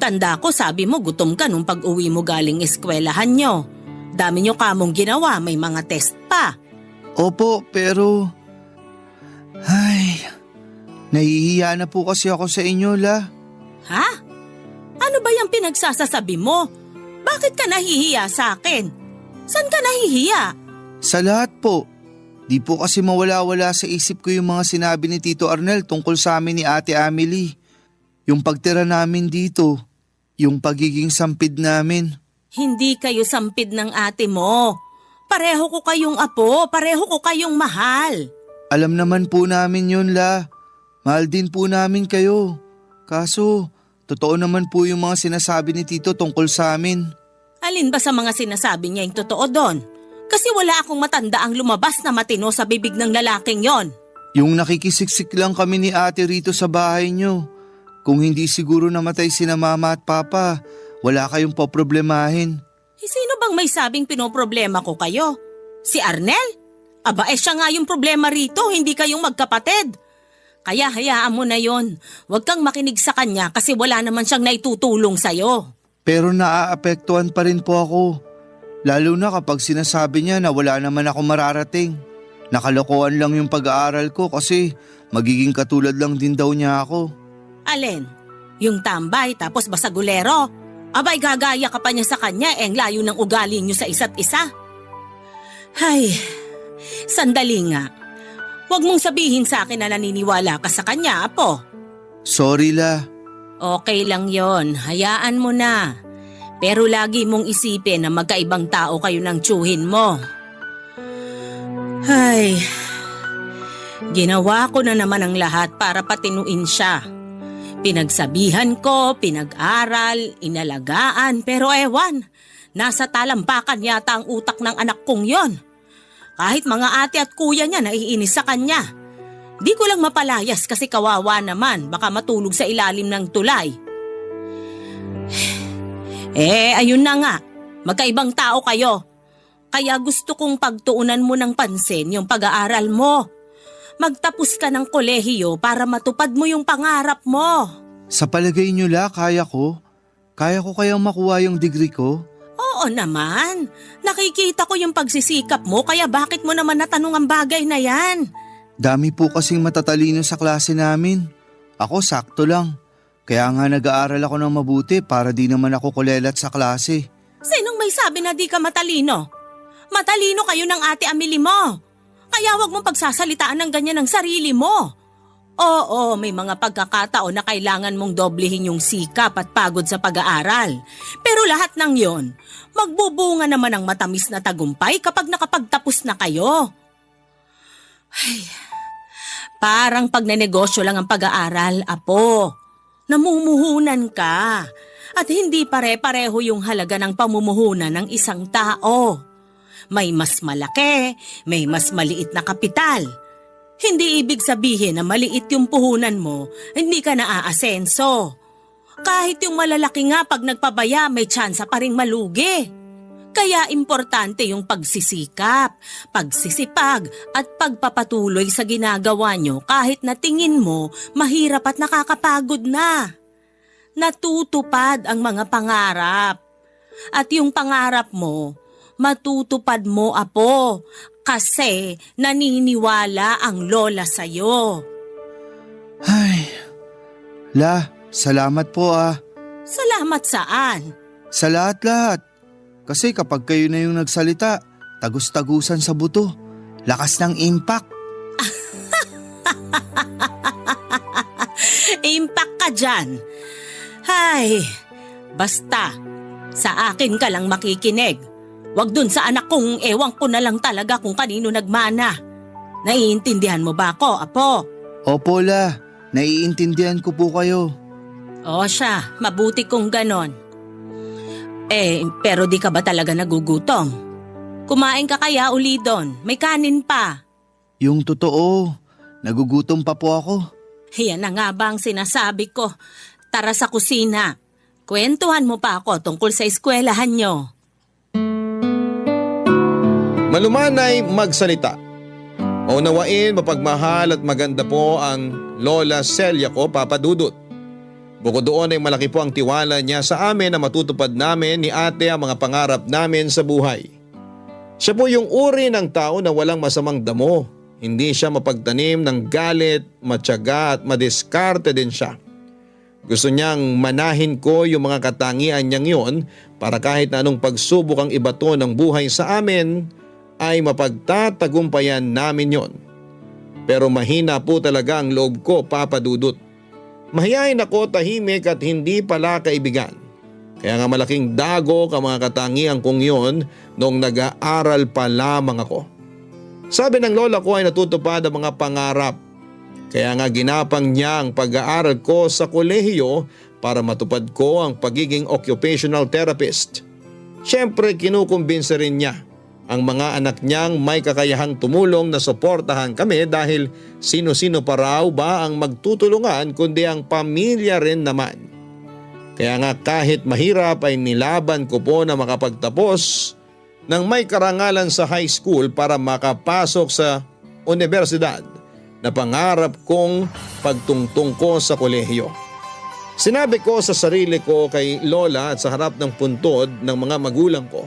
Tanda ko sabi mo gutom ka nung pag-uwi mo galing eskwelahan nyo. Dami nyo kamong ginawa, may mga test pa. Opo, pero... Ay... Nahihiya na po kasi ako sa inyo, La. Ha? Ano ba yung pinagsasasabi mo? Bakit ka nahihiya sa akin? Saan ka nahihiya? Sa lahat po. Di po kasi mawala-wala sa isip ko yung mga sinabi ni Tito Arnel tungkol sa amin ni Ate Amelie. Yung pagtira namin dito. Yung pagiging sampid namin. Hindi kayo sampid ng ate mo. Pareho ko kayong apo, pareho ko kayong mahal. Alam naman po namin yun, La. Mahal din po namin kayo. Kaso, totoo naman po yung mga sinasabi ni Tito tungkol sa amin. Alin ba sa mga sinasabi niya yung totoo doon? Kasi wala akong matanda ang lumabas na matino sa bibig ng lalaking yon. Yung nakikisiksik lang kami ni ate rito sa bahay nyo. Kung hindi siguro namatay sina mama at papa, wala kayong poproblemahin. Sino bang may sabing pinoproblema ko kayo? Si Arnel? Aba siya nga yung problema rito, hindi kayong magkapatid. Kaya hayaan mo na yon. Huwag kang makinig sa kanya kasi wala naman siyang naitutulong sa'yo. Pero naaapektuhan pa rin po ako. Lalo na kapag sinasabi niya na wala naman ako mararating. Nakalokohan lang yung pag-aaral ko kasi magiging katulad lang din daw niya ako. Alin? Yung tambay tapos basagulero? Abay gagaya ka pa niya sa kanya ang layo ng ugali niyo sa isa't isa. Hay, sandali nga. Huwag mong sabihin sa akin na naniniwala ka sa kanya, apo. Sorry, La. Okay lang yon, hayaan mo na. Pero lagi mong isipin na magkaibang tao kayo ng tiyuhin mo. Ay, ginawa ko na naman ang lahat para patinuin siya. Pinagsabihan ko, pinag-aral, inalagaan, pero ewan, nasa talampakan yata ang utak ng anak kong yon. Kahit mga ate at kuya niya naiinis sa kanya. Di ko lang mapalayas kasi kawawa naman, baka matulog sa ilalim ng tulay. Ayun na nga, magkaibang tao kayo. Kaya gusto kong pagtuunan mo ng pansin yung pag-aaral mo. Magtapos ka ng kolehiyo para matupad mo yung pangarap mo. Sa palagay niyo, La, kaya ko? Kaya ko kayang makuha yung degree ko? Oo naman. Nakikita ko yung pagsisikap mo kaya bakit mo naman natanong ang bagay na yan? Dami po kasing matatalino sa klase namin. Ako sakto lang. Kaya nga nag-aaral ako ng mabuti para di naman ako kulelat sa klase. Sinong may sabi na di ka matalino? Matalino kayo ng Ate Amelie mo. Kaya wag mong pagsasalitaan ng ganyan ng sarili mo. Oo, may mga pagkakataon na kailangan mong doblehin yung sikap at pagod sa pag-aaral. Pero lahat ng yon, magbubunga naman ang matamis na tagumpay kapag nakapagtapos na kayo. Ay, parang pagnenegosyo lang ang pag-aaral, apo. Namumuhunan ka at hindi pare-pareho yung halaga ng pamumuhunan ng isang tao. May mas malaki, may mas maliit na kapital. Hindi ibig sabihin na maliit yung puhunan mo, hindi ka naaasenso. Kahit yung malalaki nga pag nagpabaya may tsansa pa ring malugi. Kaya importante yung pagsisikap, pagsisipag at pagpapatuloy sa ginagawa nyo kahit na tingin mo mahirap at nakakapagod na. Natutupad ang mga pangarap. At yung pangarap mo, matutupad mo, apo, kasi naniniwala ang lola sa'yo. Ay, La, salamat po ah. Salamat saan? Sa lahat-lahat. Kasi kapag kayo na yung nagsalita, tagus-tagusan sa buto. Lakas ng impact. Impact ka dyan. Hay, basta, sa akin ka lang makikinig. Huwag dun sa anak kong ewan ko na lang talaga kung kanino nagmana. Naiintindihan mo ba ako, Apo? Opo La, naiintindihan ko po kayo. O siya, mabuti kung ganon. Pero di ka ba talaga nagugutom? Kumain ka kaya uli doon, may kanin pa. Yung totoo, nagugutom pa po ako. Yan na nga ba ang sinasabi ko? Tara sa kusina. Kwentuhan mo pa ako tungkol sa eskwelahan nyo. Malumanay magsalita. Maunawain, mapagmahal at maganda po ang Lola Celia ko, Papa Dudut. Bukod doon ay malaki po ang tiwala niya sa amin na matutupad namin ni ate ang mga pangarap namin sa buhay. Siya po yung uri ng tao na walang masamang damo. Hindi siya mapagtanim ng galit, matyaga at madiskarte din siya. Gusto niyang manahin ko yung mga katangian niyang yun para kahit na anong pagsubok ang ibato ng buhay sa amin ay mapagtatagumpayan namin yon. Pero mahina po talaga ang loob ko, Papa Dudut. Mahiyain ako, tahimik at hindi pala kaibigan. Kaya nga malaking dagok ang mga katangian kong yon noong nag-aaral pa lamang ako. Sabi ng lola ko ay natutupad ang mga pangarap. Kaya nga ginapang niya ang pag-aaral ko sa kolehiyo para matupad ko ang pagiging occupational therapist. Siyempre kinukumbinsa rin niya ang mga anak niyang may kakayahang tumulong na suportahan kami dahil sino-sino pa raw ba ang magtutulungan kundi ang pamilya rin naman. Kaya nga kahit mahirap ay nilaban ko po na makapagtapos ng may karangalan sa high school para makapasok sa universidad na pangarap kong pagtungtong ko sa kolehiyo. Sinabi ko sa sarili ko kay Lola at sa harap ng puntod ng mga magulang ko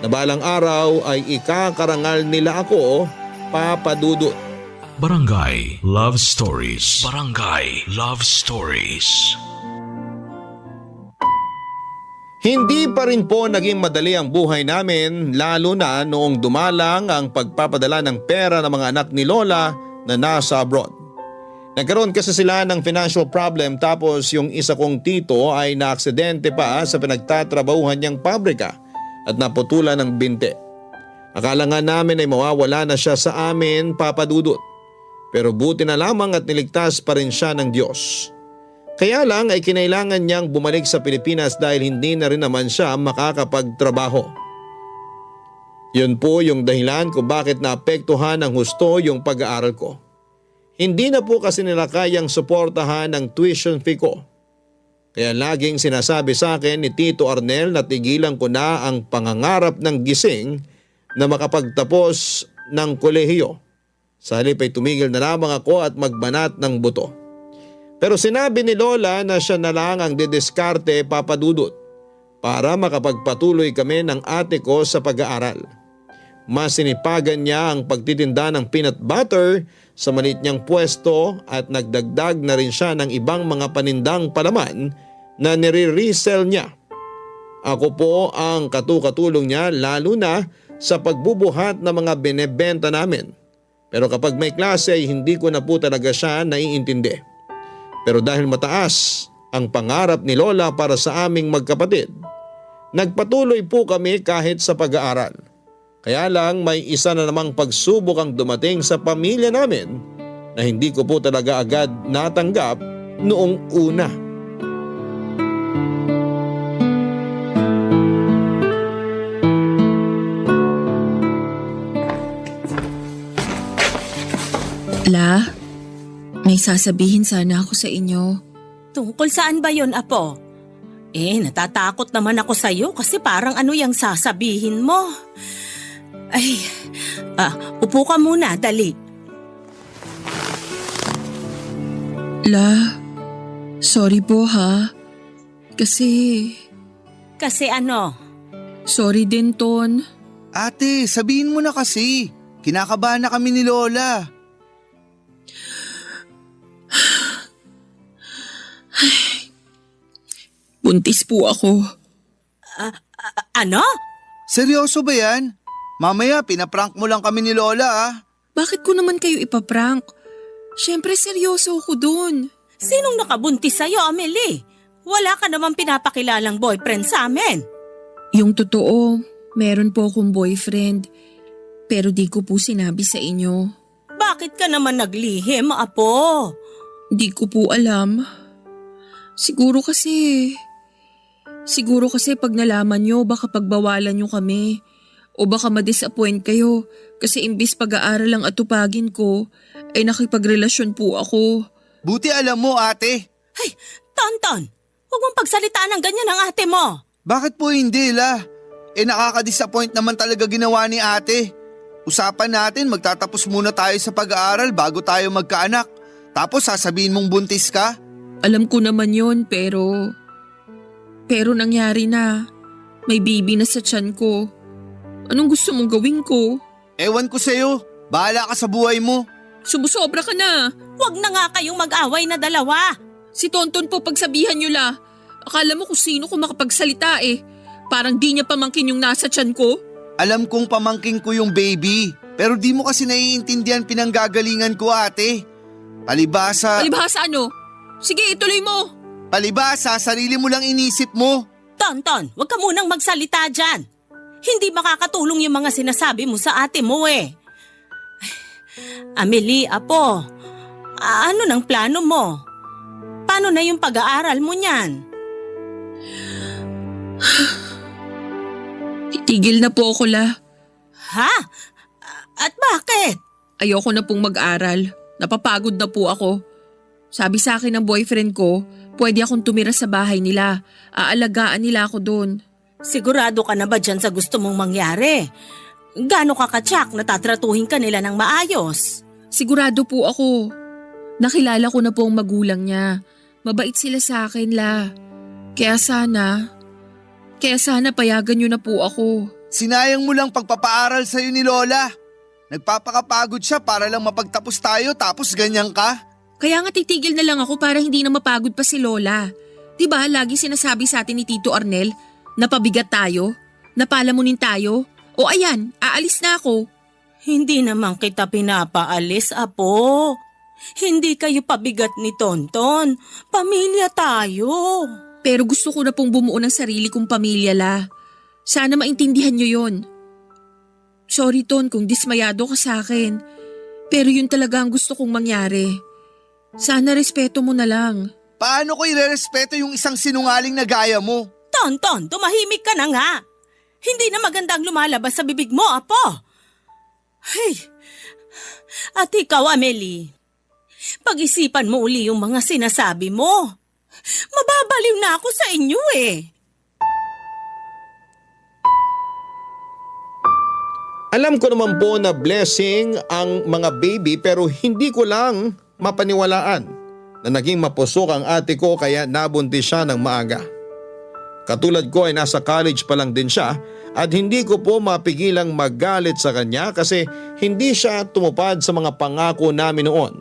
na balang araw ay ikakarangal nila ako, Papa Dudut. Barangay Love Stories. Barangay Love Stories. Hindi pa rin po naging madali ang buhay namin lalo na noong dumalang ang pagpapadala ng pera ng mga anak ni Lola na nasa abroad. Nagkaroon kasi sila ng financial problem tapos yung isa kong tito ay naaksidente pa sa pinagtatrabahuhan niyang pabrika at naputulan ng binte. Akala nga namin ay mawawala na siya sa amin, Papa Dudut. Pero buti na lamang at niligtas pa rin siya ng Diyos. Kaya lang ay kinailangan niyang bumalik sa Pilipinas dahil hindi na rin naman siya makakapagtrabaho. Yun po yung dahilan kung bakit naapektuhan ng husto yung pag-aaral ko. Hindi na po kasi nila kayang suportahan ang tuition fee ko. Kaya laging sinasabi sa akin ni Tito Arnel na tigilan ko na ang pangangarap ng gising na makapagtapos ng kolehiyo. Sa halip ay tumigil na lamang ako at magbanat ng buto. Pero sinabi ni Lola na siya na lang ang didiskarte, Papa Dudut, para makapagpatuloy kami ng ate ko sa pag-aaral. Mas sinipagan niya ang pagtitinda ng peanut butter sa maliit niyang pwesto at nagdagdag na rin siya ng ibang mga panindang palaman na nire-resell niya. Ako po ang katukatulong niya lalo na sa pagbubuhat ng mga binebenta namin. Pero kapag may klase ay hindi ko na po talaga siya naiintindi. Pero dahil mataas ang pangarap ni Lola para sa aming magkapatid, nagpatuloy po kami kahit sa pag-aaral. Kaya lang may isa na namang pagsubok ang dumating sa pamilya namin na hindi ko po talaga agad natanggap noong una. La, may sasabihin sana ako sa inyo. Tungkol saan ba yon, Apo? Natatakot naman ako sa'yo kasi parang ano yung sasabihin mo. Ay, upo ka muna, dali. La, sorry po ha. Kasi ano? sorry din, Ton. Ate, sabihin mo na kasi. Kinakabahan na kami ni Lola. Buntis po ako. Ano? Seryoso ba yan? Mamaya pinaprank mo lang kami ni Lola ah. Bakit ko naman kayo ipaprank? Siyempre seryoso ako dun. Sinong nakabuntis sa'yo, Amelie? Wala ka naman pinapakilalang boyfriend sa amin. Yung totoo, meron po akong boyfriend. Pero di ko po sinabi sa inyo. Bakit ka naman naglihim, Apo? Di ko po alam. Siguro kasi pag nalaman nyo, baka pagbawalan nyo kami. O baka ma-disappoint kayo kasi imbis pag-aaral ang atupagin ko, ay nakipagrelasyon po ako. Buti alam mo ate. Ay, Tonton, huwag mong pagsalitaan ng ganyan ang ate mo. Bakit po hindi la? Nakaka-disappoint naman talaga ginawa ni ate. Usapan natin magtatapos muna tayo sa pag-aaral bago tayo magkaanak. Tapos sasabihin mong buntis ka? Alam ko naman yon pero nangyari na. May baby na sa tiyan ko. Anong gusto mong gawin ko? Ewan ko sa'yo. Bahala ka sa buhay mo. Sumusobra ka na. Huwag na nga kayong mag-away na dalawa. Si Tonton po pagsabihan nyo la. Akala mo kung sino ko makapagsalita eh. Parang di niya pamangkin yung nasa tiyan ko. Alam kong pamangking ko yung baby. Pero di mo kasi naiintindihan pinanggagalingan ko ate. Palibasa ano? Sige, ituloy mo. Palibasa, sarili mo lang inisip mo. Tonton, huwag ka munang magsalita dyan. Hindi makakatulong yung mga sinasabi mo sa ate mo eh. Amelie, Apo, ano nang plano mo? Paano na yung pag-aaral mo niyan? Titigil na po ako la. Ha? At bakit? Ayoko na pong mag-aral. Napapagod na po ako. Sabi sa akin ng boyfriend ko, pwede akong tumira sa bahay nila. Aalagaan nila ako doon. Sigurado ka na ba dyan sa gusto mong mangyari? Gaano ka katsak na tatratuhin ka nila ng maayos? Sigurado po ako. Nakilala ko na po ang magulang niya. Mabait sila sa akin la. Kaya sana payagan niyo na po ako. Sinayang mo lang pagpapaaral sa'yo ni Lola. Nagpapakapagod siya para lang mapagtapos tayo tapos ganyan ka. Kaya nga titigil na lang ako para hindi na mapagod pa si Lola. Diba lagi sinasabi sa atin ni Tito Arnel, napabigat tayo, napalamunin tayo, o ayan, aalis na ako. Hindi naman kita pinapaalis, Apo. Hindi kayo pabigat ni Tonton. Pamilya tayo. Pero gusto ko na pong bumuo ng sarili kong pamilya la. Sana maintindihan niyo yon. Sorry Ton kung dismayado ka sa akin. Pero yun talaga ang gusto kong mangyari. Sana respeto mo na lang. Paano ko irerespeto yung isang sinungaling na gaya mo? Tonton, tumahimik ka na nga. Hindi na magandang lumalabas sa bibig mo, Apo. Hey, at ikaw, Amelie, pag-isipan mo uli yung mga sinasabi mo. Mababaliw na ako sa inyo eh. Alam ko naman po na blessing ang mga baby pero hindi ko lang mapaniwalaan na naging mapusok ang ate ko kaya nabuntis siya ng maaga. Katulad ko ay nasa college pa lang din siya at hindi ko po mapigilang magalit sa kanya kasi hindi siya tumupad sa mga pangako namin noon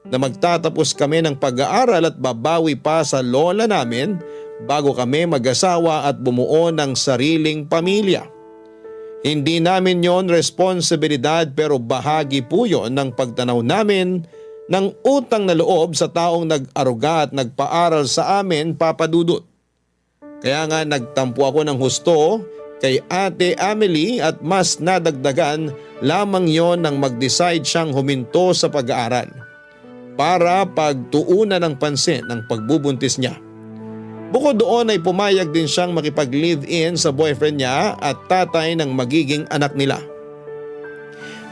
na magtatapos kami ng pag-aaral at babawi pa sa lola namin bago kami mag-asawa at bumuo ng sariling pamilya. Hindi namin yon responsibilidad pero bahagi po yon ng pagtanaw namin ng utang na loob sa taong nag-aruga at nagpaaral sa amin, Papa Dudut. Kaya nga nagtampo ako ng husto kay Ate Amelie at mas nadagdagan lamang yon nang mag-decide siyang huminto sa pag-aaral para pagtuunan ng pansin ng pagbubuntis niya. Bukod doon ay pumayag din siyang makipag-live-in sa boyfriend niya at tatay ng magiging anak nila.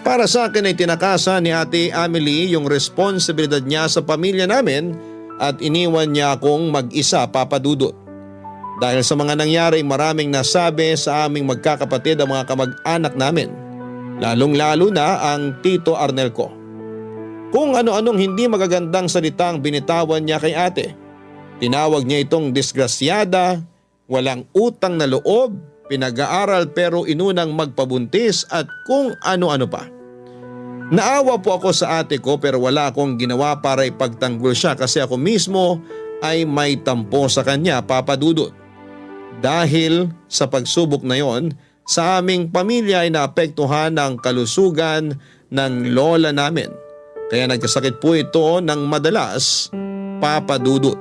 Para sa akin ay tinakasan ni Ate Amelie yung responsibilidad niya sa pamilya namin at iniwan niya akong mag-isa, Papa Dudut. Dahil sa mga nangyari maraming nasabi sa aming magkakapatid ang mga kamag-anak namin, lalong-lalo na ang Tito Arnel ko. Kung ano-anong hindi magagandang salitang binitawan niya kay ate. Tinawag niya itong disgrasyada, walang utang na loob, pinag-aaral pero inunang magpabuntis at kung ano-ano pa. Naawa po ako sa ate ko pero wala akong ginawa para ipagtanggol siya kasi ako mismo ay may tampo sa kanya, Papa Dudut. Dahil sa pagsubok na yon, sa aming pamilya ay naapektuhan ng kalusugan ng lola namin. Kaya nagkasakit po ito ng madalas, Papa Dudut.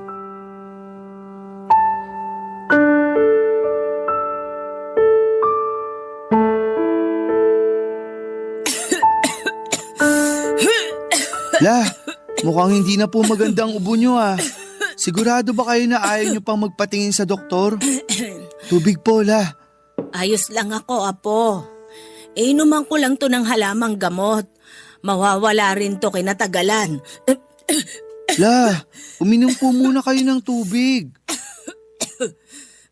La, mukhang hindi na po magandang ubo nyo ah. Sigurado ba kayo na ayaw nyo pang magpatingin sa doktor? Tubig po, La. Ayos lang ako, Apo. Inuman ko lang to ng halamang gamot. Mawawala rin to kinatagalan. La, uminom po muna kayo ng tubig.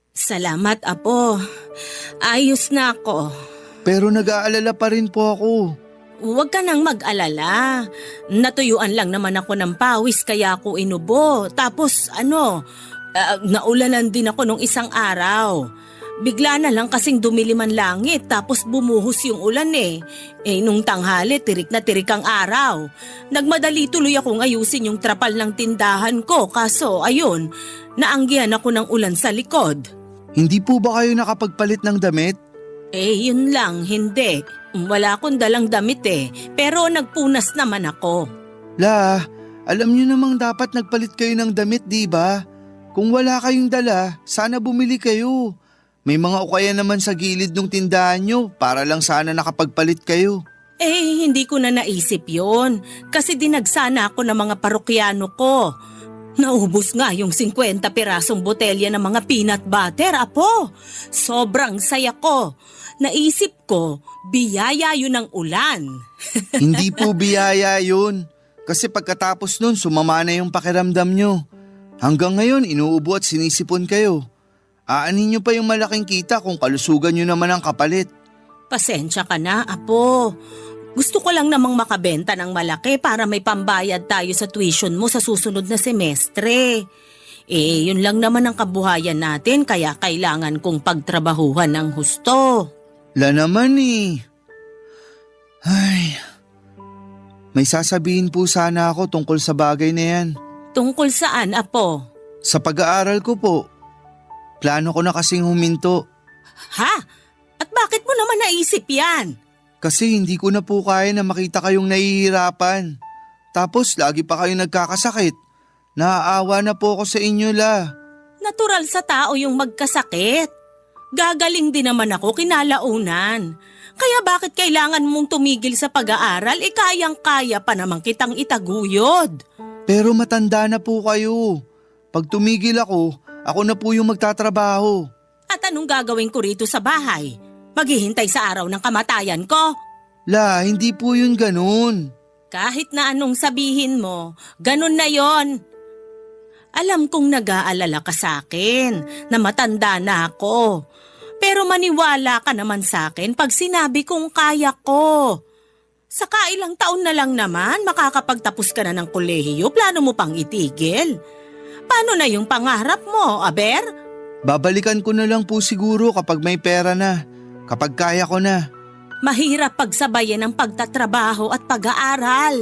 Salamat, Apo. Ayos na ako. Pero nag-aalala pa rin po ako. Huwag ka nang mag-alala. Natuyuan lang naman ako ng pawis kaya ako inubo. Tapos naulanan din ako nung isang araw. Bigla na lang kasing dumiliman langit tapos bumuhos yung ulan eh. Nung tanghali tirik na tirik ang araw. Nagmadali tuloy akong ayusin yung trapal ng tindahan ko kaso ayun, naanggihan ako ng ulan sa likod. Hindi po ba kayo nakapagpalit ng damit? Yun lang, hindi. Wala akong dalang damit pero nagpunas naman ako. La, alam nyo namang dapat nagpalit kayo ng damit, di ba? Kung wala kayong dala, sana bumili kayo. May mga ukaya naman sa gilid ng tindahan nyo para lang sana nakapagpalit kayo. Hindi ko na naisip yon kasi dinagsana ako ng mga parokyano ko. Naubos nga yung 50 pirasong botelya ng mga peanut butter, Apo. Sobrang saya ko. Naisip ko, biyaya yun ng ulan. Hindi po biyaya yun. Kasi pagkatapos nun, sumama na yung pakiramdam nyo. Hanggang ngayon, inuubo at sinisipon kayo. Aanin nyo pa yung malaking kita kung kalusugan nyo naman ang kapalit. Pasensya ka na, Apo. Gusto ko lang namang makabenta ng malaki para may pambayad tayo sa tuition mo sa susunod na semestre. Yun lang naman ang kabuhayan natin kaya kailangan kong pagtrabahuhan ng husto. La naman eh. Ay, may sasabihin po sana ako tungkol sa bagay na yan. Tungkol saan, Apo? Sa pag-aaral ko po. Plano ko na kasing huminto. Ha? At bakit mo naman naisip yan? Kasi hindi ko na po kaya na makita kayong nahihirapan. Tapos lagi pa kayong nagkakasakit. Naaawa na po ako sa inyo, La. Natural sa tao yung magkasakit. Gagaling din naman ako kinalaunan. Kaya bakit kailangan mong tumigil sa pag-aaral? Kayang-kaya pa naman kitang itaguyod. Pero matanda na po kayo. Pag tumigil ako na po yung magtatrabaho. At anong gagawin ko rito sa bahay? Maghihintay sa araw ng kamatayan ko? La, hindi po yun ganun. Kahit na anong sabihin mo, ganun na yon. Alam kong nag-aalala ka sa akin na matanda na ako. Pero maniwala ka naman sa akin pag sinabi kong kaya ko. Saka ilang taon na lang naman makakapagtapos ka na ng kolehiyo, plano mo pang itigil. Paano na yung pangarap mo, Aber? Babalikan ko na lang po siguro kapag may pera na. Kapag kaya ko na. Mahirap pagsabayan ang pagtatrabaho at pag-aaral.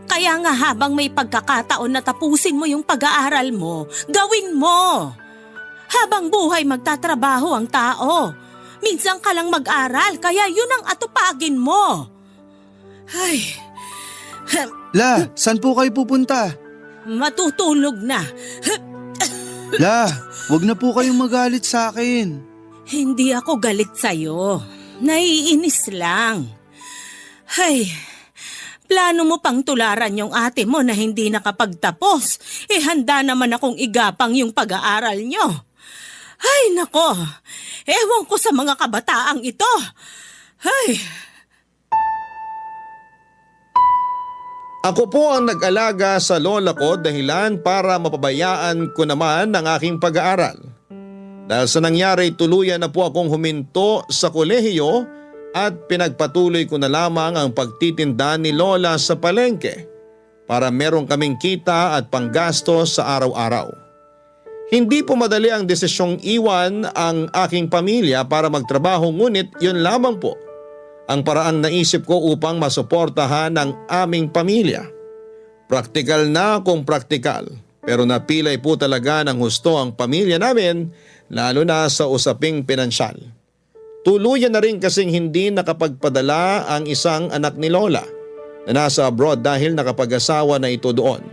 Kaya nga habang may pagkakataon na tapusin mo yung pag-aaral mo, gawin mo. Habang buhay magtatrabaho ang tao. Minsan ka lang mag-aral, kaya yun ang atupagin mo. Ay. La, saan po kayo pupunta? Matutulog na. La, wag na po kayong magalit sa akin. Hindi ako galit sa'yo. Naiinis lang. Ay, plano mo pang tularan yung ate mo na hindi nakapagtapos. Handa naman akong igapang yung pag-aaral nyo. Ay, nako. Ewan ko sa mga kabataang ito. Ay. Ako po ang nag-alaga sa lola ko dahilan para mapabayaan ko naman ang aking pag-aaral. Dahil sa nangyari, tuluyan na po akong huminto sa kolehiyo at pinagpatuloy ko na lamang ang pagtitinda ni lola sa palengke para meron kaming kita at panggastos sa araw-araw. Hindi po madali ang desisyong iwan ang aking pamilya para magtrabaho, ngunit yun lamang po ang paraang naisip ko upang masuportahan ang aming pamilya. Praktikal na kung praktikal, Pero napilay po talaga ng husto ang pamilya namin lalo na sa usaping pinansyal. Tuluyan na rin kasing hindi nakapagpadala ang isang anak ni Lola na nasa abroad dahil nakapag-asawa na ito doon.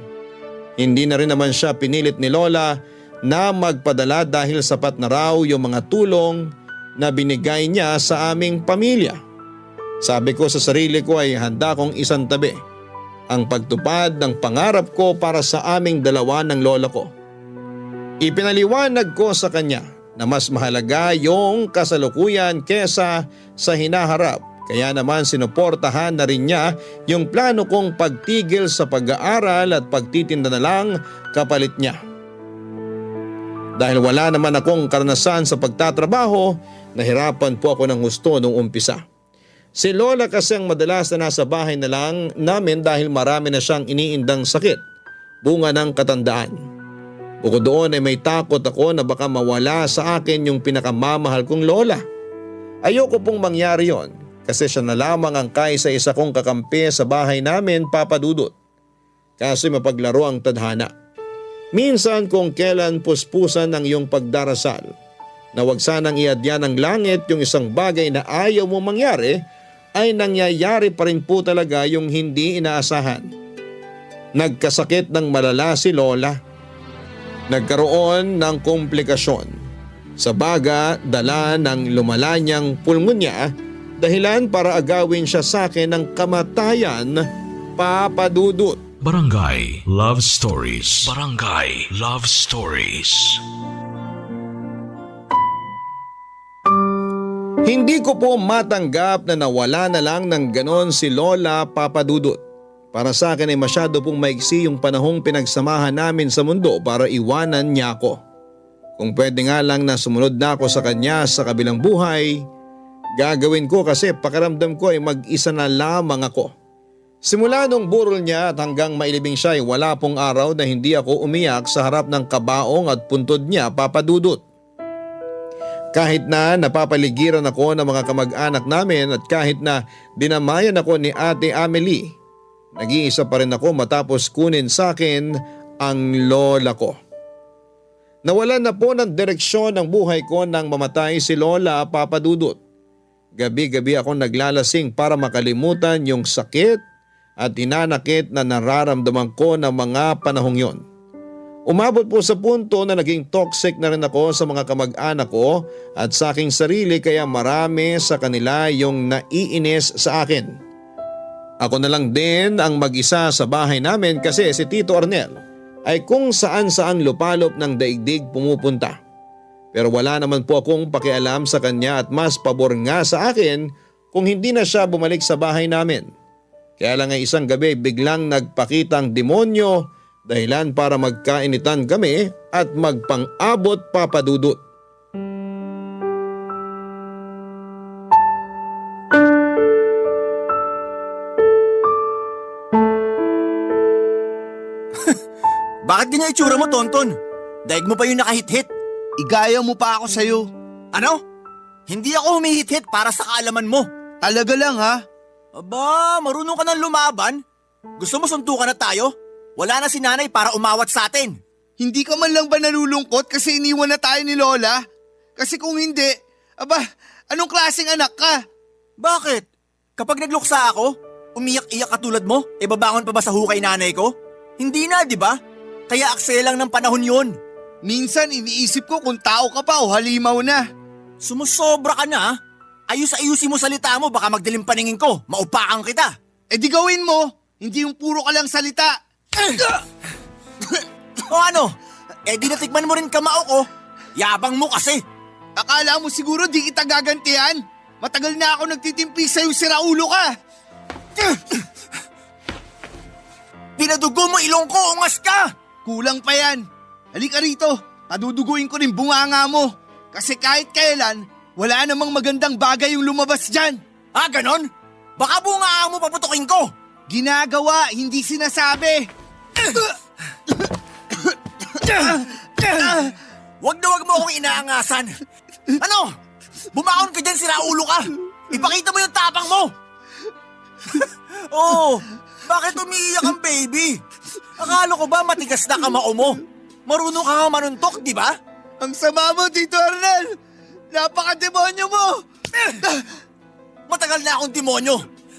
Hindi na rin naman siya pinilit ni Lola na magpadala dahil sapat na raw yung mga tulong na binigay niya sa aming pamilya. Sabi ko sa sarili ko ay handa kong isantabi ang pagtupad ng pangarap ko para sa aming dalawa ng lola ko. Ipinaliwanag ko sa kanya na mas mahalaga yung kasalukuyan kesa sa hinaharap, kaya naman sinuportahan na rin niya yung plano kong pagtigil sa pag-aaral at pagtitinda na lang kapalit niya. Dahil wala naman akong karanasan sa pagtatrabaho, nahirapan po ako ng husto nung umpisa. Si Lola kasi ang madalas na nasa bahay na lang namin dahil marami na siyang iniindang sakit, bunga ng katandaan. Bukod doon ay may takot ako na baka mawala sa akin yung pinakamamahal kong lola. Ayoko pong mangyari yon kasi siya na lamang ang kaisa-isa kong kakampi sa bahay namin, Papa Dudut. Kasi mapaglaro ang tadhana. Minsan kung kailan puspusan ang iyong pagdarasal na wag sanang iadya ng langit yung isang bagay na ayaw mo mangyari, ay nangyayari pa rin po talaga yung hindi inaasahan. Nagkasakit ng malala si Lola. Nagkaroon ng komplikasyon. Sa baga, dala ng lumala niyang pulmonya, dahilan para agawin siya sa akin ng kamatayan, Papa Dudut. Barangay Love Stories. Barangay Love Stories. Hindi ko po matanggap na nawala na lang ng ganon si Lola, Papa Dudut. Para sa akin ay masyado pong maigsi yung panahong pinagsamahan namin sa mundo para iwanan niya ako. Kung pwede nga lang na sumunod na ako sa kanya sa kabilang buhay, gagawin ko kasi pakiramdam ko ay mag-isa na lamang ako. Simula nung burol niya at hanggang mailibing siya ay wala pong araw na hindi ako umiyak sa harap ng kabaong at puntod niya, Papa Dudut. Kahit na napapaligiran ako ng mga kamag-anak namin at kahit na dinamayan ako ni Ate Amelie, nag-iisa pa rin ako matapos kunin sa akin ang lola ko. Nawalan na po ng direksyon ang buhay ko nang mamatay si Lola, Papa Dudut. Gabi-gabi ako naglalasing para makalimutan yung sakit at hinanakit na nararamdaman ko ng mga panahong yon. Umabot po sa punto na naging toxic na rin ako sa mga kamag-anak ko at sa aking sarili kaya marami sa kanila yung naiinis sa akin. Ako na lang din ang mag-isa sa bahay namin kasi si Tito Arnel ay kung saan-saang lupalop ng daigdig pumupunta. Pero wala naman po akong pakialam sa kanya at mas pabor nga sa akin kung hindi na siya bumalik sa bahay namin. Kaya lang ay isang gabi biglang nagpakitang demonyo dahilan para magkainitan kami at magpang-abot, Papa Dudut. Bakit ganyan itsura mo, Tonton? Daig mo pa yung nakahit-hit. Igaya mo pa ako sa'yo. Ano? Hindi ako humihit-hit para sa kaalaman mo. Talaga lang ha? Aba, marunong ka ng lumaban? Gusto mo suntukan na tayo? Wala na si nanay para umawat sa atin. Hindi ka man lang ba nalulungkot kasi iniwan na tayo ni Lola? Kasi kung hindi, aba, anong klaseng anak ka? Bakit? Kapag nagluksa ako, umiyak-iyak katulad mo, babangon pa ba sa hukay nanay ko? Hindi na, di ba? Kaya aksaya lang ng panahon yon. Minsan iniisip ko kung tao ka pa o halimaw na. Sumusobra ka na ha? Ayus-ayusin mo salita mo, baka magdilim paningin ko, maupakan kita. Eh di gawin mo, hindi yung puro ka lang salita. O ano? Eh di natikman mo rin kamao ko. Yabang mo kasi. Akala mo siguro di kita gagantihan? Matagal na ako nagtitimpi sa'yo, siraulo ka. Pinadugo mo ilong ko, ungas ka! Kulang pa yan. Halika rito, paduduguin ko rin bunganga mo. Kasi kahit kailan, wala namang magandang bagay yung lumabas dyan. Ah, ganon? Baka bunga mo paputukin ko. Ginagawa, hindi sinasabi. Wag na wag mo akong inaangasan. Ano? Bumaon ka dyan, siraulo ka. Ipakita mo yung tapang mo. Oh, bakit umiiyak ang baby? Akala ko ba matigas na kamao mo? Marunong ka nga manuntok, di ba? Ang sama mo, Tito Arnel! Napaka-demonyo mo! Matagal na akong demonyo.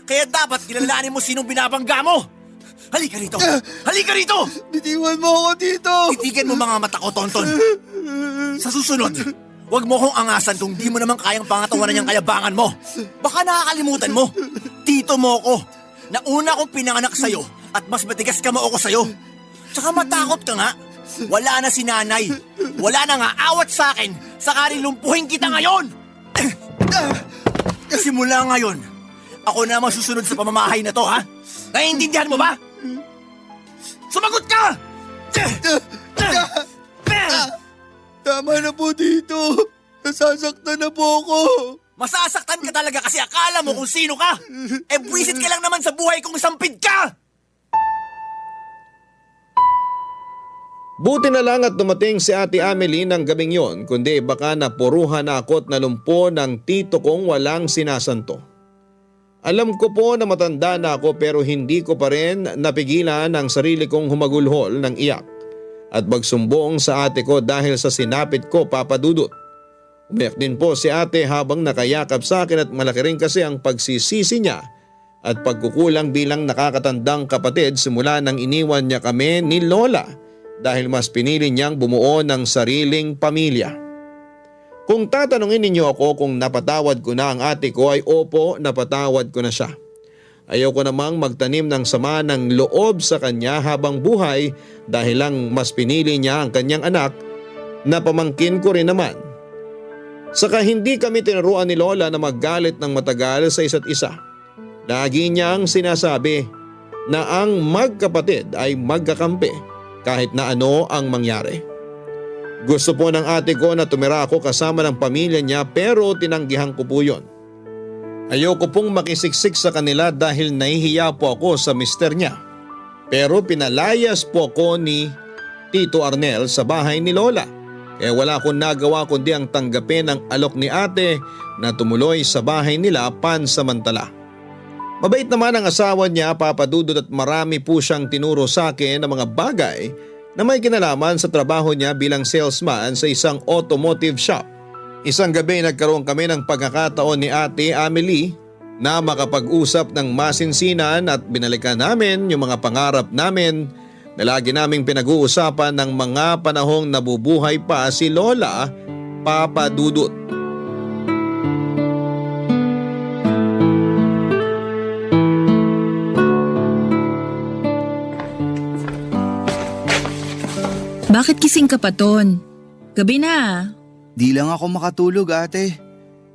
Kaya dapat kilalanin mo sinong binabangga mo. Halika rito! Halika rito! Bitiwan mo ako, Tito! Titigan mo mga mata ko, Tonton. Sa susunod, huwag mo kong angasan kung di mo naman kayang pangatawanan yung kayabangan mo. Baka nakakalimutan mo. Tito mo ko. Nauna akong pinanganak sa'yo at mas matigas ka mo ako sa'yo. Tsaka matakot ka nga. Wala na si nanay. Wala na nga awat sa akin. Sakali lumpuhin kita ngayon. Simula ngayon, ako na masusunod sa pamamahay na to, ha? Naiintindihan mo ba? Sumagot ka! Tama na po, Tito. Nasasaktan na po ako. Masasaktan ka talaga kasi akala mo kung sino ka. Eh, buwisit ka lang naman sa buhay kung sampid ka! Buti na lang at dumating si Ate Amelie ng gabing yon, kundi baka napuruhan na ako at nalumpo ng tito kong walang sinasanto. Alam ko po na matanda na ako pero hindi ko pa rin napigilan ang sarili kong humagulhol ng iyak at magsumbong sa ate ko dahil sa sinapit ko, Papa Dudut. Umiyak din po si ate habang nakayakap sa akin at malaki rin kasi ang pagsisisi niya at pagkukulang bilang nakakatandang kapatid simula nang iniwan niya kami ni Lola dahil mas pinili niyang bumuo ng sariling pamilya. Kung tatanungin ninyo ako kung napatawad ko na ang ate ko ay opo, napatawad ko na siya. Ayoko namang magtanim ng sama ng loob sa kanya habang buhay dahil lang mas pinili niya ang kanyang anak na pamangkin ko rin naman. Saka hindi kami tinuruan ni Lola na maggalit ng matagal sa isa't isa. Lagi niyang sinasabi na ang magkapatid ay magkakampi kahit na ano ang mangyari. Gusto po ng ate ko na tumira ako kasama ng pamilya niya pero tinanggihan ko po yun. Ayoko pong makisiksik sa kanila dahil nahihiya po ako sa mister niya. Pero pinalayas po ako ni Tito Arnel sa bahay ni Lola. Kaya wala akong nagawa kundi ang tanggapin ang alok ni ate na tumuloy sa bahay nila pansamantala. Mabait naman ang asawa niya, Papa Dudut, at marami po siyang tinuro sa akin ng mga bagay na may kinalaman sa trabaho niya bilang salesman sa isang automotive shop. Isang gabi nagkaroon kami ng pagkakataon ni Ate Amelie na makapag-usap ng masinsinan at binalikan namin yung mga pangarap namin na lagi naming pinag-uusapan ng mga panahong nabubuhay pa si Lola, Papa Dudut. Bakit kising ka pa, Ton? Gabi na. Di lang ako makatulog, ate.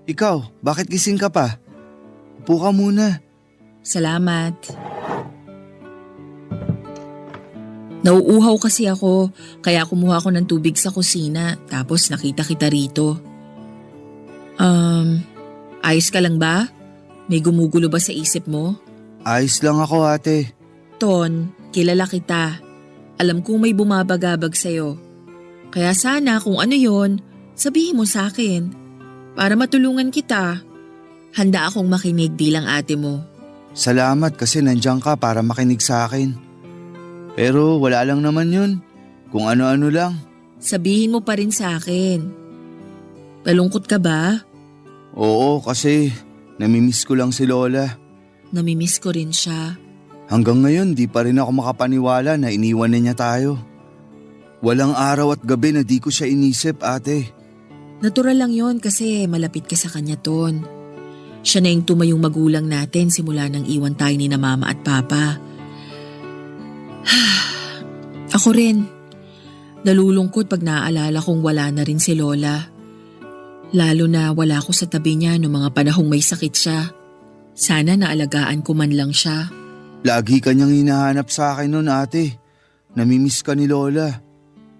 Ikaw, bakit gising ka pa? Upo ka muna. Salamat. Nauuhaw kasi ako, kaya kumuha ako ng tubig sa kusina, tapos nakita kita rito. Ayos ka lang ba? May gumugulo ba sa isip mo? Ayos lang ako, ate. Ton, kilala kita. Alam kong may bumabagabag sa'yo. Kaya sana kung ano yon, sabihin mo sa akin. Para matulungan kita. Handa akong makinig bilang ate mo. Salamat kasi nandiyan ka para makinig sa akin. Pero wala lang naman yun. Kung ano-ano lang. Sabihin mo pa rin sa akin. Malungkot ka ba? Oo, kasi namimiss ko lang si Lola. Namimiss ko rin siya. Hanggang ngayon di pa rin ako makapaniwala na iniwan na niya tayo. Walang araw at gabi na di ko siya inisip, ate. Natural lang yon kasi malapit ka sa kanya, Ton. Siya na yung tumayong magulang natin simula nang iwan tayo ni na mama at papa. Ako rin. Nalulungkot pag naaalala kong wala na rin si Lola. Lalo na wala ko sa tabi niya noong mga panahong may sakit siya. Sana naalagaan ko man lang siya. Lagi kanyang hinahanap sa akin noon, ate. Namimiss ka ni Lola.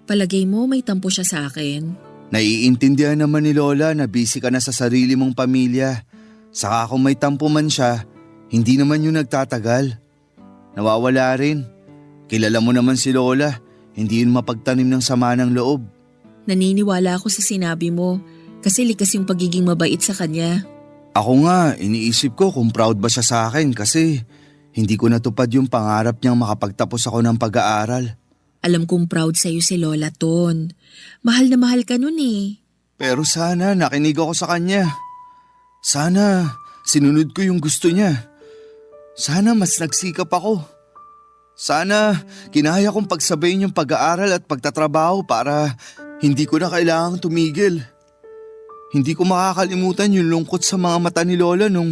Palagay mo may tampo siya sa akin? Naiintindihan naman ni Lola na busy ka na sa sarili mong pamilya. Saka kung may tampo man siya, hindi naman yun nagtatagal. Nawawala rin. Kilala mo naman si Lola, hindi yun mapagtanim ng sama ng loob. Naniniwala ako sa sinabi mo kasi likas yung pagiging mabait sa kanya. Ako nga, iniisip ko kung proud ba siya sa akin kasi Hindi ko natupad yung pangarap niyang makapagtapos ako ng pag-aaral. Alam kong proud sa'yo si Lola Ton. Mahal na mahal ka nun eh. Pero sana nakinig ako sa kanya. Sana sinunod ko yung gusto niya. Sana mas nagsikap ako. Sana kinaya kong pagsabayin yung pag-aaral at pagtatrabaho para hindi ko na kailangang tumigil. Hindi ko makakalimutan yung lungkot sa mga mata ni Lola nung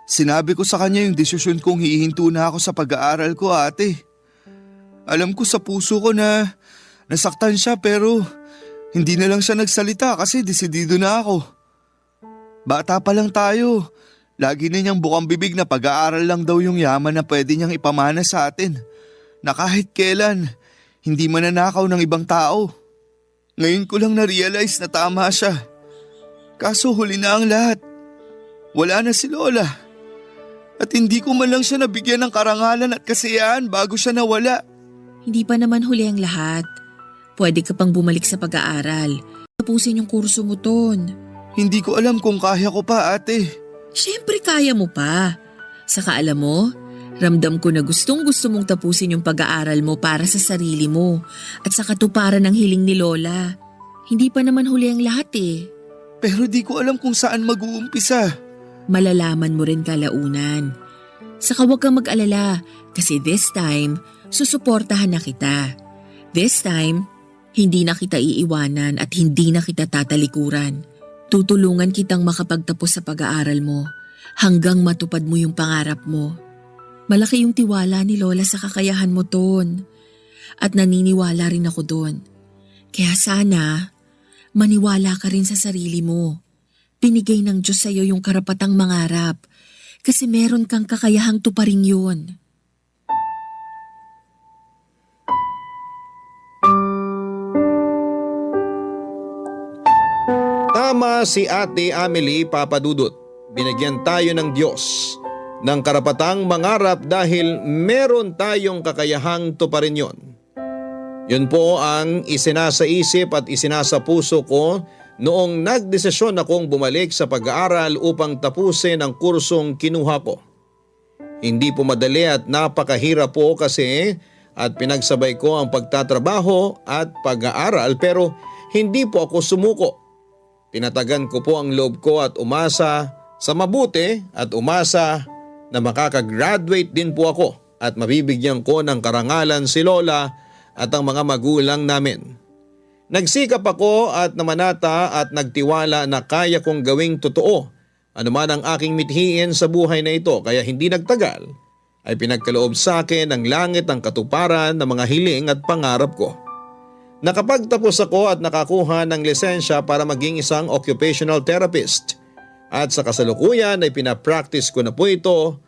sinabi ko sa kanya yung desisyon kong hihinto na ako sa pag-aaral ko, ate. Alam ko sa puso ko na nasaktan siya pero hindi na lang siya nagsalita kasi desidido na ako. Bata pa lang tayo. Lagi na niyang bukang bibig na pag-aaral lang daw yung yaman na pwede niyang ipamana sa atin. Na kahit kailan, hindi mananakaw ng ibang tao. Ngayon ko lang na-realize na tama siya. Kaso huli na ang lahat. Wala na si Lola. At hindi ko man lang siya nabigyan ng karangalan at kasiyahan bago siya nawala. Hindi pa naman huli ang lahat. Pwede ka pang bumalik sa pag-aaral. Tapusin yung kurso mo, Ton. Hindi ko alam kung kaya ko pa, ate. Siyempre kaya mo pa. Saka alam mo, ramdam ko na gustong-gusto mong tapusin yung pag-aaral mo para sa sarili mo at sa katuparan ng hiling ni Lola. Hindi pa naman huli ang lahat eh. Pero di ko alam kung saan mag-uumpisa. Malalaman mo rin kalaunan. Saka huwag kang mag-alala kasi this time, susuportahan na kita. This time, hindi na kita iiwanan at hindi na kita tatalikuran. Tutulungan kitang makapagtapos sa pag-aaral mo hanggang matupad mo yung pangarap mo. Malaki yung tiwala ni Lola sa kakayahan mo, Ton. At naniniwala rin ako doon. Kaya sana, maniwala ka rin sa sarili mo. Binigay ng Diyos sa'yo yung karapatang mangarap kasi meron kang kakayahang tuparin yun. Tama si Ate Amelie Papadudut. Binigyan tayo ng Diyos ng karapatang mangarap dahil meron tayong kakayahang tuparin yon. Yun po ang isinasa isip at isinasa puso ko noong nagdesisyon akong bumalik sa pag-aaral upang tapusin ang kursong kinuha ko. Hindi po madali at napakahirap po kasi at pinagsabay ko ang pagtatrabaho at pag-aaral pero hindi po ako sumuko. Tinatagan ko po ang loob ko at umasa sa mabuti at umasa na makakagraduate din po ako at mabibigyan ko ng karangalan si Lola at ang mga magulang namin. Nagsikap ako at namanata at nagtiwala na kaya kong gawing totoo anuman ang aking mithiin sa buhay na ito kaya hindi nagtagal ay pinagkaloob sa akin ng langit ang katuparan ng mga hiling at pangarap ko. Nakapagtapos ako at nakakuha ng lisensya para maging isang occupational therapist at sa kasalukuyan ay pinapractice ko na po ito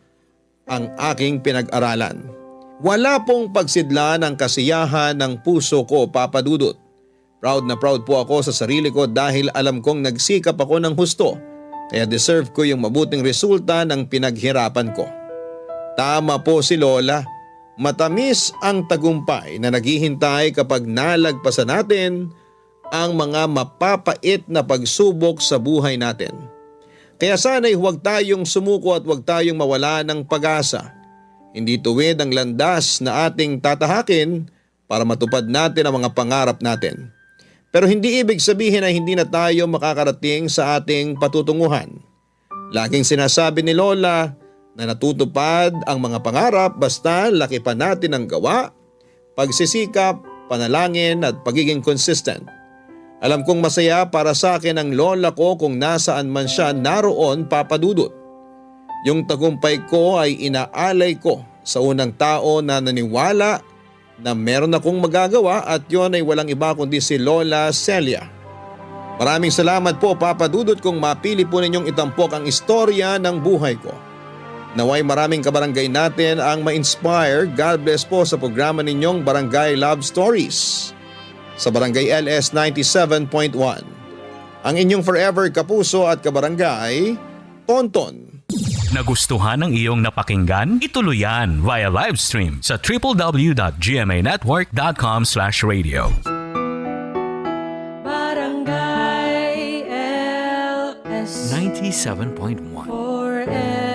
ang aking pinag-aralan. Wala pong pagsidla ng kasiyahan ng puso ko, Papa Dudut. Proud na proud po ako sa sarili ko dahil alam kong nagsikap ako ng husto kaya deserve ko yung mabuting resulta ng pinaghirapan ko. Tama po si Lola. Matamis ang tagumpay na naghihintay kapag nalagpasan natin ang mga mapapait na pagsubok sa buhay natin. Kaya sana'y huwag tayong sumuko at huwag tayong mawala ng pag-asa. Hindi tuwid ang landas na ating tatahakin para matupad natin ang mga pangarap natin. Pero hindi ibig sabihin na hindi na tayo makakarating sa ating patutunguhan. Laging sinasabi ni Lola na natutupad ang mga pangarap basta laki pa natin ang gawa, pagsisikap, panalangin at pagiging consistent. Alam kong masaya para sa akin ang lola ko kung nasaan man siya naroon, Papa Dudut. Yung tagumpay ko ay inaalay ko sa unang tao na naniwala na meron akong magagawa at yon ay walang iba kundi si Lola Celia. Maraming salamat po, Papa Dudut, kung mapili po ninyong itampok ang istorya ng buhay ko. Naway maraming kabarangay natin ang ma-inspire. God bless po sa programa ninyong Barangay Love Stories sa Barangay LS 97.1. Ang inyong forever kapuso at kabarangay, Tonton. Nagustuhan ng iyong napakinggan? Ituloy yan via live stream sa www.gmanetwork.com/radio. Barangay LS 97.1 forever.